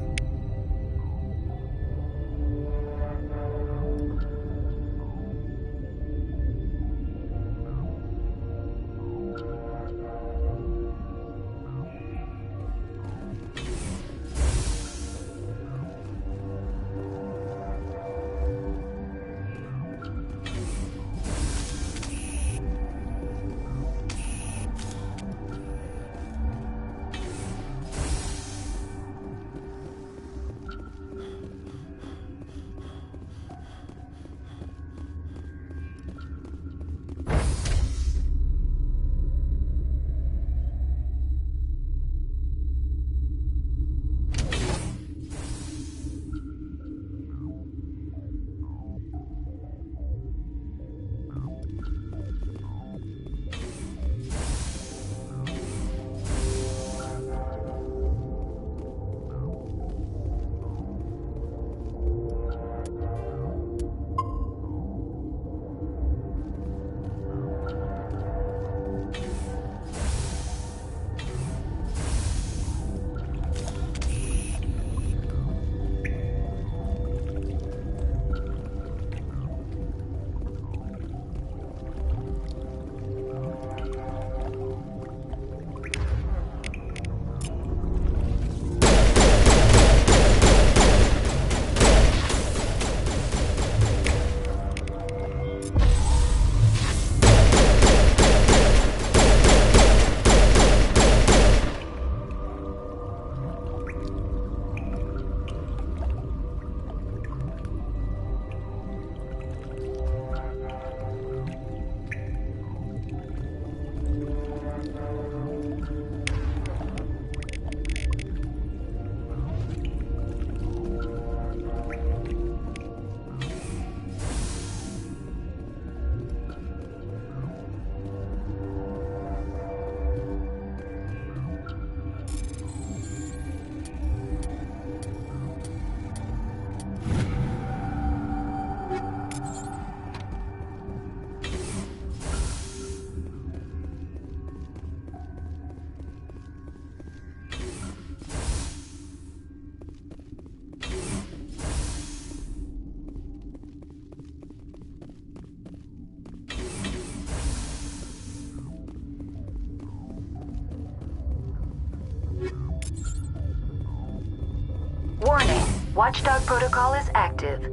Watchdog protocol is active.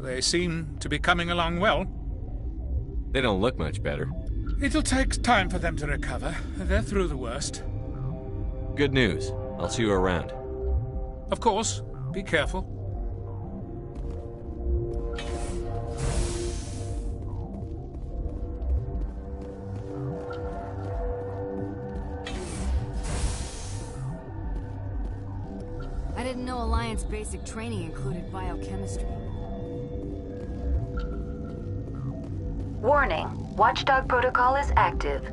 They seem to be coming along well. They don't look much better. It'll take time for them to recover. They're through the worst. Good news. I'll see you around. Of course. Be careful. I didn't know Alliance basic training included biochemistry. Warning. Watchdog protocol is active.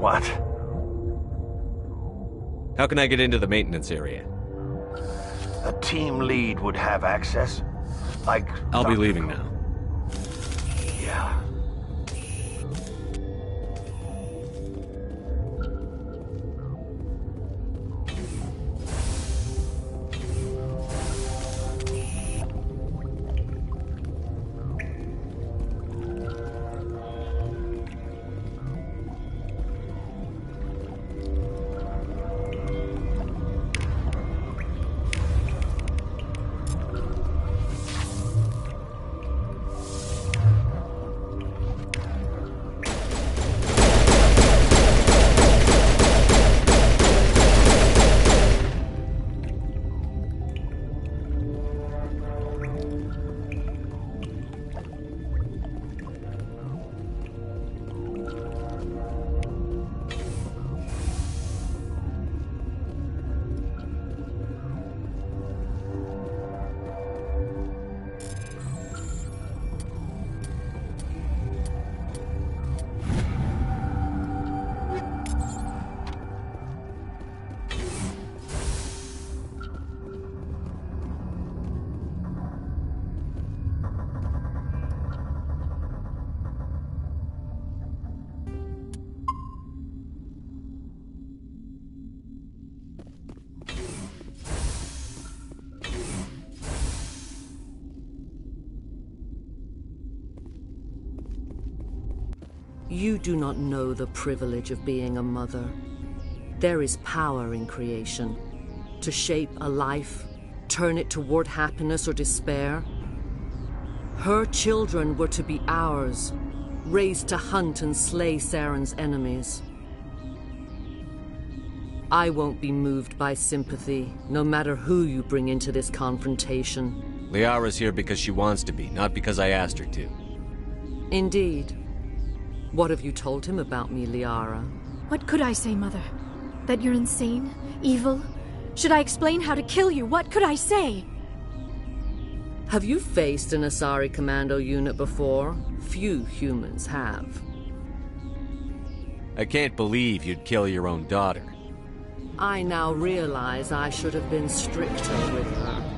What? How can I get into the maintenance area? A team lead would have access? Like... I'll be leaving now. Yeah. You do not know the privilege of being a mother. There is power in creation. To shape a life, turn it toward happiness or despair. Her children were to be ours, raised to hunt and slay Saren's enemies. I won't be moved by sympathy, no matter who you bring into this confrontation. Liara's here because she wants to be, not because I asked her to. Indeed. What have you told him about me, Liara? What could I say, Mother? That you're insane? Evil? Should I explain how to kill you? What could I say? Have you faced an Asari commando unit before? Few humans have. I can't believe you'd kill your own daughter. I now realize I should have been stricter with her.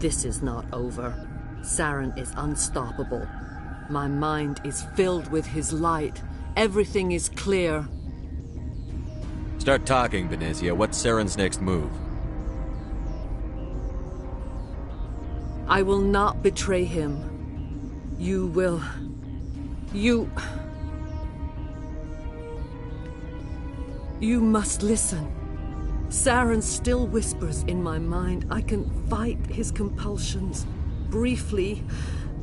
this is not over. Saren is unstoppable. My mind is filled with his light. Everything is clear. Start talking, Benezia. What's Saren's next move? I will not betray him. You will... You must listen. Saren still whispers in my mind. I can fight his compulsions, briefly,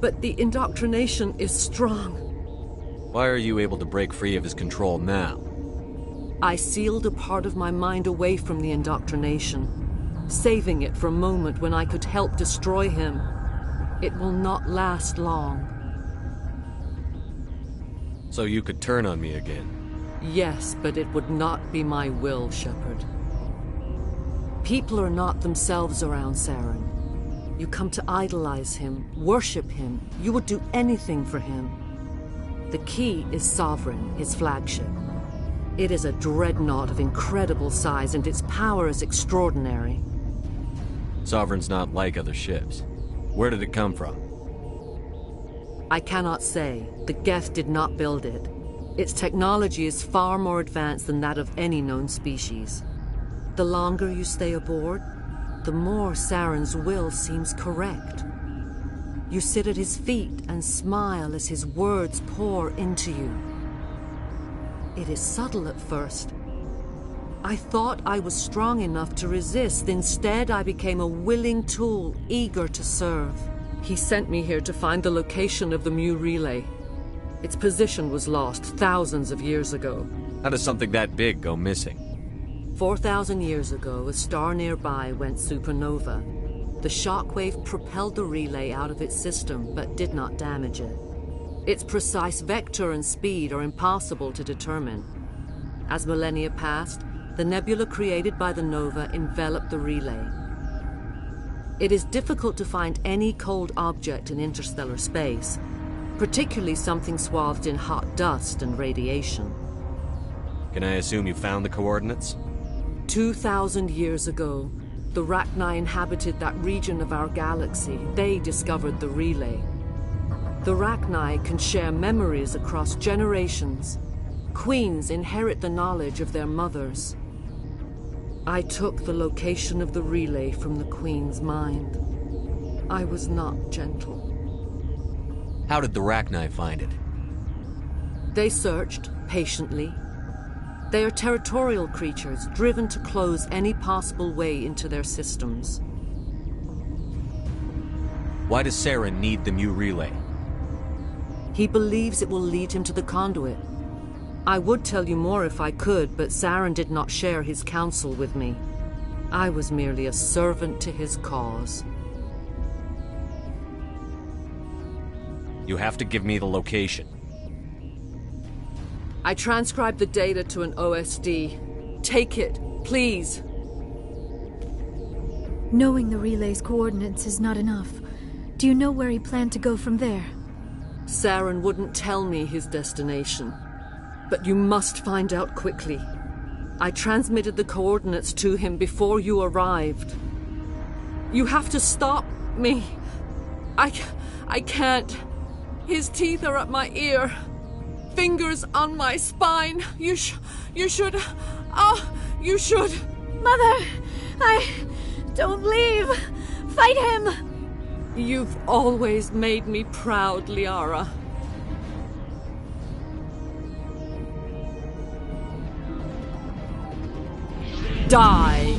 but the indoctrination is strong. Why are you able to break free of his control now? I sealed a part of my mind away from the indoctrination, saving it for a moment when I could help destroy him. It will not last long. So you could turn on me again? Yes, but it would not be my will, Shepard. People are not themselves around Saren. You come to idolize him, worship him. You would do anything for him. The key is Sovereign, his flagship. It is a dreadnought of incredible size, and its power is extraordinary. Sovereign's not like other ships. Where did it come from? I cannot say. The Geth did not build it. Its technology is far more advanced than that of any known species. The longer you stay aboard, the more Saren's will seems correct. You sit at his feet and smile as his words pour into you. It is subtle at first. I thought I was strong enough to resist. Instead, I became a willing tool, eager to serve. He sent me here to find the location of the Mu relay. Its position was lost thousands of years ago. How does something that big go missing? 4,000 years ago, a star nearby went supernova. The shockwave propelled the relay out of its system, but did not damage it. Its precise vector and speed are impossible to determine. As millennia passed, the nebula created by the nova enveloped the relay. It is difficult to find any cold object in interstellar space, particularly something swathed in hot dust and radiation. Can I assume you found the coordinates? 2,000 years ago, the Rachni inhabited that region of our galaxy. They discovered the relay. The Rachni can share memories across generations. Queens inherit the knowledge of their mothers. I took the location of the relay from the Queen's mind. I was not gentle. How did the Rachni find it? They searched, patiently. They are territorial creatures, driven to close any possible way into their systems. Why does Saren need the Mu relay? He believes it will lead him to the conduit. I would tell you more if I could, but Saren did not share his counsel with me. I was merely a servant to his cause. You have to give me the location. I transcribed the data to an OSD. Take it, please. Knowing the relay's coordinates is not enough. Do you know where he planned to go from there? Saren wouldn't tell me his destination. But you must find out quickly. I transmitted the coordinates to him before you arrived. You have to stop me. I can't. His teeth are at my ear. Fingers on my spine. You should. You should. Mother! Don't leave! Fight him! You've always made me proud, Liara. Die!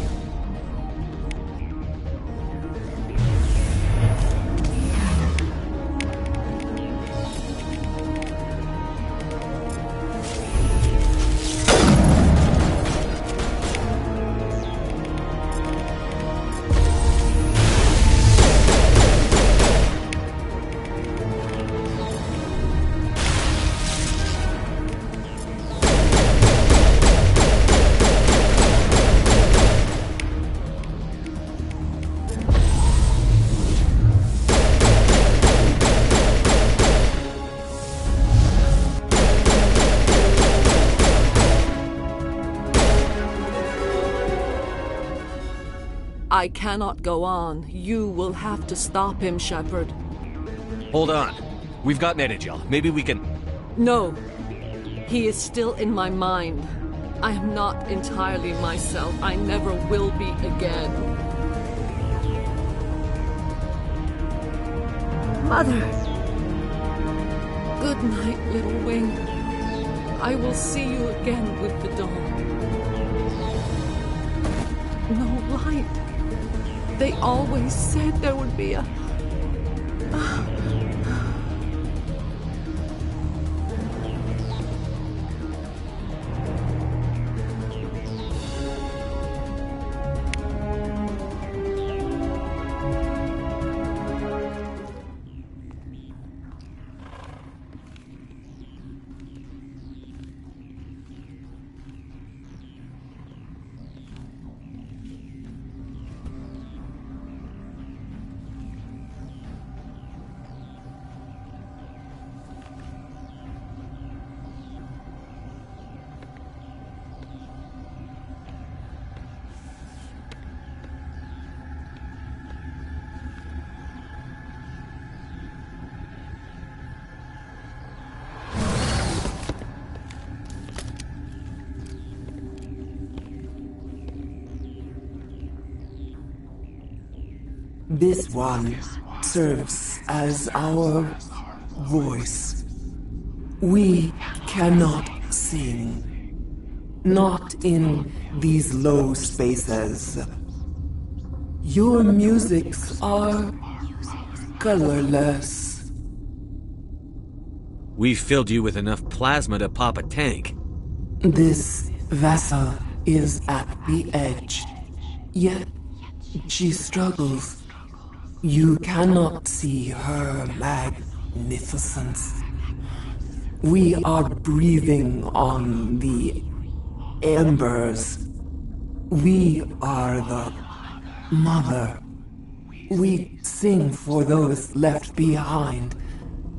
I cannot go on. You will have to stop him, Shepard. Hold on. We've got Netagel. Maybe we can... No. He is still in my mind. I am not entirely myself. I never will be again. Mother! Good night, little wing. I will see you again with the dawn. No light. They always said there would be a... This one serves as our voice. We cannot sing. Not in these low spaces. Your musics are colorless. We've filled you with enough plasma to pop a tank. This vessel is at the edge. Yet she struggles. You cannot see her magnificence. We are breathing on the embers. We are the mother. We sing for those left behind,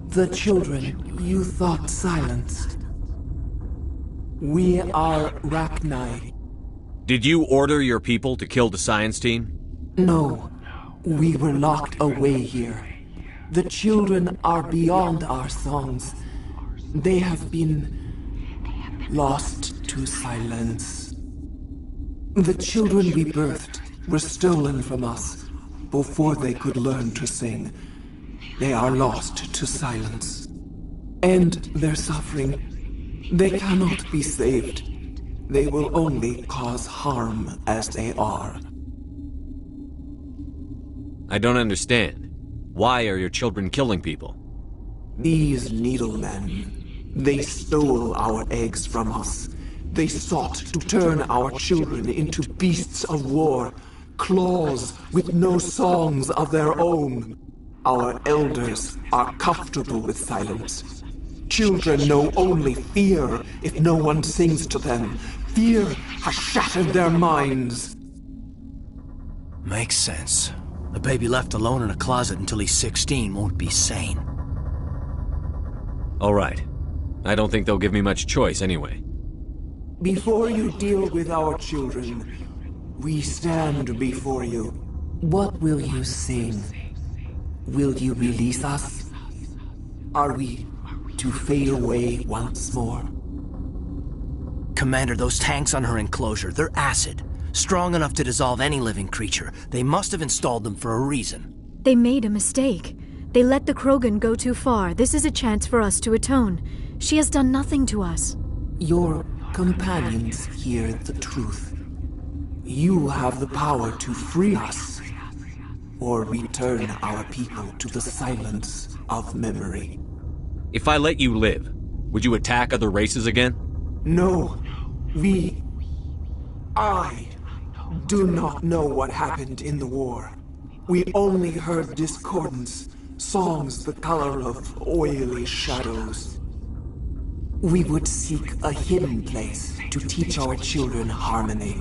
the children you thought silenced. We are Rachni. Did you order your people to kill the science team? No. We were locked away here. The children are beyond our songs. They have been lost to silence. The children we birthed were stolen from us before they could learn to sing. They are lost to silence. And their suffering, they cannot be saved. They will only cause harm as they are. I don't understand. Why are your children killing people? These needlemen, they stole our eggs from us. They sought to turn our children into beasts of war, claws with no songs of their own. Our elders are comfortable with silence. Children know only fear if no one sings to them. Fear has shattered their minds. Makes sense. A baby left alone in a closet until he's 16 won't be sane. All right. I don't think they'll give me much choice anyway. Before you deal with our children, we stand before you. What will you sing? Will you release us? Are we to fade away once more? Commander, those tanks on her enclosure, they're acid. Strong enough to dissolve any living creature. They must have installed them for a reason. They made a mistake. They let the Krogan go too far. This is a chance for us to atone. She has done nothing to us. Your companions hear the truth. You have the power to free us, or return our people to the silence of memory. If I let you live, would you attack other races again? No. I do not know what happened in the war. We only heard discordance, songs the color of oily shadows. We would seek a hidden place to teach our children harmony.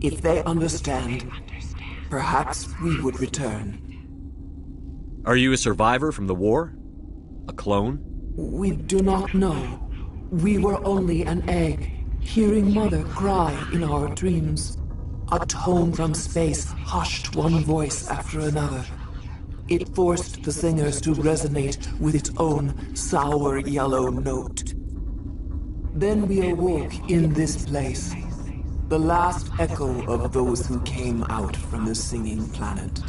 If they understand, perhaps we would return. Are you a survivor from the war? A clone? We do not know. We were only an egg, hearing Mother cry in our dreams. A tone from space hushed one voice after another. It forced the singers to resonate with its own sour yellow note. Then we awoke in this place, the last echo of those who came out from the singing planet.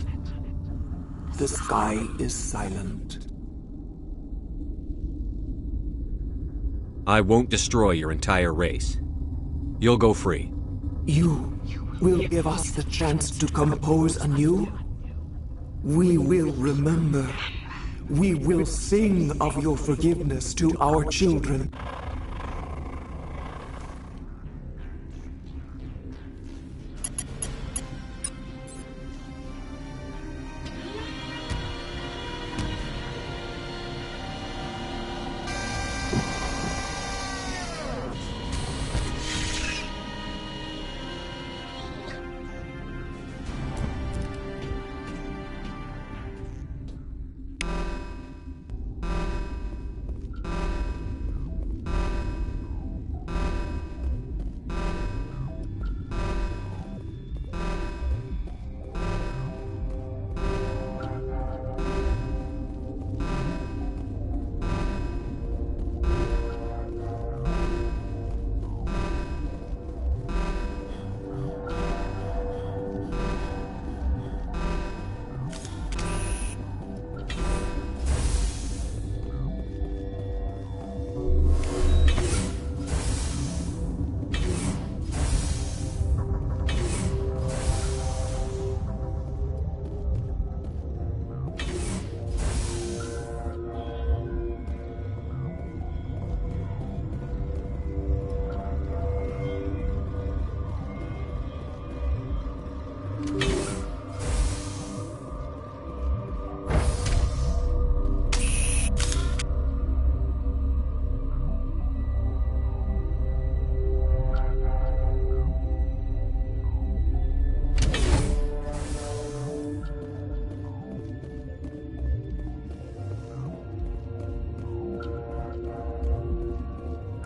The sky is silent. I won't destroy your entire race. You'll go free. You will give us the chance to compose anew? We will remember. We will sing of your forgiveness to our children.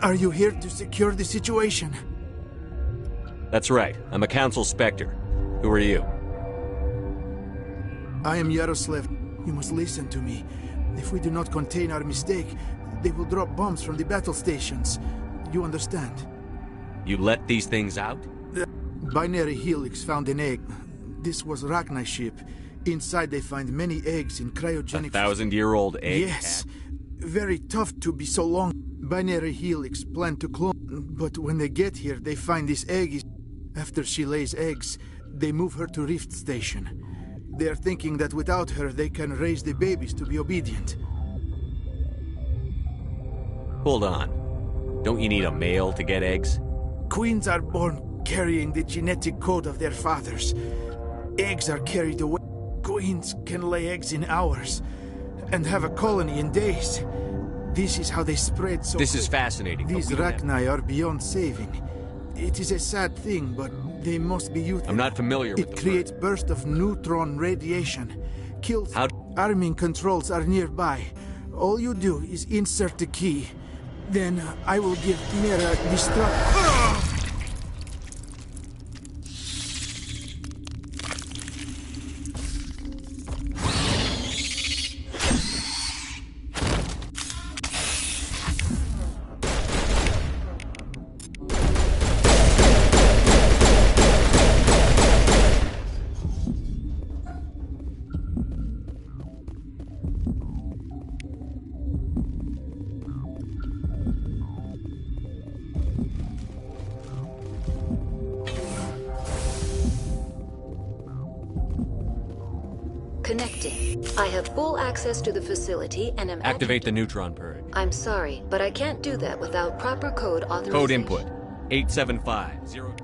Are you here to secure the situation? That's right. I'm a Council Spectre. Who are you? I am Yaroslav. You must listen to me. If we do not contain our mistake, they will drop bombs from the battle stations. You understand? You let these things out? The binary helix found an egg. This was Rachni's ship. Inside they find many eggs in cryogenic... 1,000-year-old egg? Yes. Very tough to be so long. Binary helix plan to clone, but when they get here, they find this egg is... After she lays eggs, they move her to Rift Station. They are thinking that without her, they can raise the babies to be obedient. Hold on. Don't you need a male to get eggs? Queens are born carrying the genetic code of their fathers. Eggs are carried away. Queens can lay eggs in hours and have a colony in days. This is how they spread so This is fascinating. These Rachni are beyond saving. It is a sad thing, but they must be euthanized. I'm not familiar with It creates bursts of neutron radiation. Kills... Arming controls are nearby. All you do is insert the key. Then I will give Mira destruct... Connecting. I have full access to the facility and am... Activate the neutron purge. I'm sorry, but I can't do that without proper code authorization. Code input. 8750.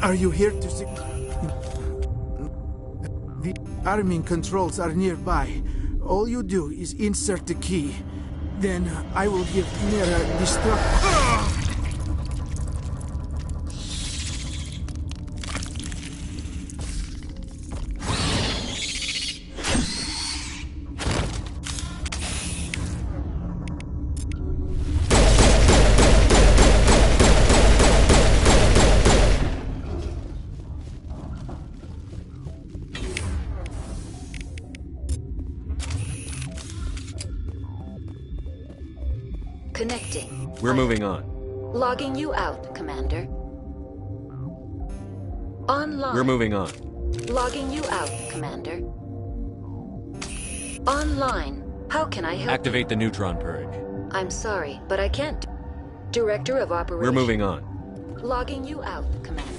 Are you here to see? The arming controls are nearby. All you do is insert the key. Then I will give Mira destruct. Connecting. We're moving on. Logging you out, Commander. Online. We're moving on. Logging you out, Commander. Online. How can I help? Activate the neutron purge. I'm sorry, but I can't. Director of Operations. We're moving on. Logging you out, Commander.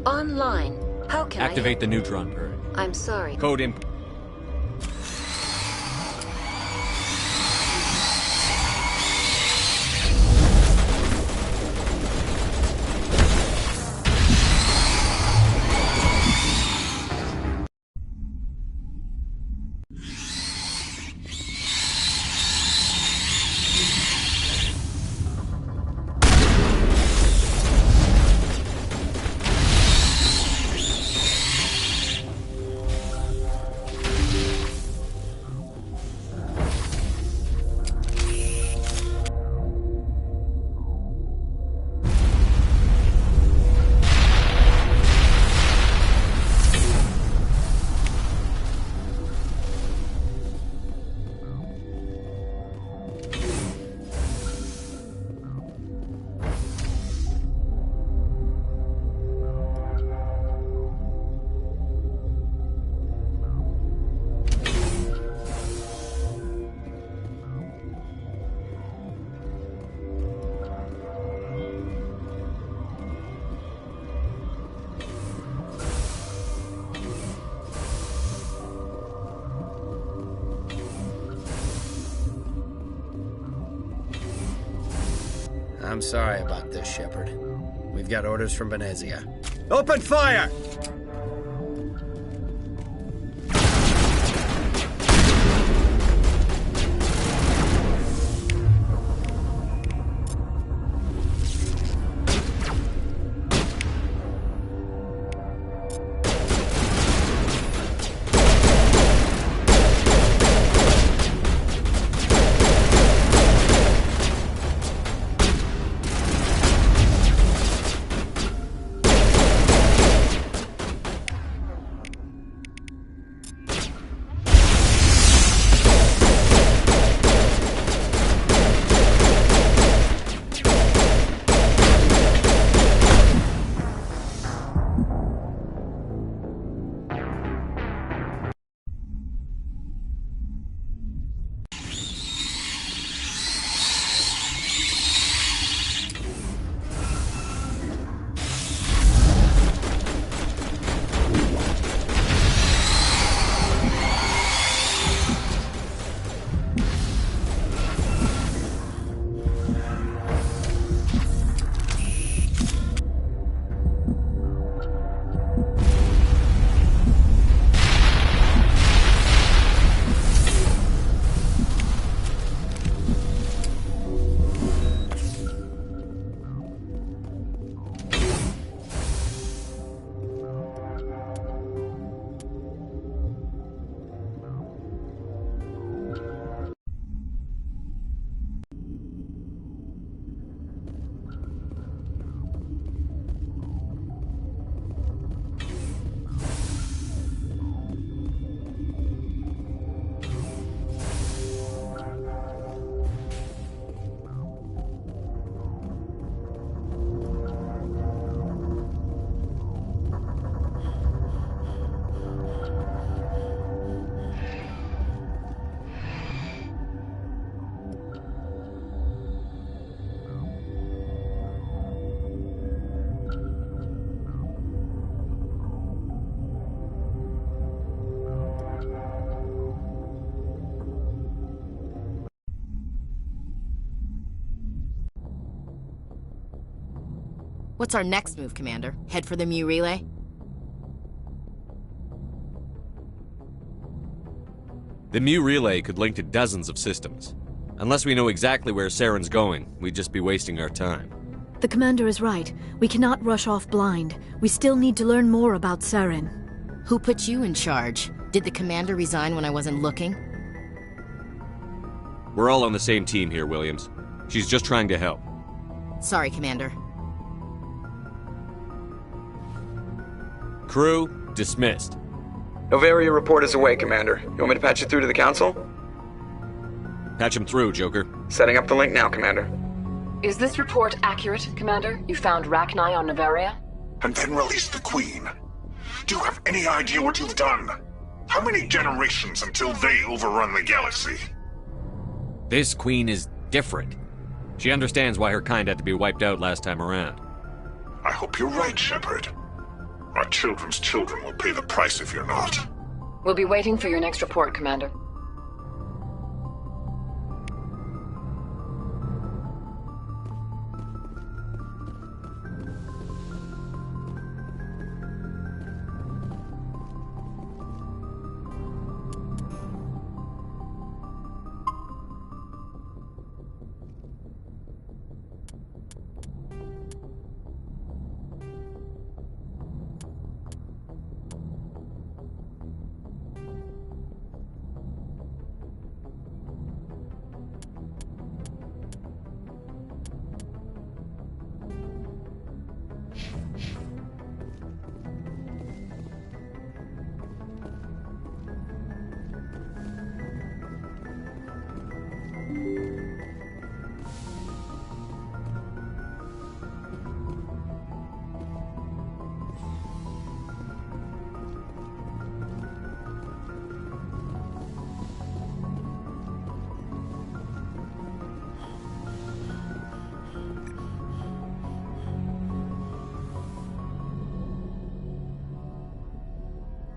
Online. How can Activate the neutron purge. I'm sorry. Code imp. I'm sorry about this, Shepard. We've got orders from Venezia. Open fire! What's our next move, Commander? Head for the ME relay? The ME relay could link to dozens of systems. Unless we know exactly where Saren's going, we'd just be wasting our time. The commander is right. We cannot rush off blind. We still need to learn more about Saren. Who put you in charge? Did the commander resign when I wasn't looking? We're all on the same team here, Williams. She's just trying to help. Sorry, Commander. Crew, dismissed. Novaria report is away, Commander. You want me to patch you through to the Council? Patch him through, Joker. Setting up the link now, Commander. Is this report accurate, Commander? You found Rachni on Novaria? And then released the Queen. Do you have any idea what you've done? How many generations until they overrun the galaxy? This Queen is different. She understands why her kind had to be wiped out last time around. I hope you're right, Shepard. Our children's children will pay the price if you're not. We'll be waiting for your next report, Commander.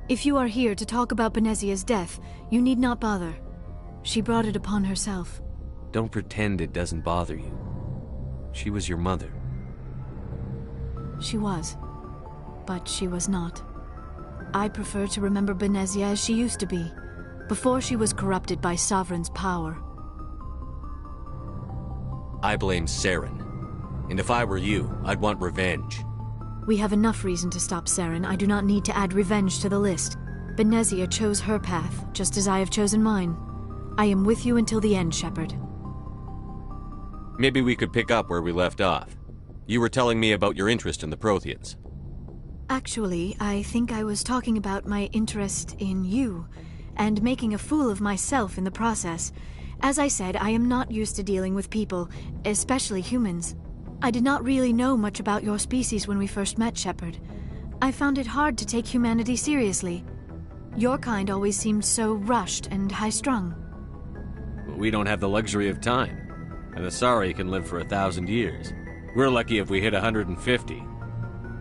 If you are here to talk about Benezia's death, you need not bother. She brought it upon herself. Don't pretend it doesn't bother you. She was your mother. She was. But she was not. I prefer to remember Benezia as she used to be, before she was corrupted by Sovereign's power. I blame Saren. And if I were you, I'd want revenge. We have enough reason to stop Saren. I do not need to add revenge to the list. Benezia chose her path, just as I have chosen mine. I am with you until the end, Shepard. Maybe we could pick up where we left off. You were telling me about your interest in the Protheans. Actually, I think I was talking about my interest in you, and making a fool of myself in the process. As I said, I am not used to dealing with people, especially humans. I did not really know much about your species when we first met, Shepard. I found it hard to take humanity seriously. Your kind always seemed so rushed and high-strung. We don't have the luxury of time. An Asari can live for 1,000 years. We're lucky if we hit 150.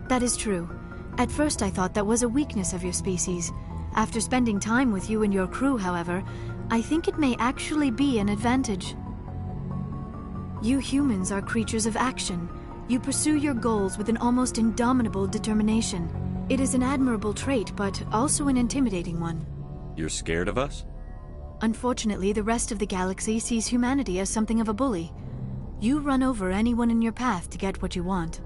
That is true. At first I thought that was a weakness of your species. After spending time with you and your crew, however, I think it may actually be an advantage. You humans are creatures of action. You pursue your goals with an almost indomitable determination. It is an admirable trait, but also an intimidating one. You're scared of us? Unfortunately, the rest of the galaxy sees humanity as something of a bully. You run over anyone in your path to get what you want.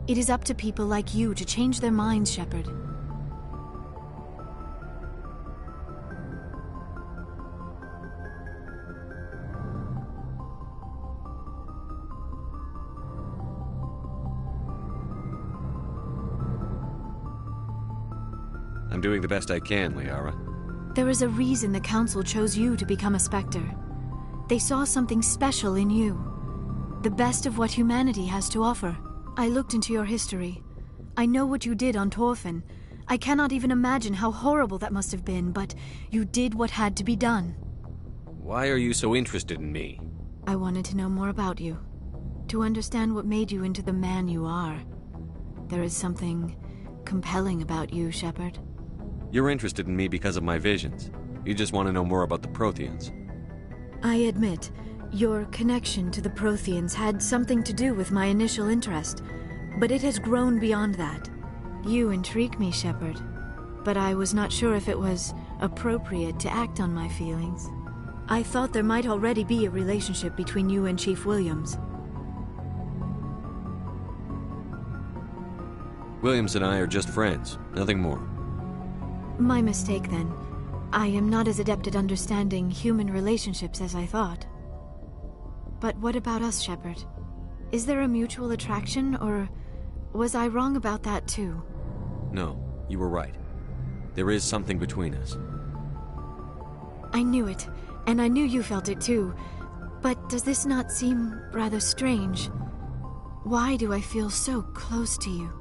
It is up to people like you to change their minds, Shepard. I'm doing the best I can, Liara. There is a reason the Council chose you to become a Spectre. They saw something special in you. The best of what humanity has to offer. I looked into your history. I know what you did on Torfin. I cannot even imagine how horrible that must have been, but you did what had to be done. Why are you so interested in me? I wanted to know more about you. To understand what made you into the man you are. There is something compelling about you, Shepard. You're interested in me because of my visions. You just want to know more about the Protheans. I admit, your connection to the Protheans had something to do with my initial interest. but it has grown beyond that. You intrigue me, Shepard, but I was not sure if it was appropriate to act on my feelings. I thought there might already be a relationship between you and Chief Williams. Williams and I are just friends, nothing more. My mistake, then. I am not as adept at understanding human relationships as I thought. But what about us, Shepard? Is there a mutual attraction, or was I wrong about that too? No, you were right. There is something between us. I knew it, and I knew you felt it too. But does this not seem rather strange? Why do I feel so close to you?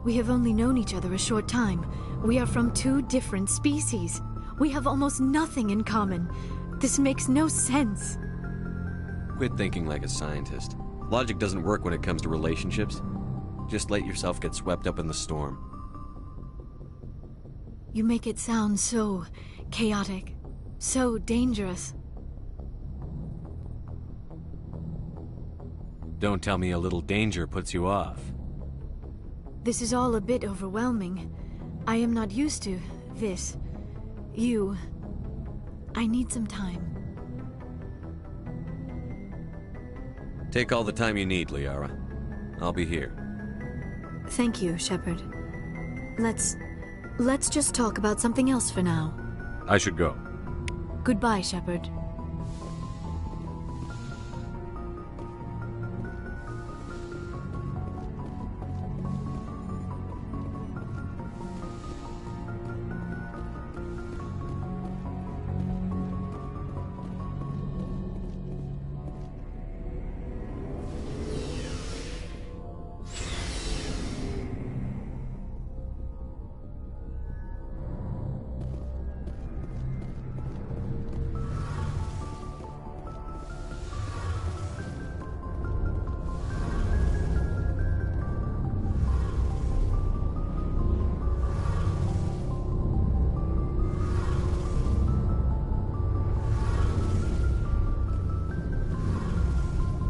We have only known each other a short time. We are from two different species. We have almost nothing in common. This makes no sense. Quit thinking like a scientist. Logic doesn't work when it comes to relationships. Just let yourself get swept up in the storm. You make it sound so chaotic, so dangerous. Don't tell me a little danger puts you off. This is all a bit overwhelming. I am not used to this. I need some time. Take all the time you need, Liara. I'll be here. Thank you, Shepard. Let's just talk about something else for now. I should go. Goodbye, Shepard.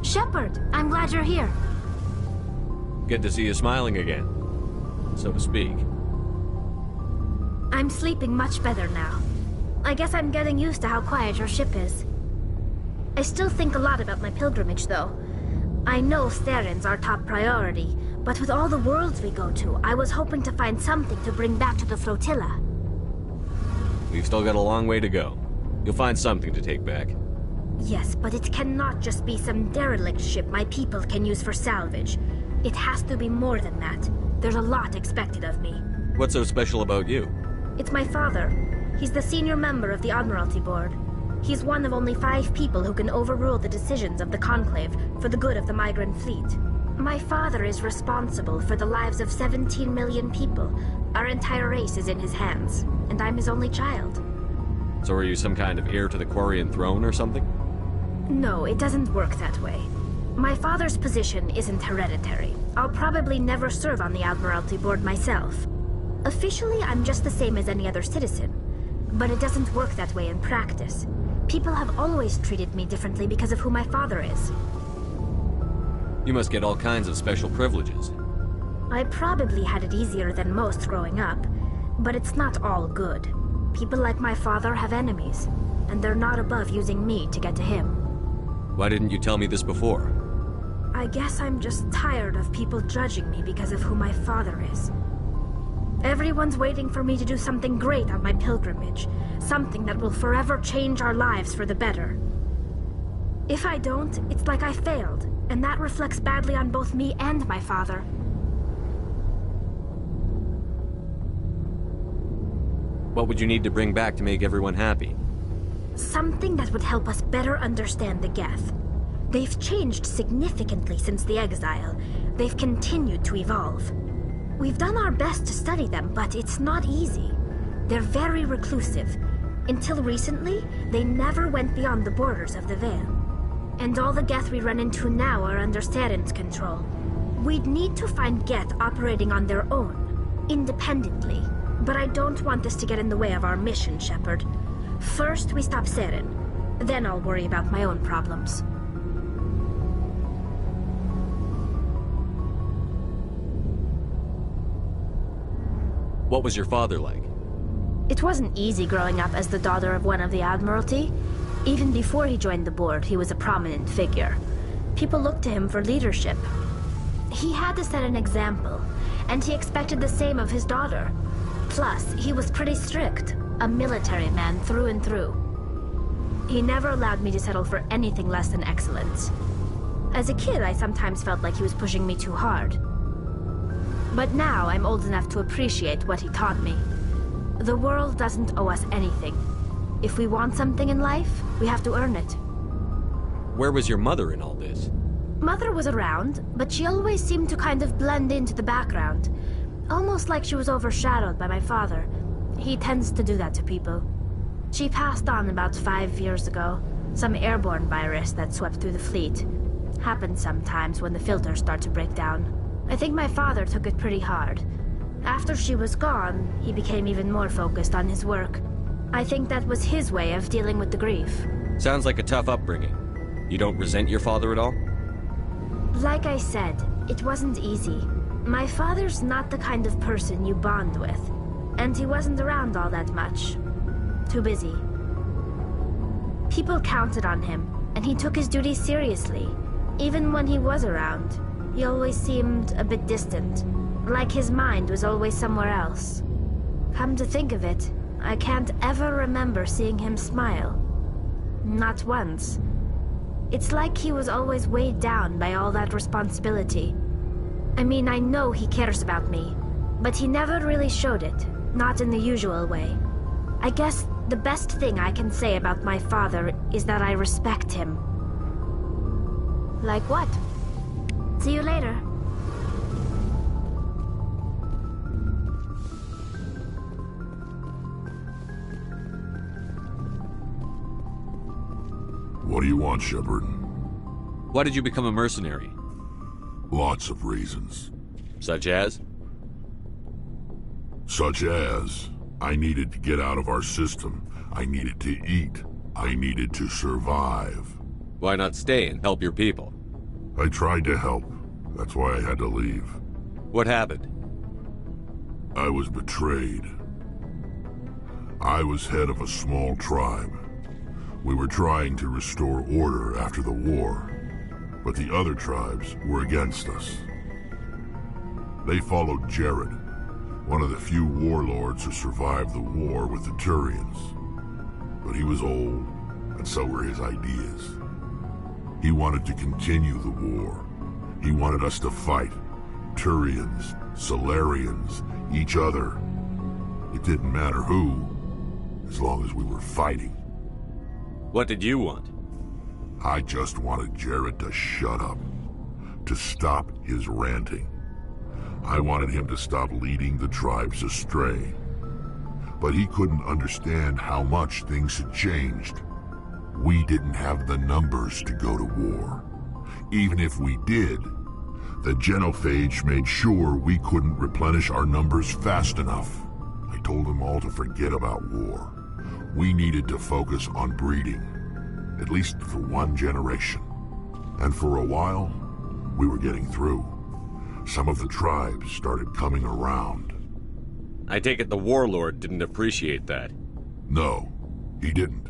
Shepard, I'm glad you're here. Good to see you smiling again, so to speak. I'm sleeping much better now. I guess I'm getting used to how quiet your ship is. I still think a lot about my pilgrimage, though. I know Theron's our top priority, but with all the worlds we go to, I was hoping to find something to bring back to the flotilla. We've still got a long way to go. You'll find something to take back. Yes, but it cannot just be some derelict ship my people can use for salvage. It has to be more than that. There's a lot expected of me. What's so special about you? It's my father. He's the senior member of the Admiralty Board. He's one of only 5 people who can overrule the decisions of the Conclave for the good of the migrant fleet. My father is responsible for the lives of 17 million people. Our entire race is in his hands, and I'm his only child. So are you some kind of heir to the Quarian throne or something? No, it doesn't work that way. My father's position isn't hereditary. I'll probably never serve on the Admiralty Board myself. Officially, I'm just the same as any other citizen. But it doesn't work that way in practice. People have always treated me differently because of who my father is. You must get all kinds of special privileges. I probably had it easier than most growing up, but it's not all good. People like my father have enemies, and they're not above using me to get to him. Why didn't you tell me this before? I guess I'm just tired of people judging me because of who my father is. Everyone's waiting for me to do something great on my pilgrimage, something that will forever change our lives for the better. If I don't, it's like I failed, and that reflects badly on both me and my father. What would you need to bring back to make everyone happy? Something that would help us better understand the Geth. They've changed significantly since the exile. They've continued to evolve. We've done our best to study them, but it's not easy. They're very reclusive. Until recently, they never went beyond the borders of the Veil. And all the Geth we run into now are under Theron's control. We'd need to find Geth operating on their own, independently. But I don't want this to get in the way of our mission, Shepard. First, we stop Theron. Then I'll worry about my own problems. What was your father like? It wasn't easy growing up as the daughter of one of the Admiralty. Even before he joined the board, he was a prominent figure. People looked to him for leadership. He had to set an example, and he expected the same of his daughter. Plus, he was pretty strict, a military man through and through. He never allowed me to settle for anything less than excellence. As a kid, I sometimes felt like he was pushing me too hard. But now I'm old enough to appreciate what he taught me. The world doesn't owe us anything. If we want something in life, we have to earn it. Where was your mother in all this? Mother was around, but she always seemed to kind of blend into the background. Almost like she was overshadowed by my father. He tends to do that to people. She passed on about 5 years ago. Some airborne virus that swept through the fleet. Happens sometimes when the filters start to break down. I think my father took it pretty hard. After she was gone, he became even more focused on his work. I think that was his way of dealing with the grief. Sounds like a tough upbringing. You don't resent your father at all? Like I said, it wasn't easy. My father's not the kind of person you bond with. And he wasn't around all that much. Too busy. People counted on him, and he took his duties seriously. Even when he was around, he always seemed a bit distant. Like his mind was always somewhere else. Come to think of it, I can't ever remember seeing him smile. Not once. It's like he was always weighed down by all that responsibility. I mean, I know he cares about me, but he never really showed it, not in the usual way. I guess the best thing I can say about my father is that I respect him. Like what? See you later. What do you want, Shepard? Why did you become a mercenary? Lots of reasons. Such as? Such as, I needed to get out of our system. I needed to eat. I needed to survive. Why not stay and help your people? I tried to help. That's why I had to leave. What happened? I was betrayed. I was head of a small tribe. We were trying to restore order after the war, but the other tribes were against us. They followed Jared, one of the few warlords who survived the war with the Turians. But he was old, and so were his ideas. He wanted to continue the war. He wanted us to fight. Turians, Solarians, each other. It didn't matter who, as long as we were fighting. What did you want? I just wanted Jared to shut up, to stop his ranting. I wanted him to stop leading the tribes astray. But he couldn't understand how much things had changed. We didn't have the numbers to go to war. Even if we did, the genophage made sure we couldn't replenish our numbers fast enough. I told them all to forget about war. We needed to focus on breeding, at least for one generation. And for a while, we were getting through. Some of the tribes started coming around. I take it the warlord didn't appreciate that. No, he didn't.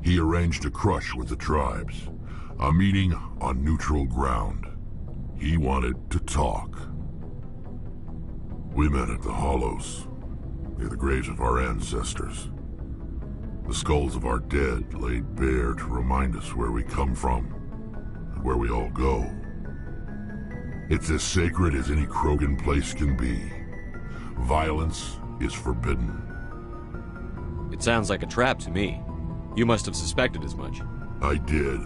He arranged a crush with the tribes, a meeting on neutral ground. He wanted to talk. We met at the Hollows, near the graves of our ancestors. The skulls of our dead laid bare to remind us where we come from and where we all go. It's as sacred as any Krogan place can be. Violence is forbidden. It sounds like a trap to me. You must have suspected as much. I did.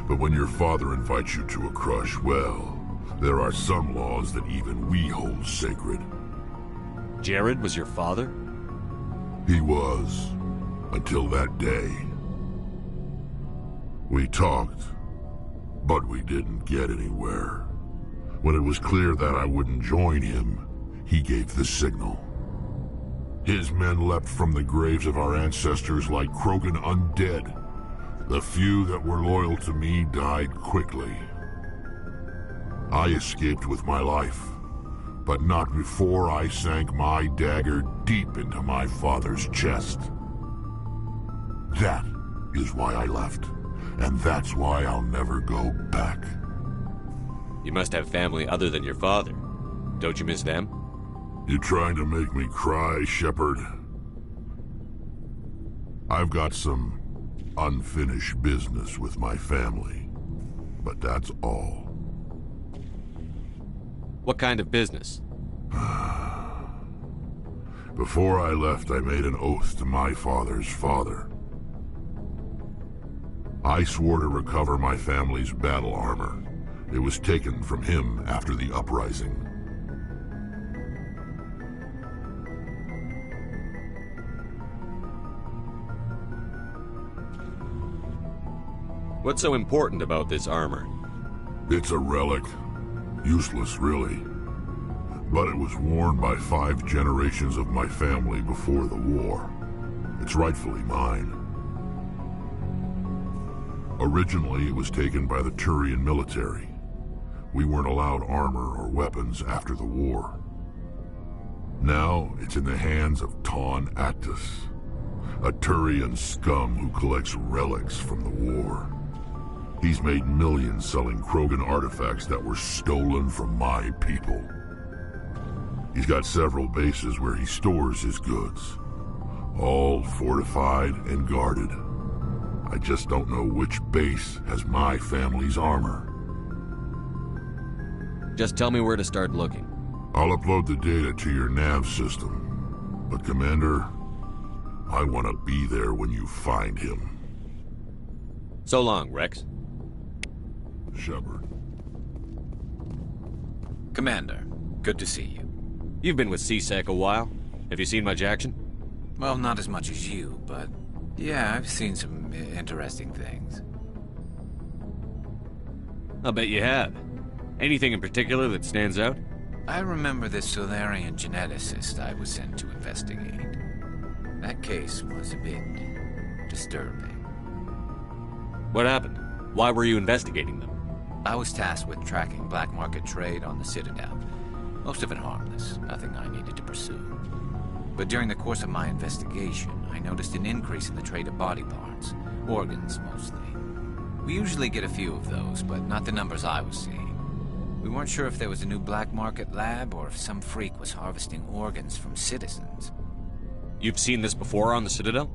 But when your father invites you to a crush, well, there are some laws that even we hold sacred. Jared was your father? He was. Until that day. We talked, but we didn't get anywhere. When it was clear that I wouldn't join him, he gave the signal. His men leapt from the graves of our ancestors like Krogan undead. The few that were loyal to me died quickly. I escaped with my life, but not before I sank my dagger deep into my father's chest. That is why I left, and that's why I'll never go back. You must have family other than your father. Don't you miss them? You trying to make me cry, Shepard? I've got some unfinished business with my family, but that's all. What kind of business? Before I left, I made an oath to my father's father. I swore to recover my family's battle armor. It was taken from him after the uprising. What's so important about this armor? It's a relic. Useless, really. But it was worn by 5 generations of my family before the war. It's rightfully mine. Originally, it was taken by the Turian military. We weren't allowed armor or weapons after the war. Now, it's in the hands of Ton Actus, a Turian scum who collects relics from the war. He's made millions selling Krogan artifacts that were stolen from my people. He's got several bases where he stores his goods, all fortified and guarded. I just don't know which base has my family's armor. Just tell me where to start looking. I'll upload the data to your nav system. But Commander, I want to be there when you find him. So long, Rex. Shepard. Commander, good to see you. You've been with C-Sec a while. Have you seen much action? Well, not as much as you, but yeah, I've seen some interesting things. I'll bet you have. Anything in particular that stands out? I remember this Solarian geneticist I was sent to investigate. That case was a bit disturbing. What happened? Why were you investigating them? I was tasked with tracking black market trade on the Citadel. Most of it harmless, nothing I needed to pursue. But during the course of my investigation, I noticed an increase in the trade of body parts, organs mostly. We usually get a few of those, but not the numbers I was seeing. We weren't sure if there was a new black market lab or if some freak was harvesting organs from citizens. You've seen this before on the Citadel?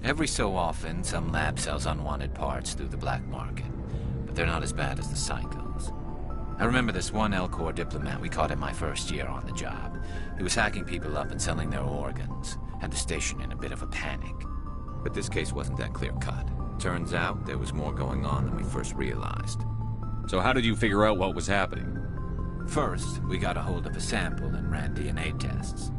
Every so often, some lab sells unwanted parts through the black market, but they're not as bad as the psychos. I remember this one L-Corps diplomat we caught in my first year on the job. He was hacking people up and selling their organs, had the station in a bit of a panic. But this case wasn't that clear-cut. Turns out there was more going on than we first realized. So how did you figure out what was happening? First, we got a hold of a sample and ran DNA tests.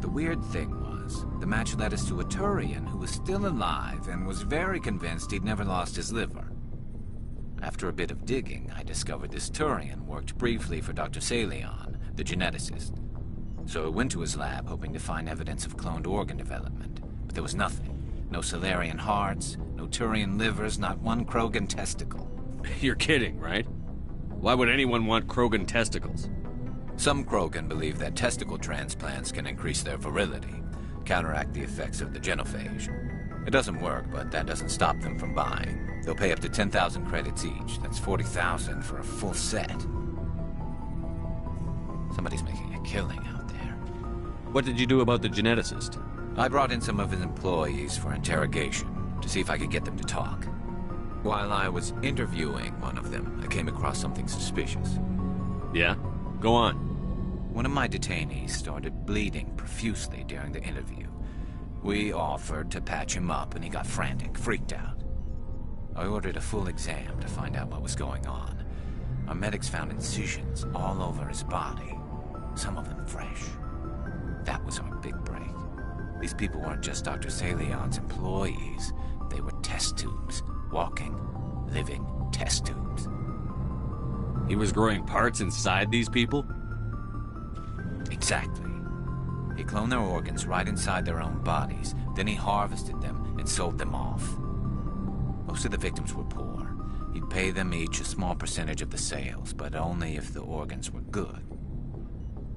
The weird thing was, the match led us to a Turian who was still alive and was very convinced he'd never lost his liver. After a bit of digging, I discovered this Turian worked briefly for Dr. Salion, the geneticist. So I went to his lab hoping to find evidence of cloned organ development, but there was nothing. No Solarian hearts, no Turian livers, not one Krogan testicle. You're kidding, right? Why would anyone want Krogan testicles? Some Krogan believe that testicle transplants can increase their virility, counteract the effects of the genophage. It doesn't work, but that doesn't stop them from buying. They'll pay up to 10,000 credits each. That's 40,000 for a full set. Somebody's making a killing out there. What did you do about the geneticist? I brought in some of his employees for interrogation, to see if I could get them to talk. While I was interviewing one of them, I came across something suspicious. Yeah? Go on. One of my detainees started bleeding profusely during the interview. We offered to patch him up, and he got frantic, freaked out. I ordered a full exam to find out what was going on. Our medics found incisions all over his body, some of them fresh. That was our big break. These people weren't just Dr. Salion's employees. They were test tubes. Walking, living test tubes. He was growing parts inside these people? Exactly. He cloned their organs right inside their own bodies. Then he harvested them and sold them off. Most of the victims were poor. He'd pay them each a small percentage of the sales, but only if the organs were good.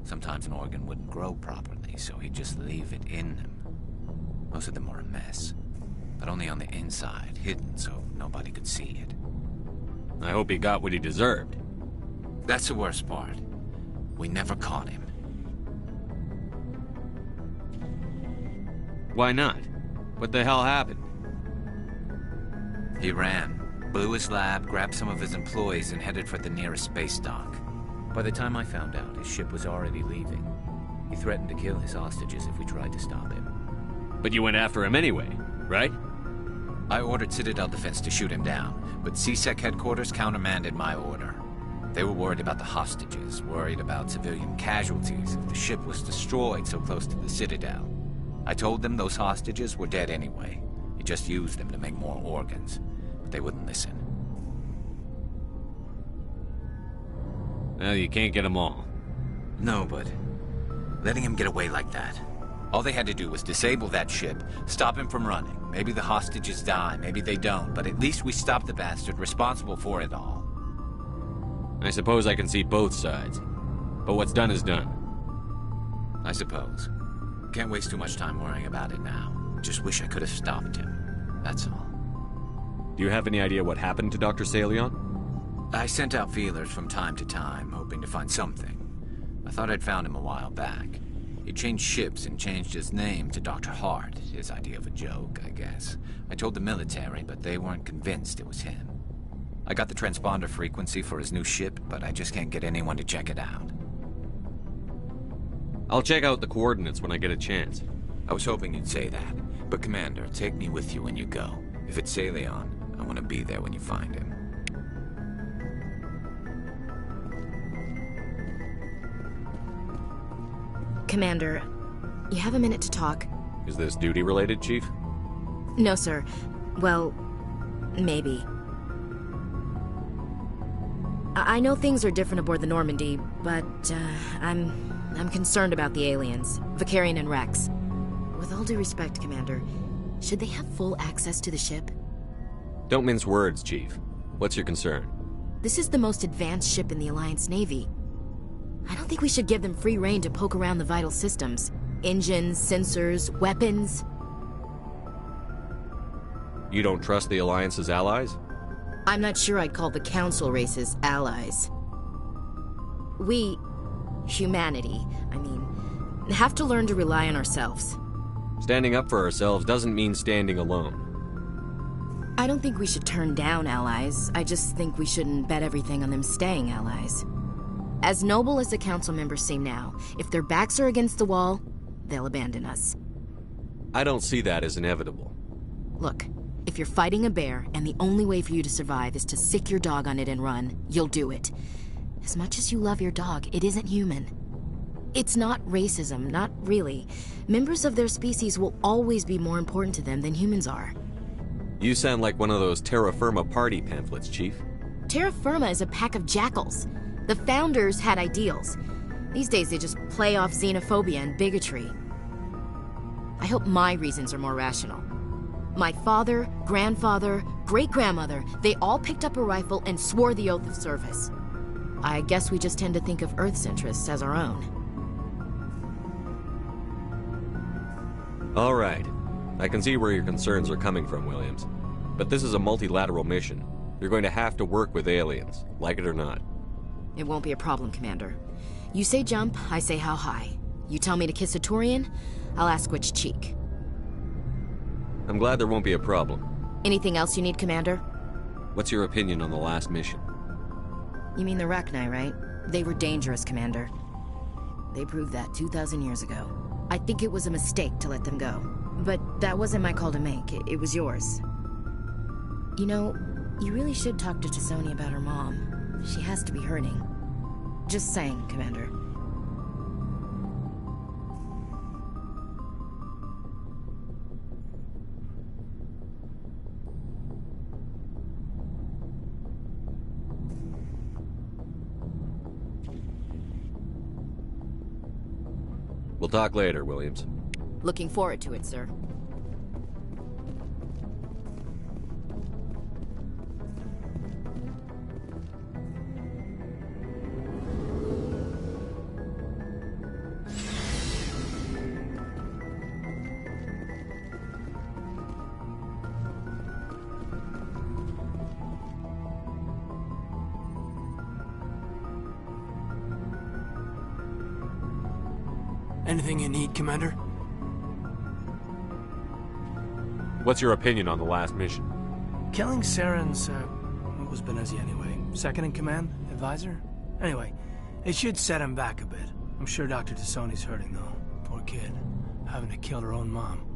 Sometimes an organ wouldn't grow properly, so he'd just leave it in them. Most of them were a mess, but only on the inside, hidden so nobody could see it. I hope he got what he deserved. That's the worst part. We never caught him. Why not? What the hell happened? He ran, blew his lab, grabbed some of his employees, and headed for the nearest space dock. By the time I found out, his ship was already leaving. He threatened to kill his hostages if we tried to stop him. But you went after him anyway, right? I ordered Citadel Defense to shoot him down, but CSEC headquarters countermanded my order. They were worried about the hostages, worried about civilian casualties if the ship was destroyed so close to the Citadel. I told them those hostages were dead anyway. He just used them to make more organs, but they wouldn't listen. Well, you can't get them all. No, but letting him get away like that. All they had to do was disable that ship, stop him from running. Maybe the hostages die, maybe they don't, but at least we stopped the bastard responsible for it all. I suppose I can see both sides. But what's done is done. I suppose. Can't waste too much time worrying about it now. Just wish I could have stopped him. That's all. Do you have any idea what happened to Dr. Salion? I sent out feelers from time to time, hoping to find something. I thought I'd found him a while back. He changed ships and changed his name to Dr. Hart. His idea of a joke, I guess. I told the military, but they weren't convinced it was him. I got the transponder frequency for his new ship, but I just can't get anyone to check it out. I'll check out the coordinates when I get a chance. I was hoping you'd say that. But Commander, take me with you when you go. If it's Salion, I want to be there when you find him. Commander, you have a minute to talk? Is this duty-related, Chief? No, sir. Well, maybe. I know things are different aboard the Normandy, but I'm concerned about the aliens, Vicarian and Rex. With all due respect, Commander, should they have full access to the ship? Don't mince words, Chief. What's your concern? This is the most advanced ship in the Alliance Navy. I don't think we should give them free rein to poke around the vital systems. Engines, sensors, weapons. You don't trust the Alliance's allies? I'm not sure I'd call the Council races allies. We, humanity, have to learn to rely on ourselves. Standing up for ourselves doesn't mean standing alone. I don't think we should turn down allies. I just think we shouldn't bet everything on them staying allies. As noble as the Council members seem now, if their backs are against the wall, they'll abandon us. I don't see that as inevitable. Look, if you're fighting a bear and the only way for you to survive is to sick your dog on it and run, you'll do it. As much as you love your dog, it isn't human. It's not racism, not really. Members of their species will always be more important to them than humans are. You sound like one of those Terra Firma party pamphlets, Chief. Terra Firma is a pack of jackals. The founders had ideals. These days they just play off xenophobia and bigotry. I hope my reasons are more rational. My father, grandfather, great-grandmother, they all picked up a rifle and swore the oath of service. I guess we just tend to think of Earth's interests as our own. All right. I can see where your concerns are coming from, Williams. But this is a multilateral mission. You're going to have to work with aliens, like it or not. It won't be a problem, Commander. You say jump, I say how high. You tell me to kiss a Turian, I'll ask which cheek. I'm glad there won't be a problem. Anything else you need, Commander? What's your opinion on the last mission? You mean the Rachni, right? They were dangerous, Commander. They proved that 2,000 years ago. I think it was a mistake to let them go. But that wasn't my call to make. It was yours. You know, you really should talk to T'Soni about her mom. She has to be hurting. Just saying, Commander. We'll talk later, Williams. Looking forward to it, sir. Anything you need, Commander? What's your opinion on the last mission? Killing Saren's, what was Benezi anyway? Second in command? Advisor? Anyway, it should set him back a bit. I'm sure Dr. Tassoni's hurting, though. Poor kid. Having to kill her own mom.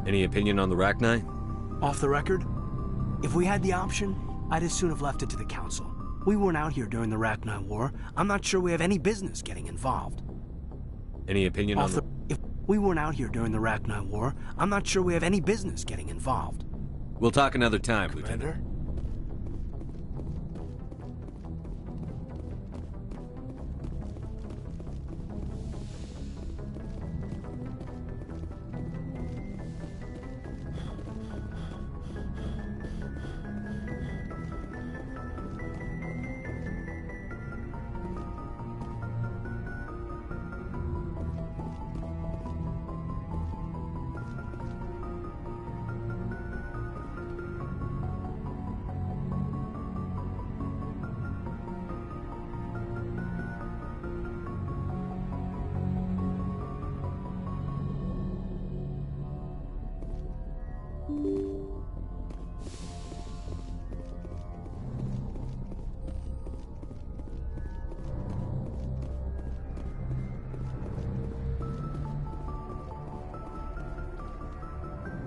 Any opinion on the Rachni? Off the record? If we had the option, I'd as soon have left it to the Council. We weren't out here during the Rachni War. I'm not sure we have any business getting involved. Any opinion on the... If we weren't out here during the Rachni War, I'm not sure we have any business getting involved. We'll talk another time, Commander? Lieutenant.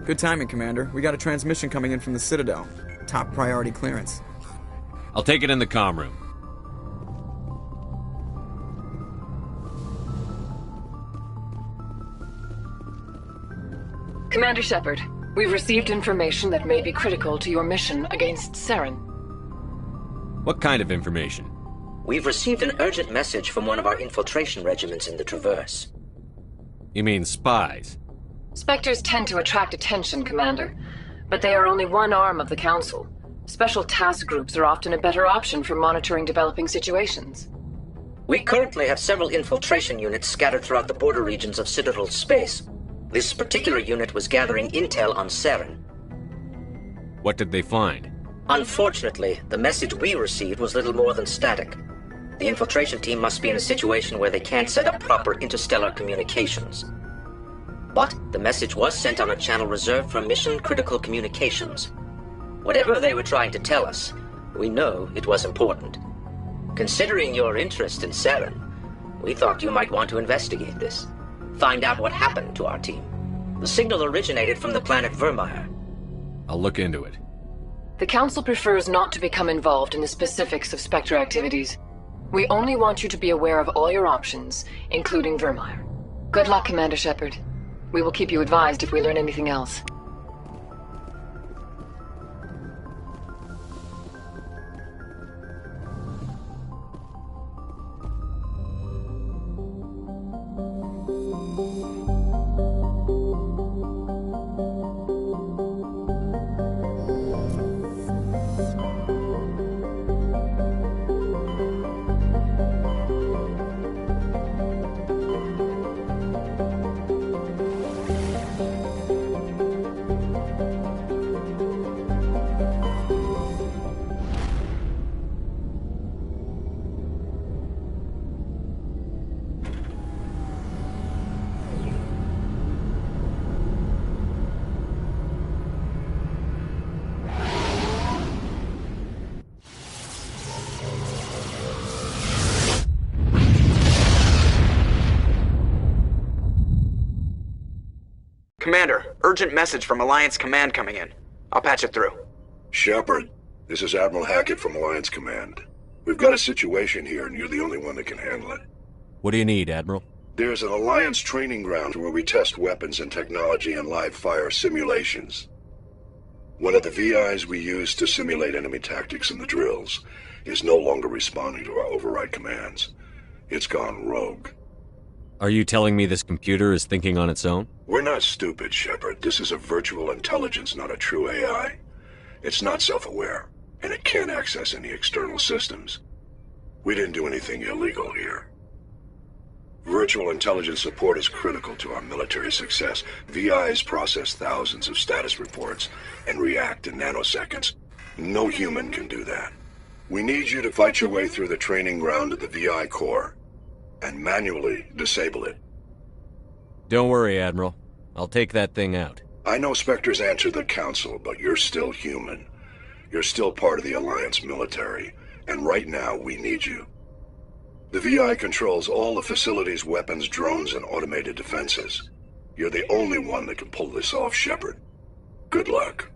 Good timing, Commander. We got a transmission coming in from the Citadel. Top priority clearance. I'll take it in the comm room. Commander Shepard, we've received information that may be critical to your mission against Saren. What kind of information? We've received an urgent message from one of our infiltration regiments in the Traverse. You mean spies? Spectres tend to attract attention, Commander, but they are only one arm of the Council. Special task groups are often a better option for monitoring developing situations. We currently have several infiltration units scattered throughout the border regions of Citadel space. This particular unit was gathering intel on Saren. What did they find? Unfortunately, the message we received was little more than static. The infiltration team must be in a situation where they can't set up proper interstellar communications. But the message was sent on a channel reserved for mission-critical communications. Whatever they were trying to tell us, we know it was important. Considering your interest in Saren, we thought you might want to investigate this. Find out what happened to our team. The signal originated from the planet Vermeer. I'll look into it. The Council prefers not to become involved in the specifics of Spectre activities. We only want you to be aware of all your options, including Vermeer. Good luck, Commander Shepard. We will keep you advised if we learn anything else. Commander, urgent message from Alliance Command coming in. I'll patch it through. Shepard, this is Admiral Hackett from Alliance Command. We've got a situation here, and you're the only one that can handle it. What do you need, Admiral? There's an Alliance training ground where we test weapons and technology in live-fire simulations. One of the VIs we use to simulate enemy tactics in the drills is no longer responding to our override commands. It's gone rogue. Are you telling me this computer is thinking on its own? We're not stupid, Shepard. This is a virtual intelligence, not a true AI. It's not self-aware, and it can't access any external systems. We didn't do anything illegal here. Virtual intelligence support is critical to our military success. VIs process thousands of status reports and react in nanoseconds. No human can do that. We need you to fight your way through the training ground of the VI core and manually disable it. Don't worry, Admiral. I'll take that thing out. I know Spectres answer the Council, but you're still human. You're still part of the Alliance military, and right now we need you. The VI controls all the facility's weapons, drones, and automated defenses. You're the only one that can pull this off, Shepard. Good luck.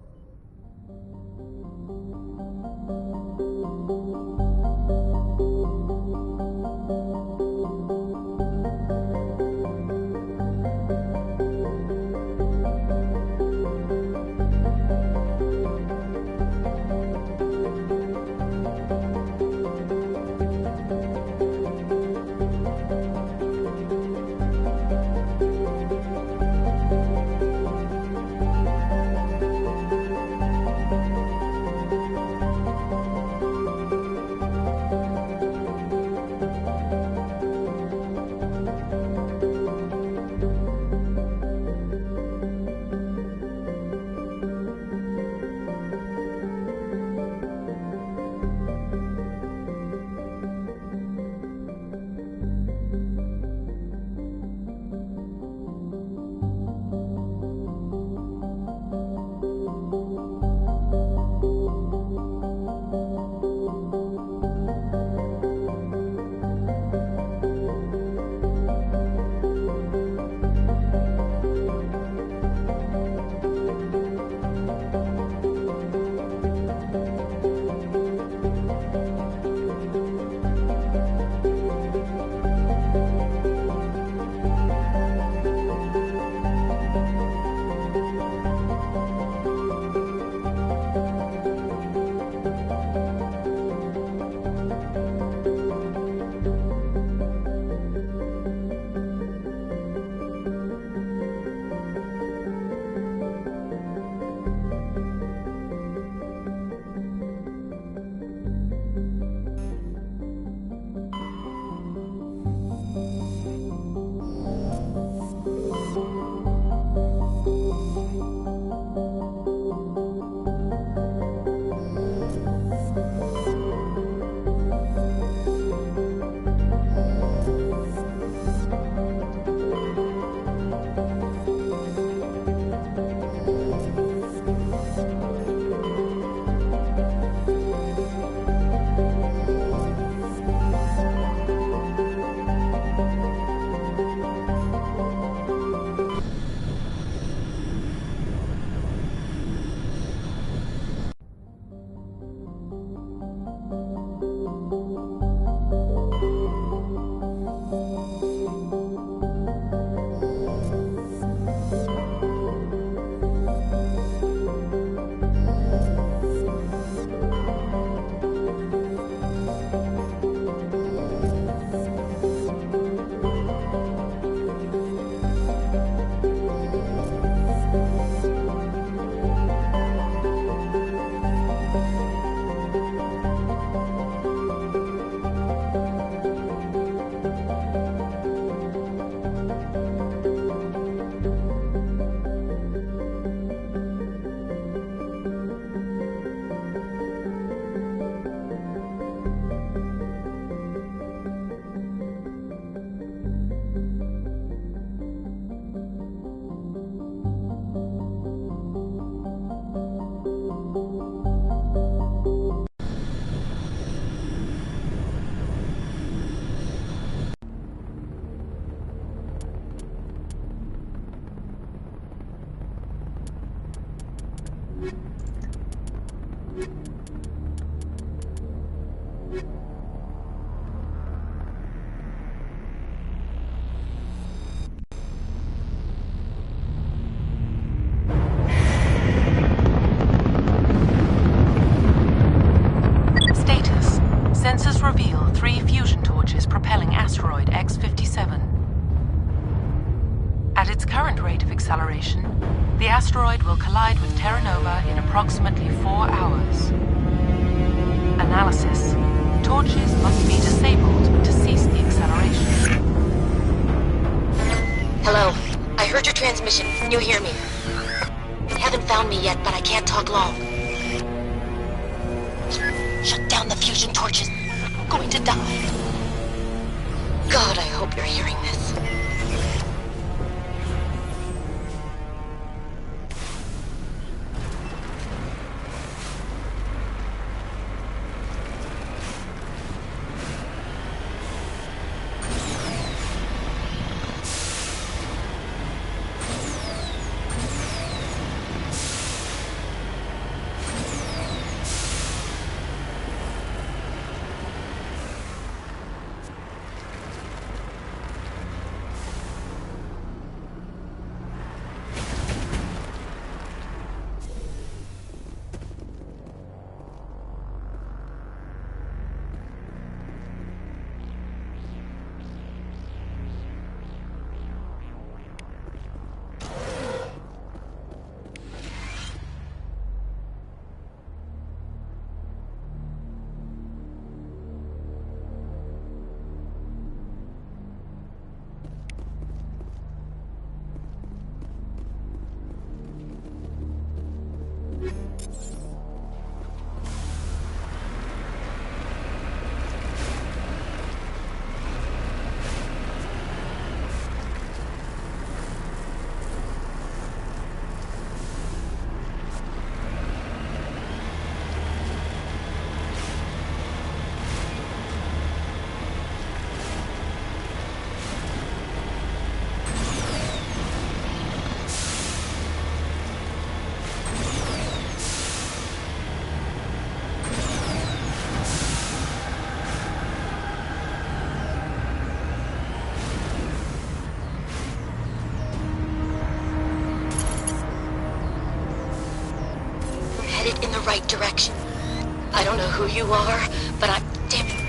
Sensors reveal 3 fusion torches propelling asteroid X-57. acceleration, the asteroid will collide with Terra Nova in approximately 4 hours. Analysis. Torches must be disabled to cease the acceleration. Hello. I heard your transmission. Can you hear me? They haven't found me yet, but I can't talk long. Shut down the fusion torches. I'm going to die. God, I hope you're hearing this. In the right direction. I don't know who you are, but I'm... Damn it.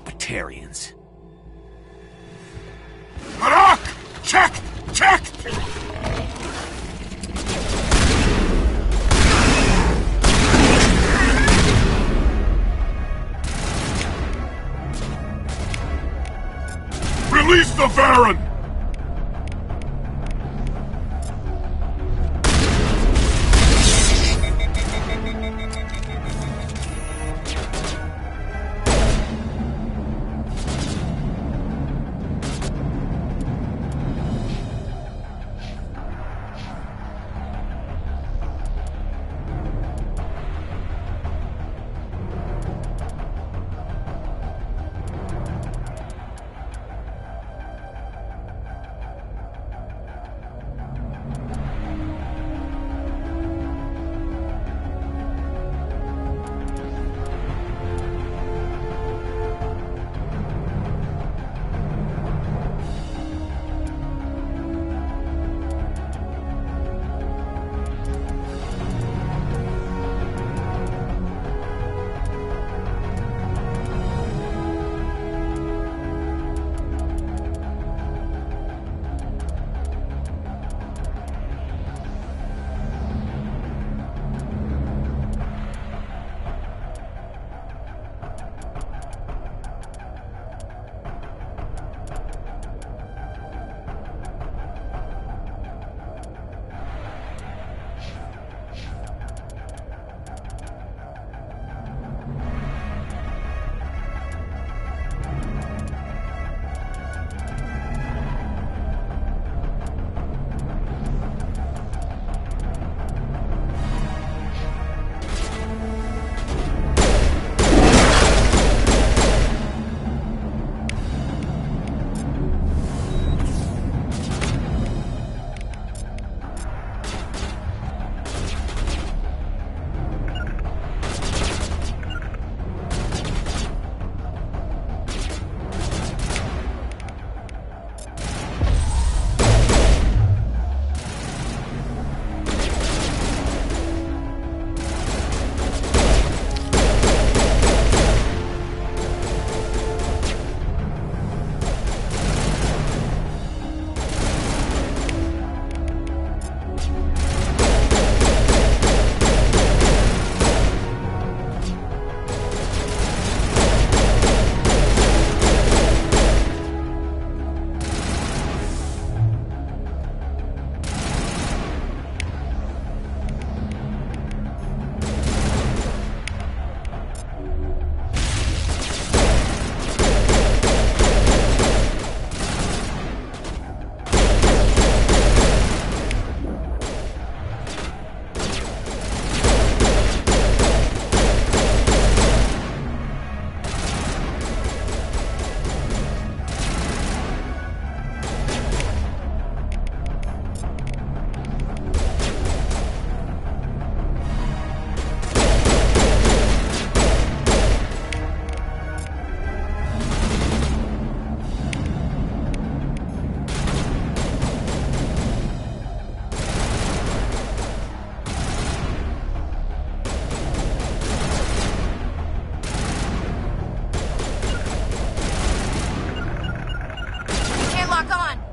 Batarians. Barak! Check! Check! Release the Baron! lock on!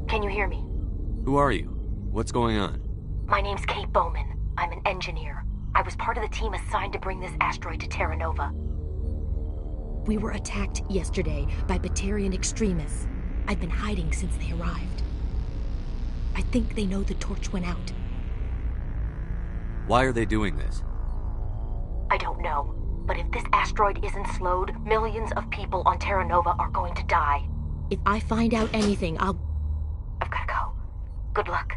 Can you hear me? Who are you? What's going on? My name's Kate Bowman. I'm an engineer. I was part of the team assigned to bring this asteroid to Terra Nova. We were attacked yesterday by Batarian extremists. I've been hiding since they arrived. I think they know the torch went out. Why are they doing this? I don't know, but if this asteroid isn't slowed, millions of people on Terra Nova are going to die. If I find out anything, I've gotta go. Good luck.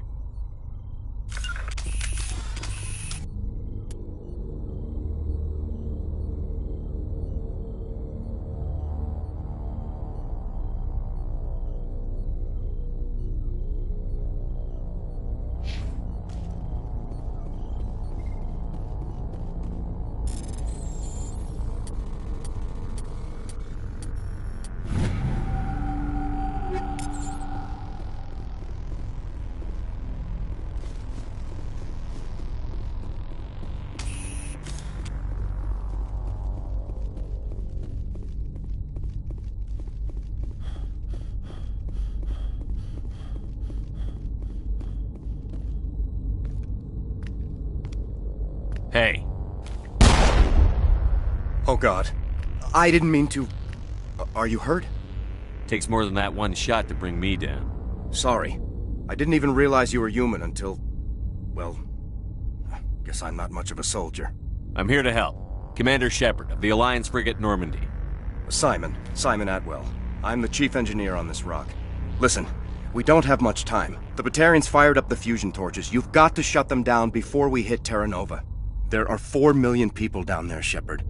Hey. Oh God. I didn't mean to... Are you hurt? Takes more than that one shot to bring me down. Sorry. I didn't even realize you were human until... Well... Guess I'm not much of a soldier. I'm here to help. Commander Shepard of the Alliance frigate Normandy. Simon Atwell. I'm the chief engineer on this rock. Listen, we don't have much time. The Batarians fired up the fusion torches. You've got to shut them down before we hit Terra Nova. There are 4 million people down there, Shepard.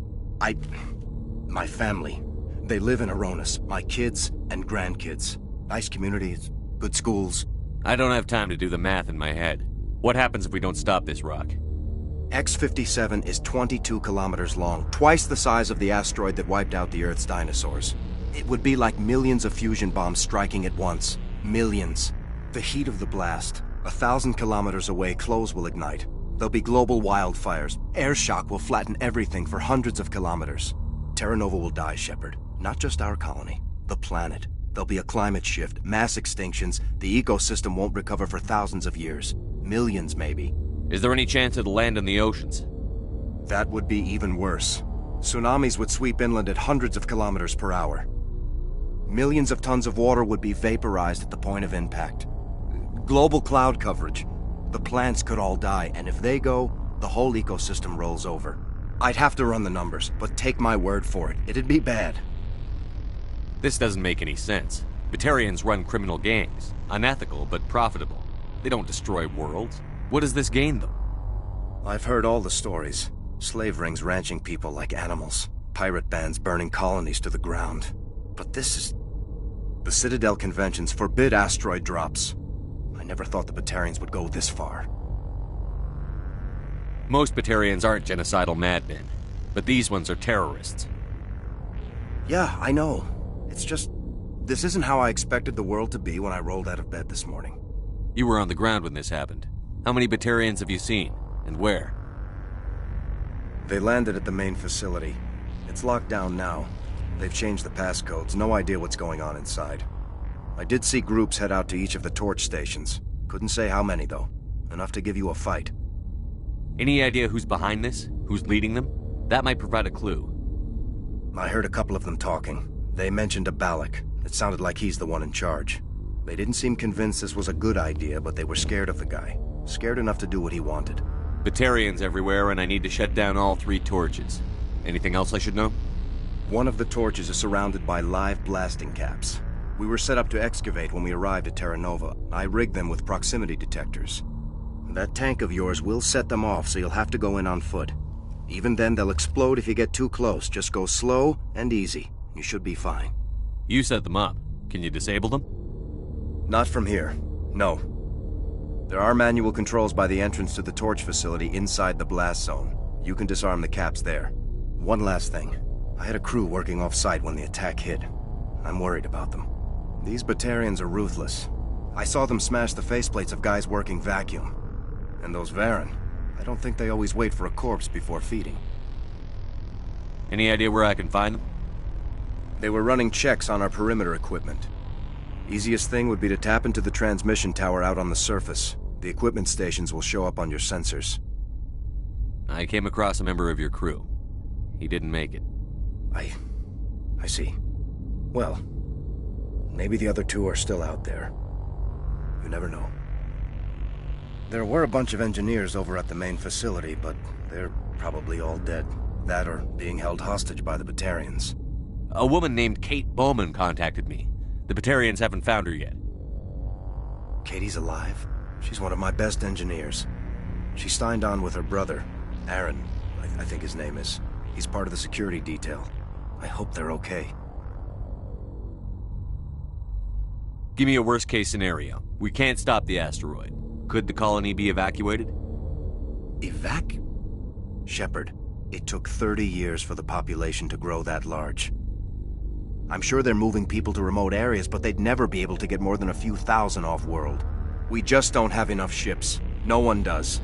My family. They live in Aronis. My kids and grandkids. Nice communities, good schools. I don't have time to do the math in my head. What happens if we don't stop this rock? X-57 is 22 kilometers long, twice the size of the asteroid that wiped out the Earth's dinosaurs. It would be like millions of fusion bombs striking at once. Millions. The heat of the blast. 1,000 kilometers away, clothes will ignite. There'll be global wildfires. Air shock will flatten everything for hundreds of kilometers. Terra Nova will die, Shepard. Not just our colony. The planet. There'll be a climate shift, mass extinctions. The ecosystem won't recover for thousands of years. Millions, maybe. Is there any chance it'll land in the oceans? That would be even worse. Tsunamis would sweep inland at hundreds of kilometers per hour. Millions of tons of water would be vaporized at the point of impact. Global cloud coverage. The plants could all die, and if they go, the whole ecosystem rolls over. I'd have to run the numbers, but take my word for it, it'd be bad. This doesn't make any sense. Batarians run criminal gangs. Unethical, but profitable. They don't destroy worlds. What does this gain them? I've heard all the stories. Slave rings ranching people like animals. Pirate bands burning colonies to the ground. But this is... The Citadel conventions forbid asteroid drops. I never thought the Batarians would go this far. Most Batarians aren't genocidal madmen, but these ones are terrorists. Yeah, I know. It's just... This isn't how I expected the world to be when I rolled out of bed this morning. You were on the ground when this happened. How many Batarians have you seen, and where? They landed at the main facility. It's locked down now. They've changed the passcodes, no idea what's going on inside. I did see groups head out to each of the torch stations. Couldn't say how many, though. Enough to give you a fight. Any idea who's behind this? Who's leading them? That might provide a clue. I heard a couple of them talking. They mentioned a Balak. It sounded like he's the one in charge. They didn't seem convinced this was a good idea, but they were scared of the guy. Scared enough to do what he wanted. Batarians everywhere, and I need to shut down all 3 torches. Anything else I should know? One of the torches is surrounded by live blasting caps. We were set up to excavate when we arrived at Terra Nova. I rigged them with proximity detectors. That tank of yours will set them off, so you'll have to go in on foot. Even then, they'll explode if you get too close. Just go slow and easy. You should be fine. You set them up. Can you disable them? Not from here. No. There are manual controls by the entrance to the torch facility inside the blast zone. You can disarm the caps there. One last thing. I had a crew working off-site when the attack hit. I'm worried about them. These Batarians are ruthless. I saw them smash the faceplates of guys working vacuum. And those Varen, I don't think they always wait for a corpse before feeding. Any idea where I can find them? They were running checks on our perimeter equipment. Easiest thing would be to tap into the transmission tower out on the surface. The equipment stations will show up on your sensors. I came across a member of your crew. He didn't make it. I see. Well, maybe the other two are still out there. You never know. There were a bunch of engineers over at the main facility, but they're probably all dead. That or being held hostage by the Batarians. A woman named Kate Bowman contacted me. The Batarians haven't found her yet. Katie's alive? She's one of my best engineers. She signed on with her brother, Aaron, I think his name is. He's part of the security detail. I hope they're okay. Give me a worst-case scenario. We can't stop the asteroid. Could the colony be evacuated? Shepard, it took 30 years for the population to grow that large. I'm sure they're moving people to remote areas, but they'd never be able to get more than a few thousand off-world. We just don't have enough ships. No one does.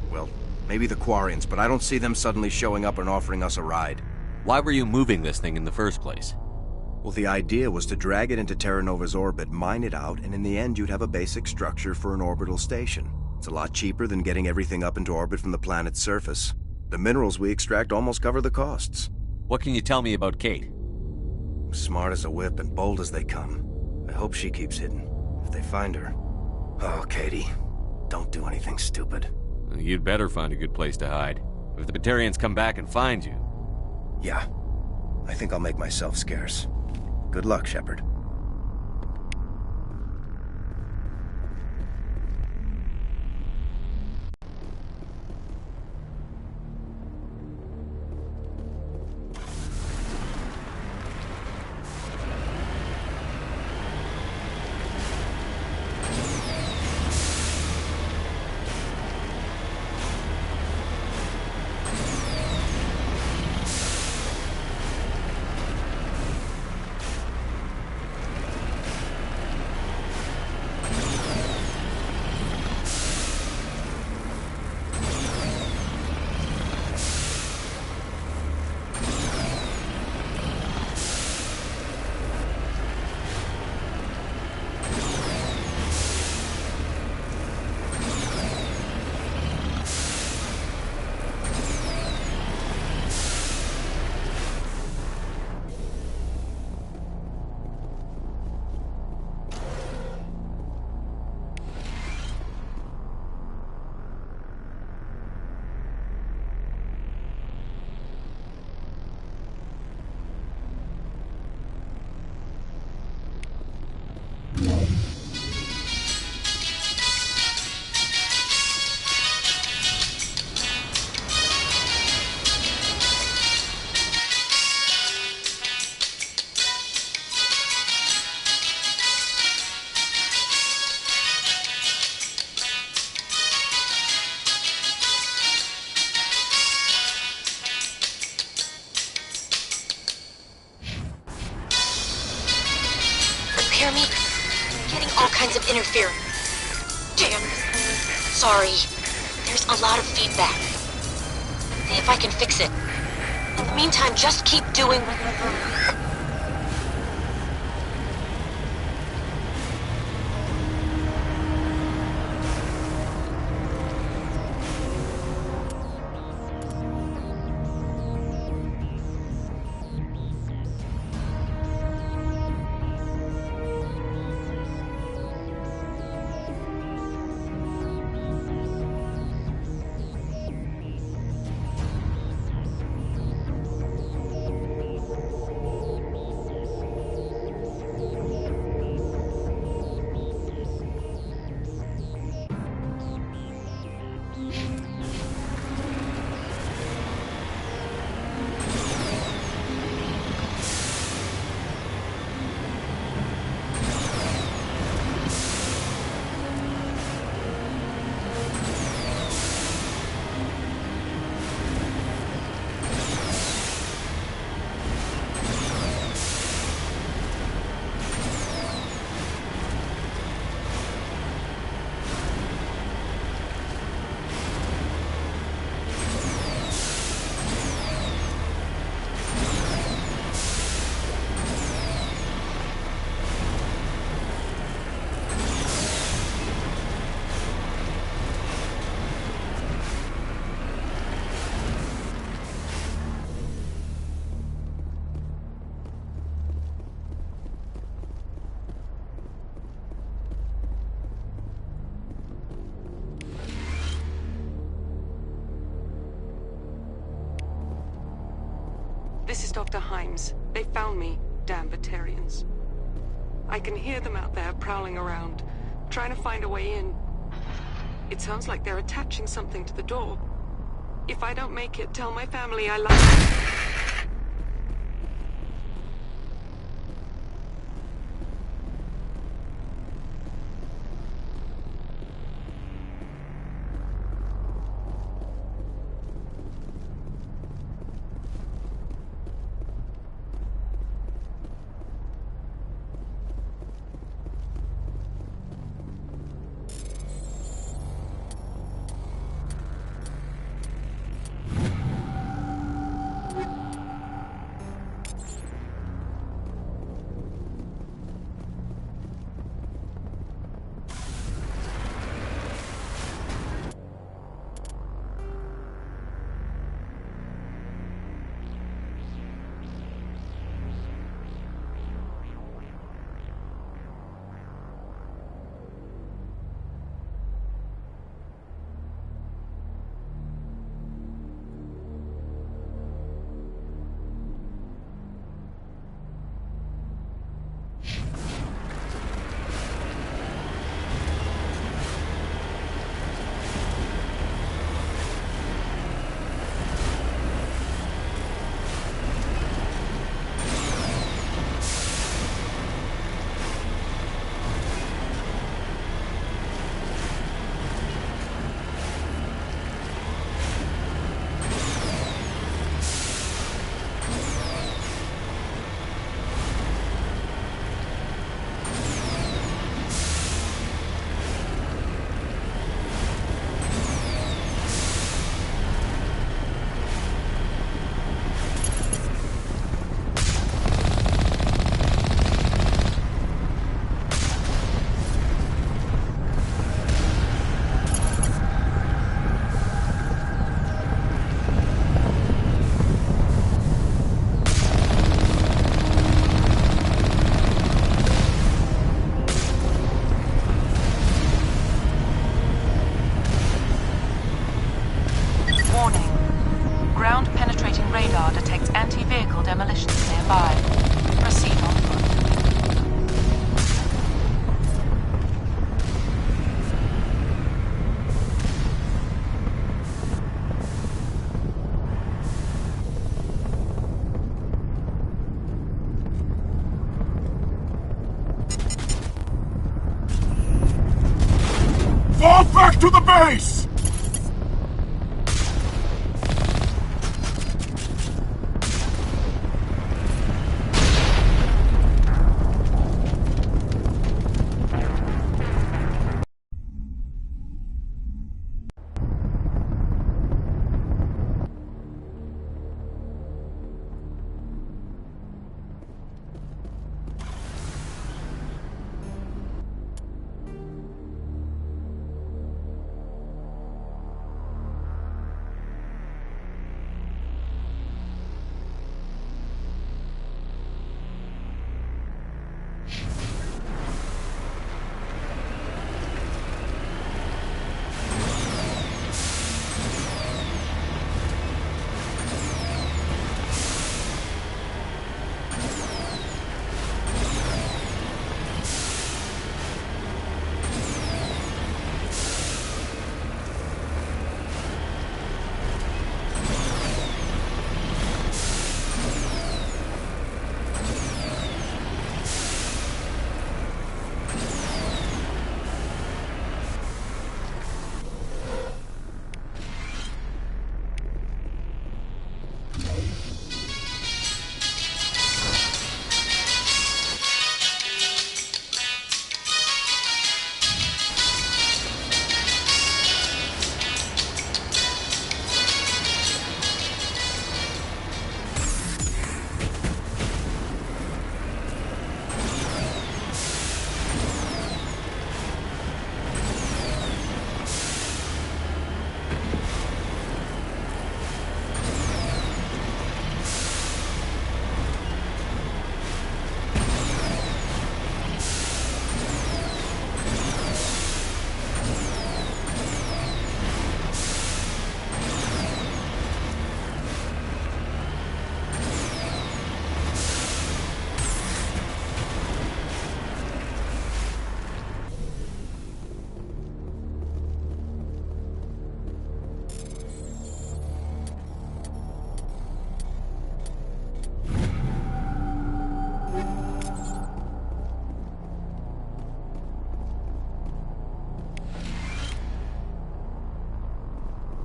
Well, maybe the Quarians, but I don't see them suddenly showing up and offering us a ride. Why were you moving this thing in the first place? Well, the idea was to drag it into Terra Nova's orbit, mine it out, and in the end you'd have a basic structure for an orbital station. It's a lot cheaper than getting everything up into orbit from the planet's surface. The minerals we extract almost cover the costs. What can you tell me about Kate? Smart as a whip and bold as they come. I hope she keeps hidden. If they find her... Oh, Katie, don't do anything stupid. You'd better find a good place to hide. If the Batarians come back and find you... Yeah, I think I'll make myself scarce. Good luck, Shepard. Hear me? I'm getting all kinds of interference. Damn. Sorry. There's a lot of feedback. See if I can fix it. In the meantime, just keep doing... This is Dr. Himes. They found me, damn Batarians. I can hear them out there prowling around, trying to find a way in. It sounds like they're attaching something to the door. If I don't make it, tell my family I love them. demolitions nearby. Proceed on foot. Fall back to the base!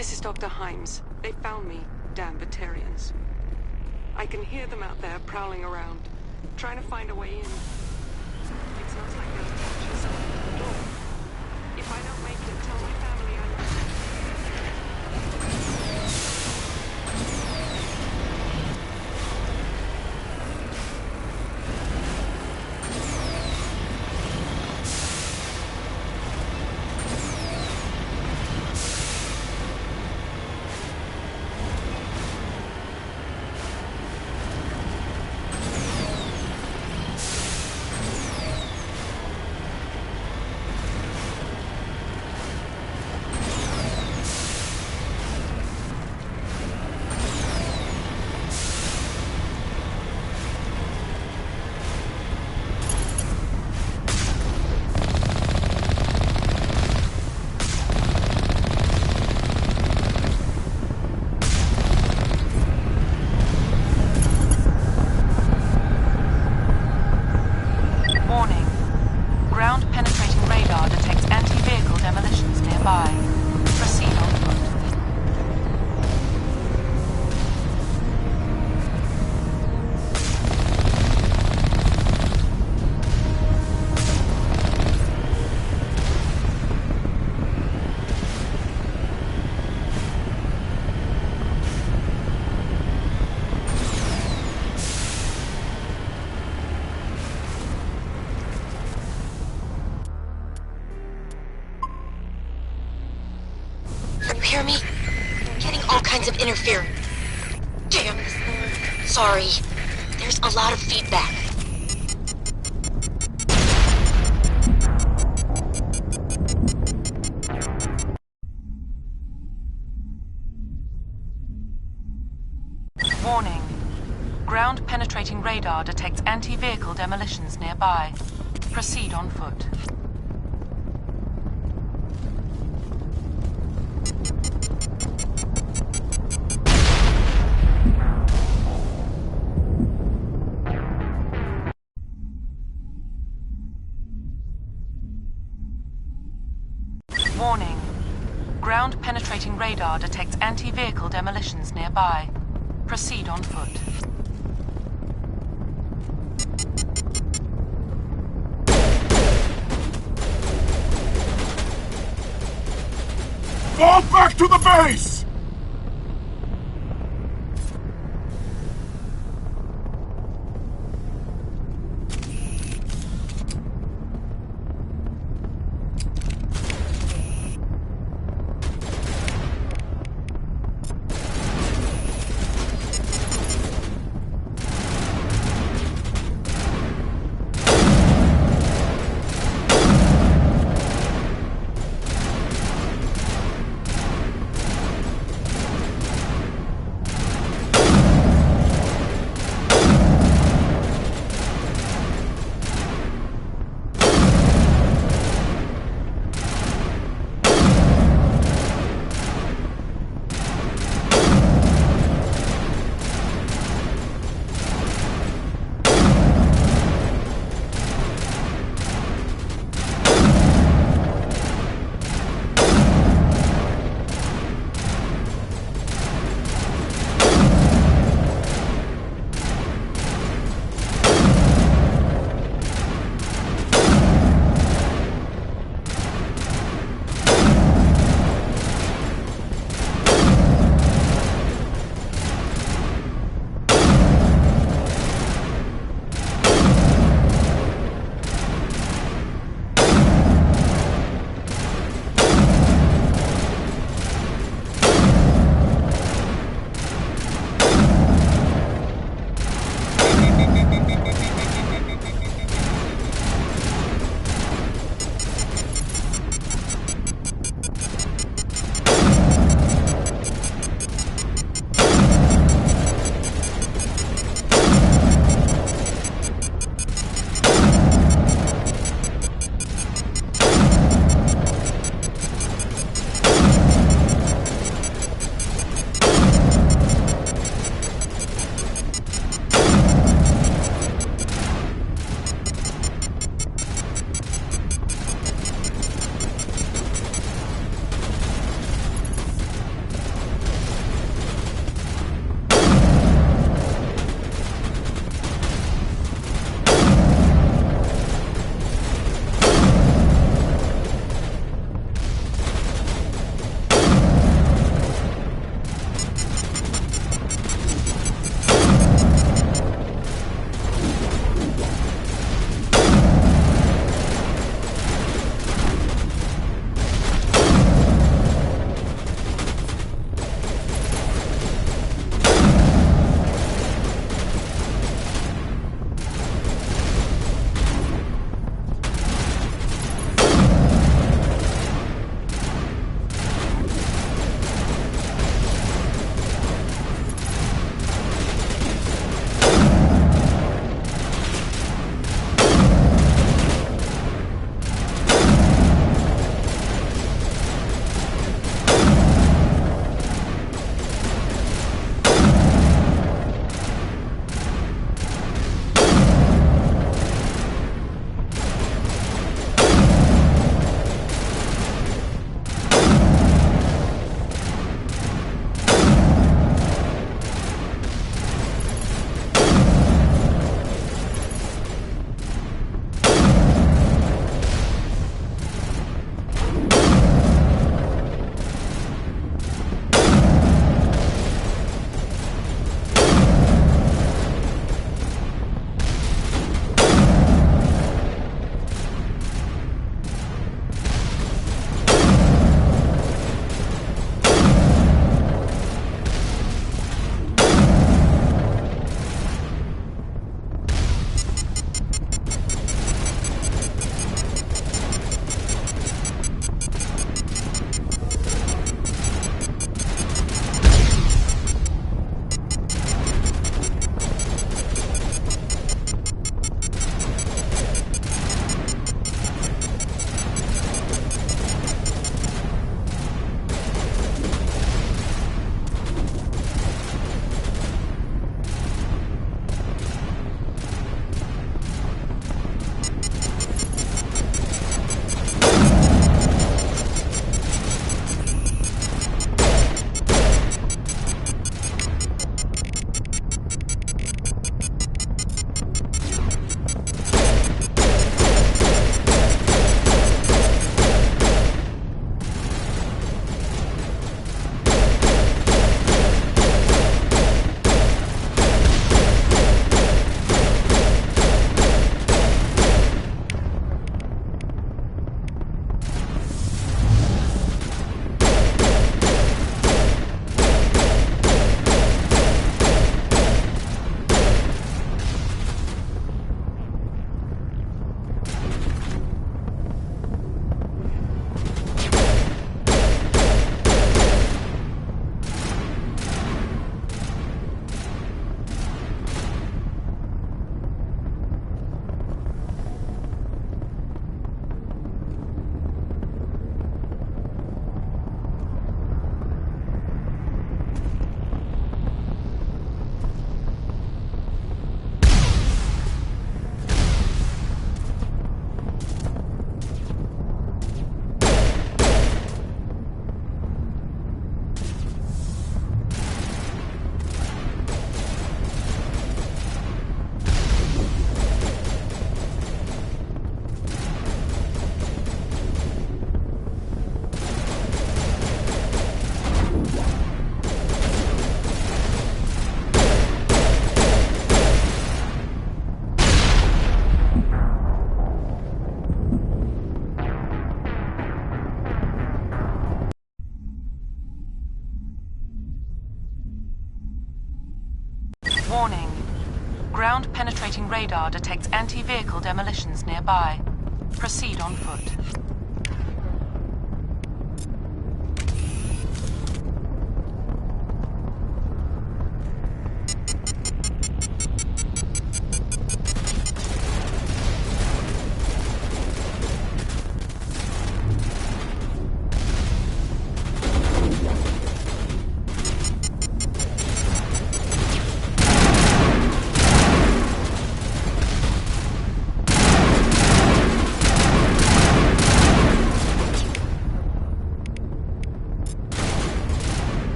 This is Dr. Himes. They found me, damn Batarians. I can hear them out there prowling around, trying to find a way in. It sounds like they're attaching something to the door. If I don't make it, tell my family I'm... Hear me? I'm getting all kinds of interference. Damn. Sorry. There's a lot of feedback. Warning. Ground-penetrating radar detects anti-vehicle demolitions nearby. Proceed on foot. Warning. Ground-penetrating radar detects anti-vehicle demolitions nearby. Proceed on foot. Fall back to the base! Ground-penetrating radar detects anti-vehicle demolitions nearby. Proceed on foot.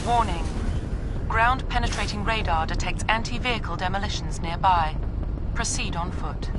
Warning. Ground-penetrating radar detects anti-vehicle demolitions nearby. Proceed on foot.